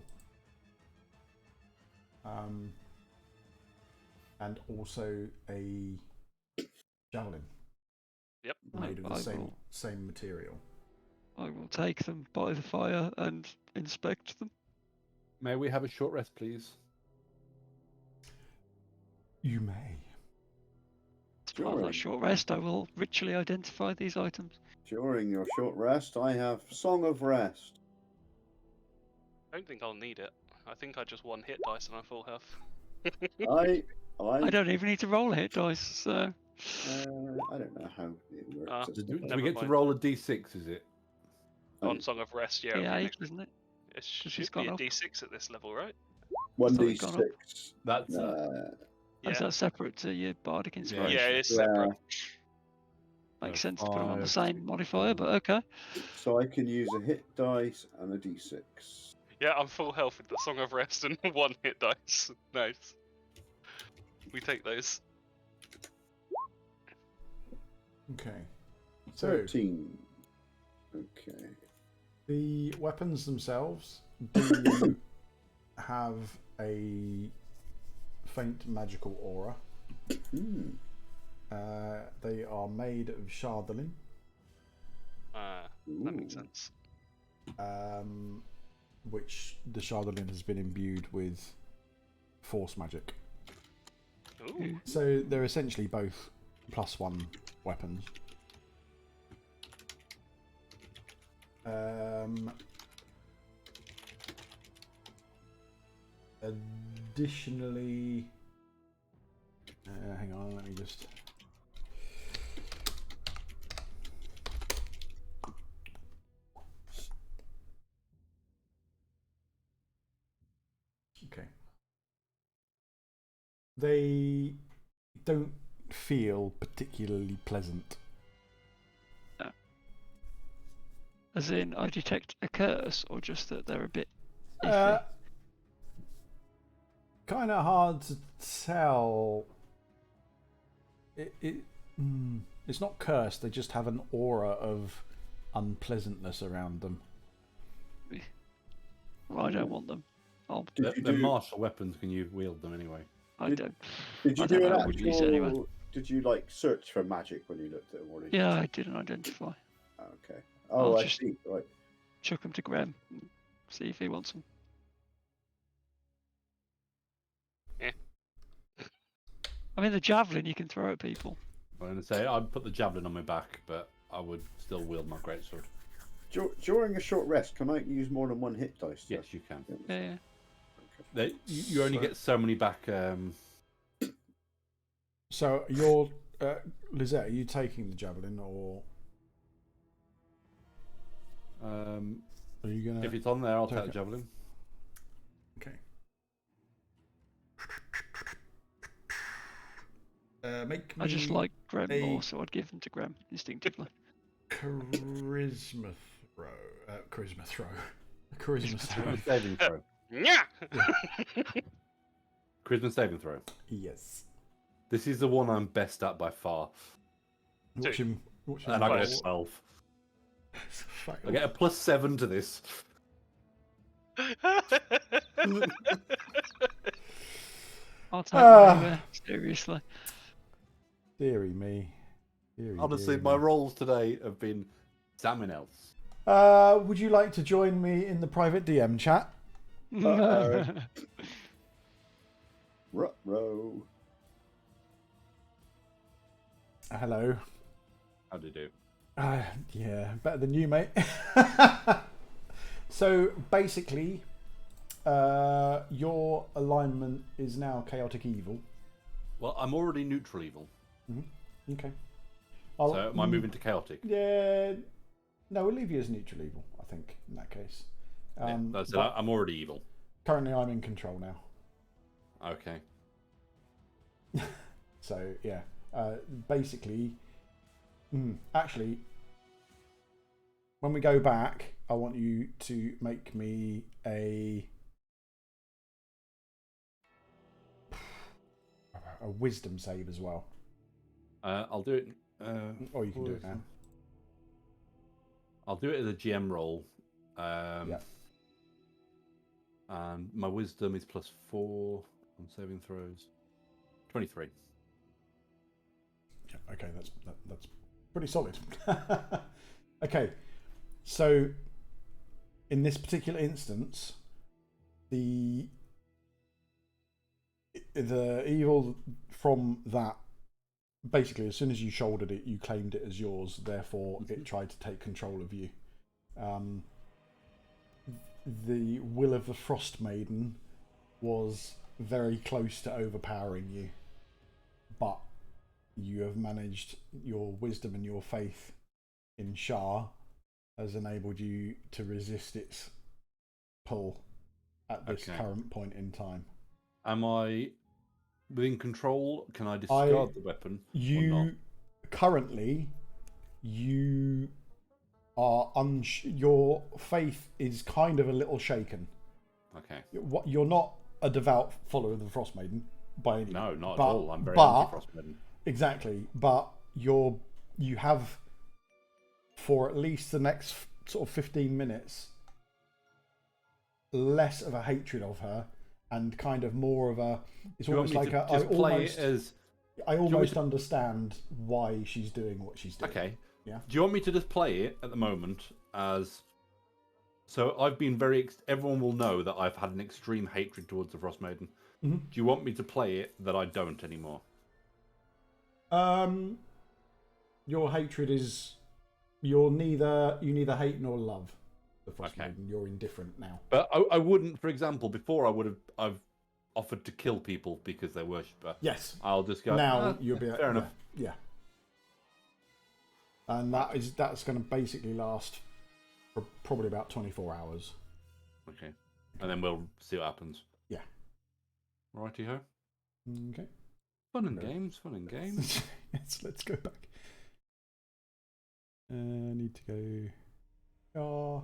and also a javelin Yep. made of the I same material. I will take them by the fire and inspect them. May we have a short rest, please? You may. As part of that short rest, I will ritually identify these items. During your short rest, I have Song of Rest. I don't think I'll need it. I think I just one hit dice and I'm full health. I I don't even need to roll a hit dice, so... I don't know how it works. Do we Never get to mind. roll a d6, is it? On Song of Rest, yeah. it'll be Yeah, an 8, extra- isn't it? It she's should gone be a up. D6 at this level, right? One thought it'd gone up. d6. That's Yeah. Is that separate to your bardic inspiration? Yeah, it's Yeah. separate. Makes sense to put them on the 5, same modifier, but okay. So I can use a hit dice and a d6. Yeah, I'm full health with the Song of Rest and one hit dice. Nice. We take those. Okay. So 13. Okay. the weapons themselves do have a faint magical aura. Hmm. They are made of shardolin, That makes Ooh. sense. which the shardolin has been imbued with force magic. Ooh. So they're essentially both +1 weapons. Additionally, hang on, let me just. Okay. They don't feel particularly pleasant. As in, I detect a curse, or just that they're a bit iffy? Kind of hard to tell. It's not cursed. They just have an aura of unpleasantness around them. Well, I don't want them. They're martial weapons. Can you wield them anyway? I don't. Did you I do don't an know, I would use it anyway. actual? Did you like search for magic when you looked at them? Or did you Yeah, just- I didn't identify. Okay. Oh, I'll I just- see. Right. Chuck them to Graham. And see if he wants them. I mean, the javelin you can throw at people. I'm going to say I'd put the javelin on my back, but I would still wield my greatsword. During a short rest, can I use more than one hit dice? Yes, you can. Yeah. You only get so many back. So you're Lizette. Are you taking the javelin, or are you gonna? If it's on there, I'll take take the it. javelin. Okay. Make me I just like Grem a- more, so I'd give them to Grem instinctively. charisma throw. Charisma throw. Charisma Charisma save. saving throw. Yeah. Charisma saving throw. Yes. This is the one I'm best at by far. Watch him. Watch him. And I got a Close. 12. Fail. I get a +7 to this. I'll take Ah. it anywhere, seriously. Deary me. Honestly, Deary my me. rolls today have been salmon else. Would you like to join me in the private DM chat? Ruh-roh. Hello. How do you do? Yeah, better than you, mate. So basically, your alignment is now chaotic evil. Well, I'm already neutral evil. Okay. So am I moving to chaotic? Yeah. No, we'll leave you as neutral evil, I think, in that case. That's it. But I'm already evil. currently, I'm in control now. Okay. So, yeah. Basically, actually, when we go back, I want you to make me a wisdom save as well. I'll do it. Or you can do it now. I'll do it as a GM roll. Yeah. And my wisdom is +4 on saving throws. 23. Yeah, okay, that's pretty solid. Okay, so in this particular instance, the evil from that, basically, as soon as you shouldered it, you claimed it as yours. Therefore, it tried to take control of you. The will of the Frost Maiden was very close to overpowering you, but you have managed, your wisdom and your faith in Shah has enabled you to resist its pull at this current point in time. Am I within control? Can I discard the weapon? You currently, you are your faith is kind of a little shaken. Okay. You're not a devout follower of the Frost Maiden by any. No, not at all. I'm very anti-Frost Maiden. Exactly, but you have, for at least the next sort of 15 minutes, less of a hatred of her and kind of more of a. It's almost like I almost understand why she's doing what she's doing. Okay. Yeah. Do you want me to just play it at the moment as? So I've been everyone will know that I've had an extreme hatred towards the Frost Maiden. Mm-hmm. Do you want me to play it that I don't anymore? Your hatred is you neither hate nor love the Frost Maiden. You're indifferent now. But I wouldn't, for example, before I've offered to kill people because they worship her. Yes. I'll just go. Now you'll be fair enough. Yeah. And that's going to basically last for probably about 24 hours. Okay. And then we'll see what happens. Yeah. Righty ho. Okay. Fun and games. Fun and games. Yes. Let's go back. Need to go.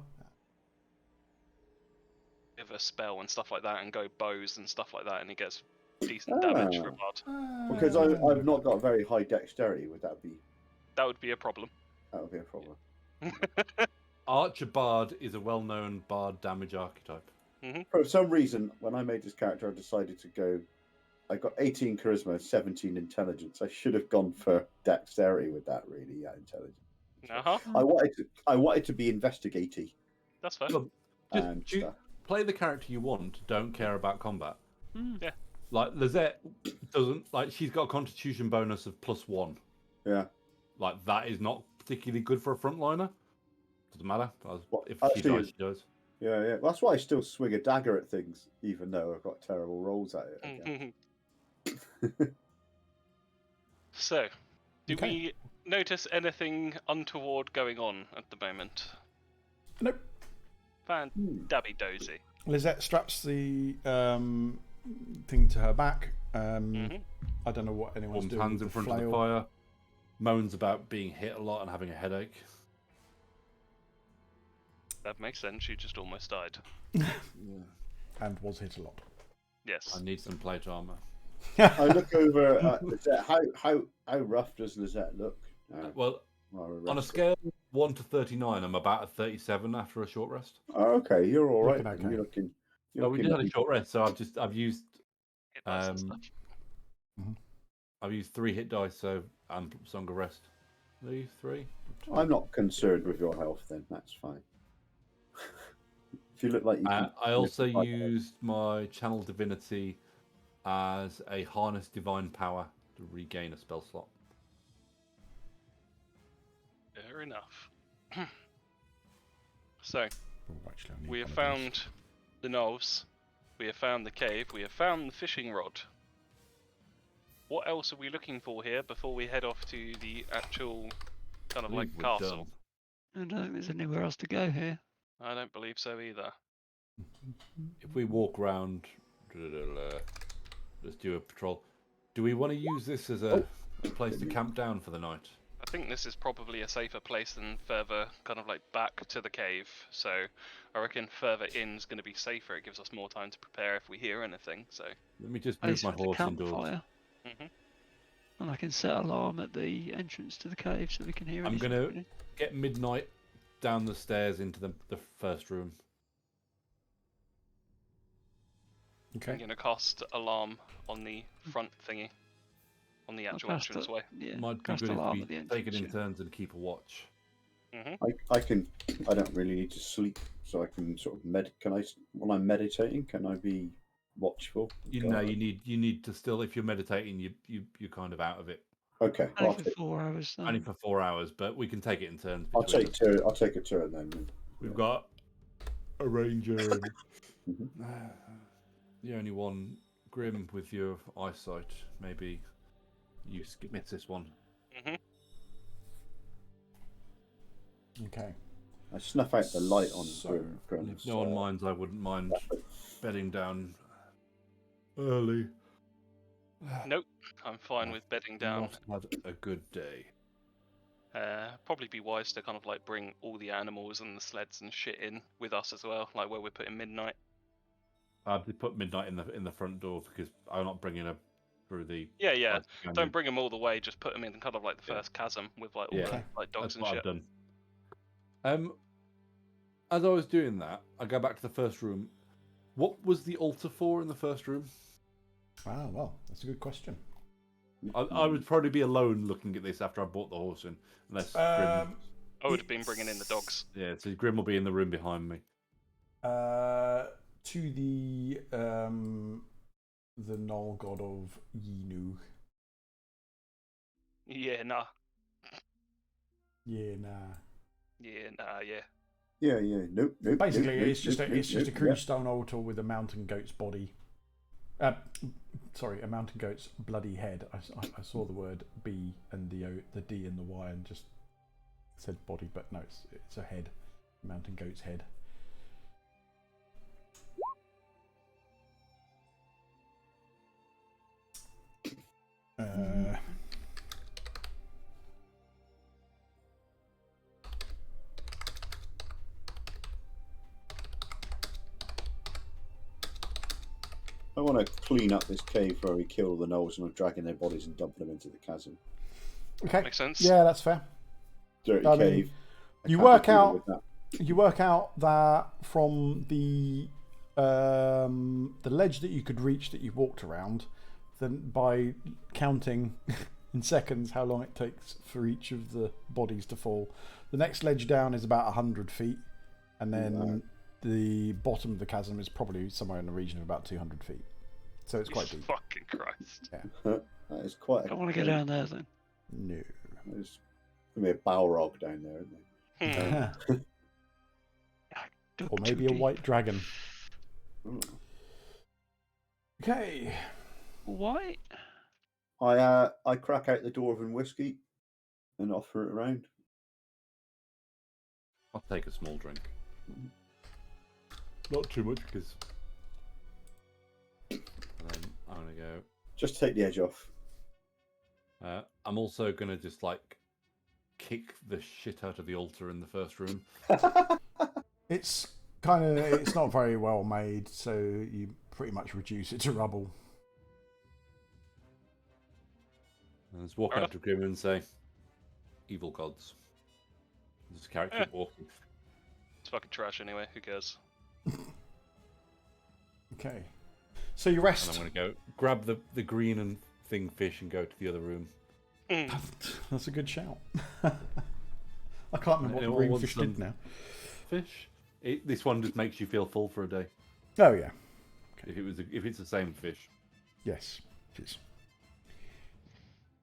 Give a spell and stuff like that, and go bows and stuff like that, and he gets decent damage for a bard. Because I've not got very high dexterity. That would be a problem. That would be a problem. Archer Bard is a well-known bard damage archetype. For some reason, when I made this character, I decided to go. I got 18 charisma, 17 intelligence. I should have gone for dexterity with that. Really, yeah, intelligence. I wanted to be investigaty. That's fair. Just play the character you want. Don't care about combat. Yeah. Like Lizette doesn't like. She's got a Constitution bonus of +1. Yeah. Like that is not particularly good for a frontliner. Doesn't matter. If she actually, dies, she dies. Yeah, yeah. That's why I still swing a dagger at things, even though I've got terrible rolls at it again. So, do Okay. we notice anything untoward going on at the moment? Nope. Dabby dozy. Lizette straps the thing to her back. I don't know what anyone's Warms doing. hands in with front the of the flail. fire. Moans about being hit a lot and having a headache. That makes sense. You just almost died. And was hit a lot. Yes. I need some plate armor. I look over at Lizette. How rough does Lizette look? Well, on a scale of 1 to 39, I'm about a 37 after a short rest. Oh, okay, you're all right. Looking okay. You're looking. Well, we did have a short rest, so I've used Hit dice and stuff. I've used 3 hit dice, so and Song of Rest. 3. I'm not concerned with your health. Then that's fine. If you look like you. I also used my Channel Divinity as a harness divine power to regain a spell slot. Fair enough. So, Oh, actually, I need we have one of these. found the knolls. We have found the cave. We have found the fishing rod. What else are we looking for here before we head off to the actual kind of like We're castle? done. I don't think there's anywhere else to go here. I don't believe so either. If we walk around, let's do a patrol. Do we want to use this as a place to camp down for the night? I think this is probably a safer place than further kind of like back to the cave. So I reckon further in is going to be safer. It gives us more time to prepare if we hear anything. So Let me just move Place my with the horse indoors. campfire. And I can set alarm at the entrance to the cave so we can hear I'm anything gonna happening. get midnight down the stairs into the first room. I'm Okay. going to cast alarm on the front thingy, on the actual cast entrance it. way. Yeah, Might be cast good alarm if at the we entrance. take it in yeah. turns and keep a watch. I can. I don't really need to sleep, so I can sort of Can I? When I'm meditating, can I be watchful? You know, you need to still. If you're meditating, you're kind of out of it. Okay. Only for 4 hours. Only for 4 hours, but we can take it in turns. I'll between take us. I'll take a turn then. We've got a ranger. And Mhm. the only one grim with your eyesight. Maybe you miss this one. Okay. I snuff out the light on So, Grim. If no one minds, I wouldn't mind bedding down early. Nope, I'm fine with bedding down. Not had a good day. Probably be wise to kind of like bring all the animals and the sleds and shit in with us as well, like where we're putting midnight. I'd put midnight in the front door because I'm not bringing her through the. Yeah. Canyon. Don't bring them all the way. Just put them in kind of like the Yeah. first chasm with like all Yeah. the like dogs That's and what shit. I've done. As I was doing that, I go back to the first room. What was the altar for in the first room? Ah, well, that's a good question. I would probably be alone looking at this after I bought the horse in, unless Grim. I would have been bringing in the dogs. Yeah, so Grim will be in the room behind me. To the null god of Yinu. Yeah, nah. Yeah, nah. Yeah, nah, yeah. Yeah. Nope. Basically, nope, it's just nope, a it's just a nope, crude stone altar with a mountain goat's body. Sorry, a mountain goat's bloody head. I saw the word B and the D and the Y and just said body, but no, it's a head, mountain goat's head. I want to clean up this cave where we kill the gnolls and are dragging their bodies and dumping them into the chasm. Okay. Makes sense. Yeah, that's fair. Dirty I mean, cave. I you can't work be dealing out- with that. You work out that from the ledge that you could reach that you walked around, then by counting in seconds how long it takes for each of the bodies to fall, the next ledge down is about 100 feet, and then the bottom of the chasm is probably somewhere in the region of about 200 feet. So it's quite Jesus deep. fucking Christ. That is quite. I want to go down there then. No. There's gonna be a Balrog down there, isn't there? Dug Or too maybe a deep. white dragon. Oh. Okay. White? I crack out the dwarven whiskey and offer it around. I'll take a small drink. Not too much because. And then I'm gonna go. Just take the edge off. I'm also gonna just like kick the shit out of the altar in the first room. It's not very well made, so you pretty much reduce it to rubble. And just walk out to Grim and say, "Evil gods." This character walking. It's fucking trash anyway. Who cares? Okay. So you And rest. I'm gonna go grab the green and thing fish and go to the other room. That's a good shout. I can't remember what the Anyone green want fish some did now. Fish. This one just makes you feel full for a day. Oh yeah. If it's the same fish. Yes. It is.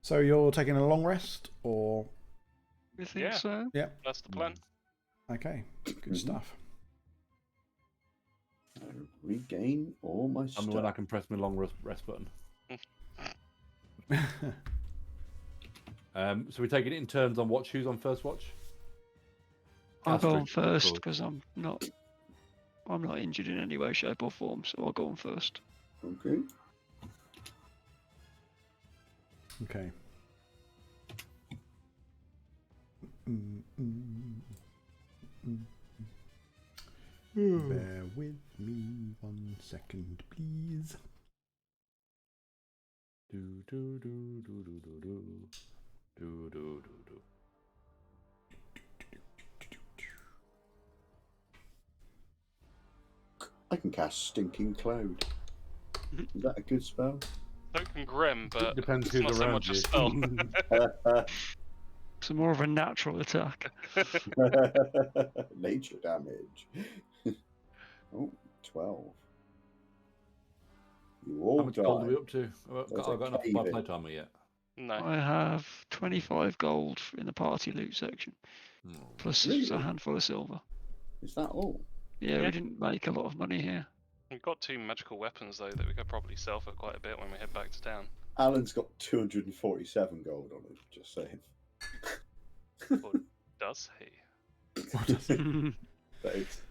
So you're taking a long rest, or You think Yeah. so? yeah? That's the plan. Okay. Good stuff. I regain all my I stuff. mean, when I can press my long rest button. So we're taking it in turns on watch. Who's on first watch? I'll go on Astrid, first cool. because I'm not injured in any way, shape, or form, so I'll go on first. Okay. Okay. Bear with me 1 second, please. Do do do do do do do do do do do. I can cast Stinking Cloud. Is that a good spell? So can Grim, but Depends it's who's not so around much a you. spell. It's more of a natural attack. Nature damage. Oh, 12. You How all much gold are we die. up to? There's I've a got enough cave by in. plate armor yet. No. I have 25 gold in the party loot section, plus Really? a handful of silver. Is that all? Yeah, Yeah. we didn't make a lot of money here. We've got 2 magical weapons though that we could probably sell for quite a bit when we head back to town. Alan's got 247 gold on him, just saying. Or does he? But it's,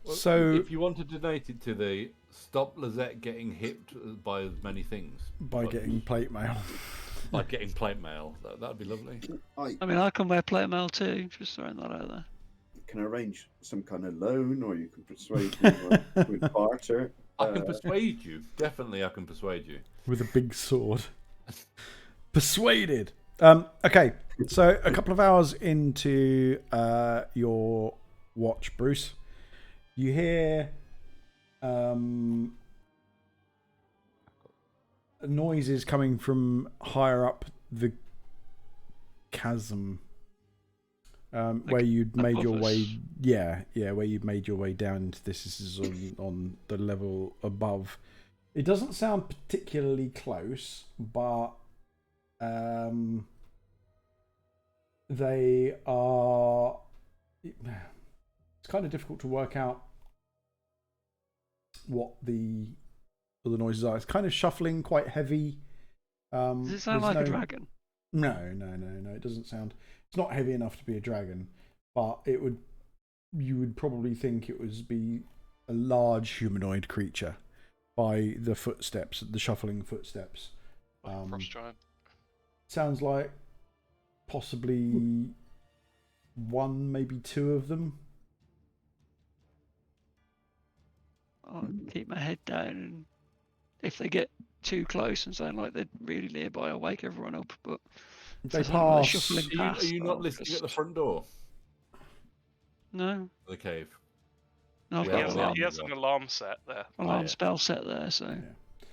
So if you want to donate it to the Stop Lizette Getting Hit by as many things by getting plate mail. by getting plate mail, that'd be lovely. I mean, I can wear plate mail too, just throwing that out there. can arrange some kind of loan, or you can persuade me with barter. I can persuade you. Definitely, I can persuade you. With a big sword. Persuaded. Okay, so a couple of hours into your watch, Bruce, you hear noises coming from higher up the chasm, where you'd made your above way. us. Yeah, where you'd made your way down into this. This is on the level above. It doesn't sound particularly close, but they are. It's kind of difficult to work out what the noises are. It's kind of shuffling, quite heavy. Does it sound there's like a dragon? No. It doesn't sound. It's not heavy enough to be a dragon, but it would. You would probably think it would be a large humanoid creature by the footsteps, the shuffling footsteps. Frost giant. Sounds like possibly one, maybe two of them. I'll keep my head down, and if they get too close and sound like they're really nearby, I'll wake everyone up. But if They sound like they're pass. shuffling Are past, you not I'll listening at the just- front door No, of the cave? no, I've Yeah, got He has, an well, alarm, he has an alarm set there. alarm spell set there, so Yeah.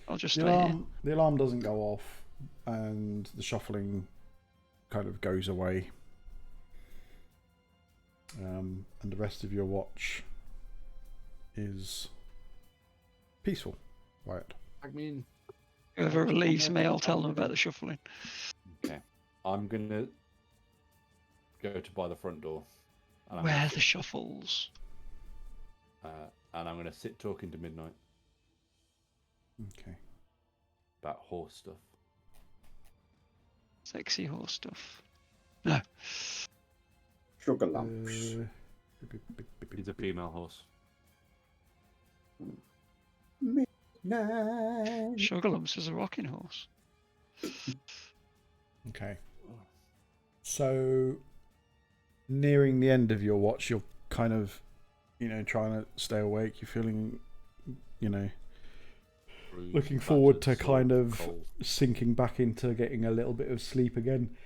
I'll just The stay here. alarm doesn't go off, and the shuffling kind of goes away. And the rest of your watch is peaceful, quiet. I mean, Whoever relieves me, I'll tell them about the shuffling. Okay. I'm gonna go to by the front door. And I'm Where gonna the sit, shuffles? and I'm gonna sit talking to Midnight Okay. about horse stuff. Sexy horse stuff. No. Sugar lumps. He's a female horse. Midnight. Sugarlumps is a rocking horse. Okay. So, nearing the end of your watch, you're kind of, trying to stay awake. You're feeling, looking forward to kind of cold. sinking back into getting a little bit of sleep again.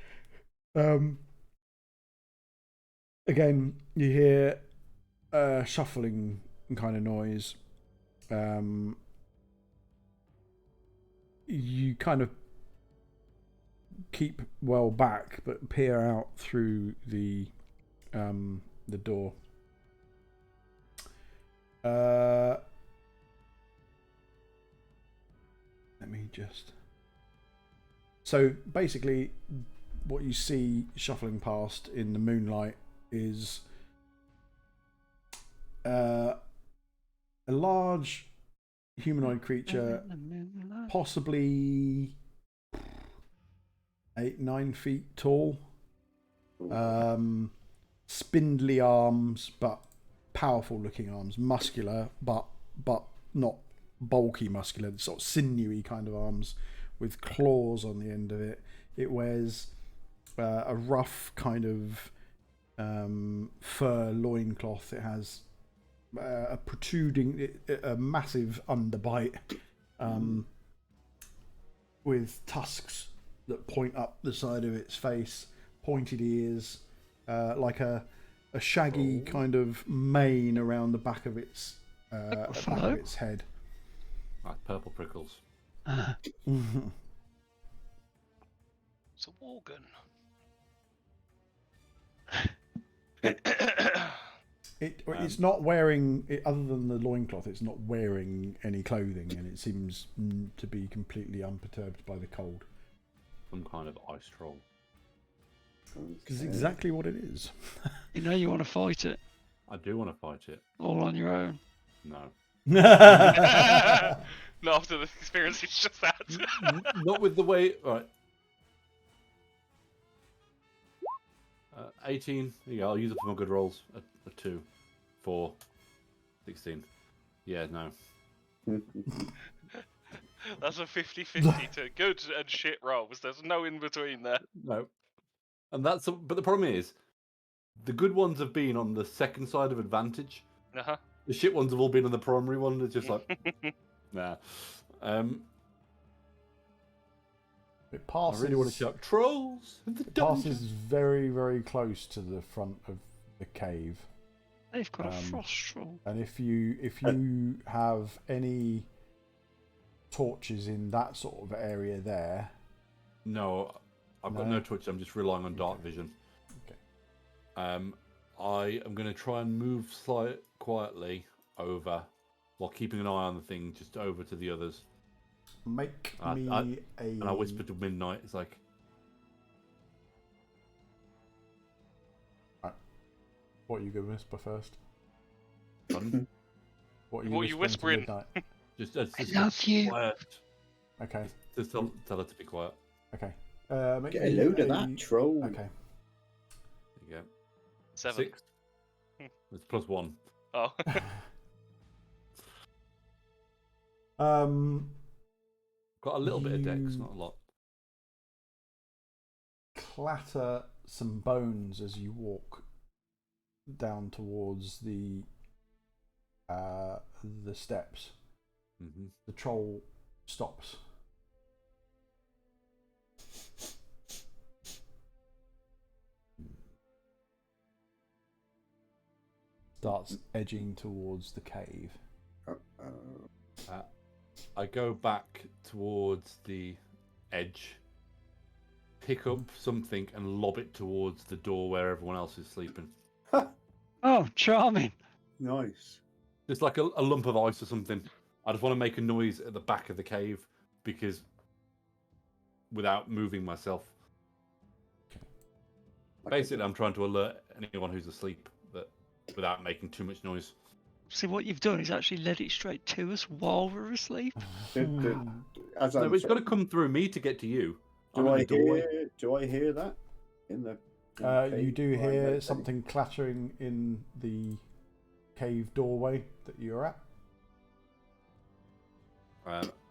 Again, you hear shuffling kind of noise. You kind of keep well back, but peer out through the door. Let me just. So basically, what you see shuffling past in the moonlight is a large humanoid creature, possibly 8-9 feet tall, spindly arms, but powerful looking arms, muscular, but not bulky muscular, sort of sinewy kind of arms with claws on the end of it. It wears a rough kind of fur loincloth. It has a protruding, a massive underbite with tusks that point up the side of its face, pointed ears, like a shaggy kind of mane around the back of its head. Like purple prickles. It's a Worgen. It's not wearing, other than the loincloth, it's not wearing any clothing, and it seems to be completely unperturbed by the cold. Some kind of ice troll. Which is exactly what it is. You know you want to fight it I do want to fight it. all on your own. No. Not after the experience he's just had. Not with the way. Right. 18. Yeah, I'll use it for my good rolls. A 2, 4, 16. Yeah, no. That's a 50-50 to good and shit rolls. There's no in between there. No. And but the problem is, the good ones have been on the second side of advantage. Uh-huh. The shit ones have all been on the primary one. It's just like, nah. It I passes. really want to shout trolls in the It dungeon. passes very, very close to the front of the cave. They've got a frost troll. And if you have any torches in that sort of area there, No, I've got no torch. I'm just relying on dark vision. Okay. I am going to try and move quietly over, while keeping an eye on the thing, just over to the others. make me And I whisper to Midnight. It's like, what are you going to whisper first? fun. What What are you whispering? to Midnight? just love you. quiet. Okay. Just tell her to be quiet. Okay. Make Get a me load of that troll. Okay. There you go. 7. 6. It's +1. Oh. Got a little bit of dex, not a lot. Clatter some bones as you walk down towards the steps. Mm-hmm. The troll stops. Starts edging towards the cave. I go back towards the edge, pick up something and lob it towards the door where everyone else is sleeping. Oh, charming. Nice. Just like a lump of ice or something. I just want to make a noise at the back of the cave because without moving myself. Basically, I'm trying to alert anyone who's asleep, but without making too much noise. See, what you've done is actually led it straight to us while we're asleep. As No, I'm it's got to come through me to get to you. do I hear that in the? You do hear something clattering in the cave doorway that you're at.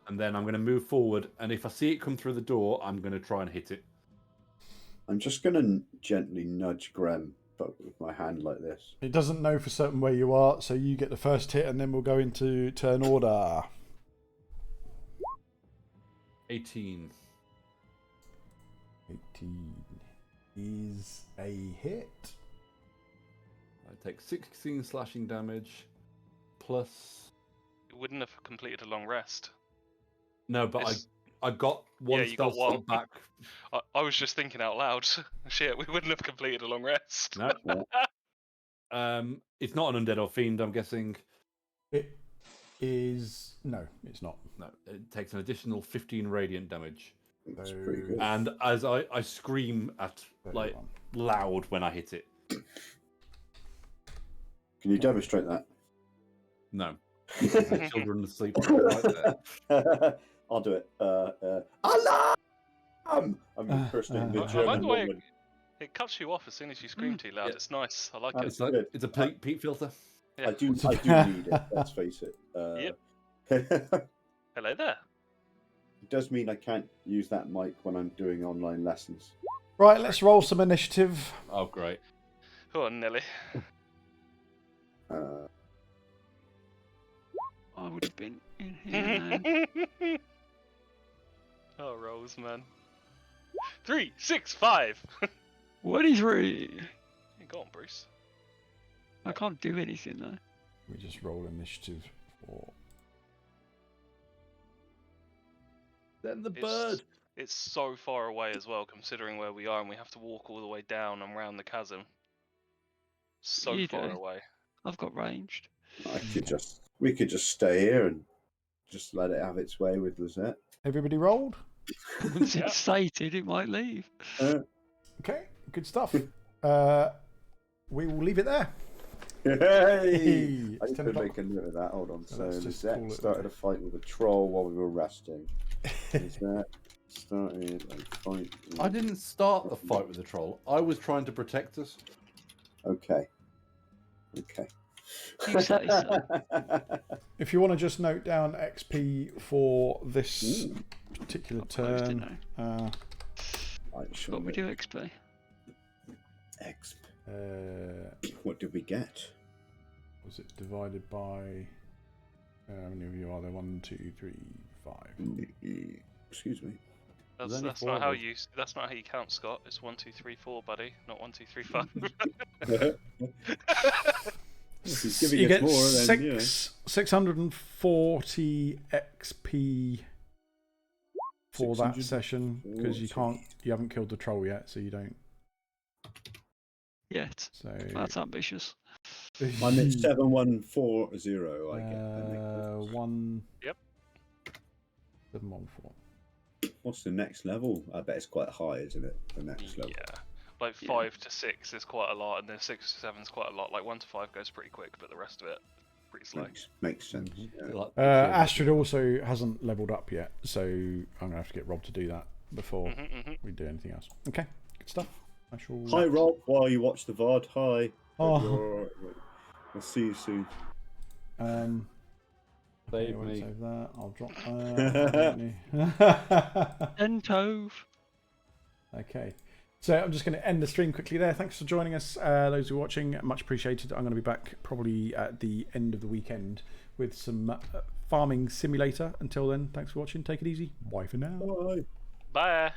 And then I'm going to move forward, and if I see it come through the door, I'm going to try and hit it. I'm just going to gently nudge Graham, but with my hand like this. It doesn't know for certain where you are, so you get the first hit, and then we'll go into turn order. 18. 18 is a hit. I take 16 slashing damage, plus... You wouldn't have completed a long rest. No, but It's- I got one you got spell one. slot back. I was just thinking out loud. Shit, we wouldn't have completed a long rest. No. It's not an undead or fiend, I'm guessing. It is... No, it's not. No, it takes an additional 15 radiant damage. That's pretty good. And as I scream at, like, 31. loud when I hit it. Can you demonstrate that? No. The children asleep right there. I'll do it. Alarm! I'm impersonating the I like German the way woman. it cuts you off as soon as you scream too loud. Yeah. It's nice. I like That's It's like good. it's a peat filter. it. I do need it. Let's face it. Yep. It Hello there. does mean I can't use that mic when I'm doing online lessons. Right, let's roll some initiative. Oh, great. Go on, Nelly. I would have been in here now. Oh, rolls, man. 3, 6, 5. 23. Go on, Bruce. I can't do anything though. We just roll initiative for... Then the It's- bird. It's so far away as well, considering where we are, and we have to walk all the way down and round the chasm. So You far do. away. I've got ranged. We could just stay here and just let it have its way with Lizette. Everybody rolled? Once it's sated, it might leave. Okay, good stuff. We will leave it there. Hey! I It's need 10 to o'clock. make a note of that. Hold on. So let's just Lizette call it started a a fight with a troll while we were resting. Lizette started a fight. I didn't start the fight with the troll. I was trying to protect us. Okay. Okay. You say so. If you want to just note down XP for this Ooh. particular Opposed to turn. I shall What we make do XP. exp. What did we get? Was it divided by... how many of you are there? 1, 2, 3, 5. Excuse me. There's That's, only that's 4 not of how us. you. That's not how you count, Scott. It's 1, 2, 3, 4, buddy. Not 1, 2, 3, 5. If he's giving You us get more, then, you know. 640 XP for that 640. session because you haven't killed the troll yet, so you don't. Yet. So That's ambitious. I'm at 7140. I get. 1. Yep. 714. What's the next level? I bet it's quite high, isn't it? The next level. Yeah. Like Yeah. 5 to 6 is quite a lot, and then 6 to 7 is quite a lot. Like 1 to 5 goes pretty quick, but the rest of it pretty slow. Makes sense. Mm-hmm. Yeah. Astrid also hasn't leveled up yet, so I'm going to have to get Rob to do that before we do anything else. Okay, good stuff. I shall... Hi, Rob. While you watch the VOD, hi. Oh. I'll see you soon. Okay, I Save won't me. save that. I'll drop that. And Tove. Okay. So I'm just going to end the stream quickly there. Thanks for joining us, those who are watching. Much appreciated. I'm going to be back probably at the end of the weekend with some farming simulator. Until then, thanks for watching. Take it easy. Bye for now. Bye. Bye.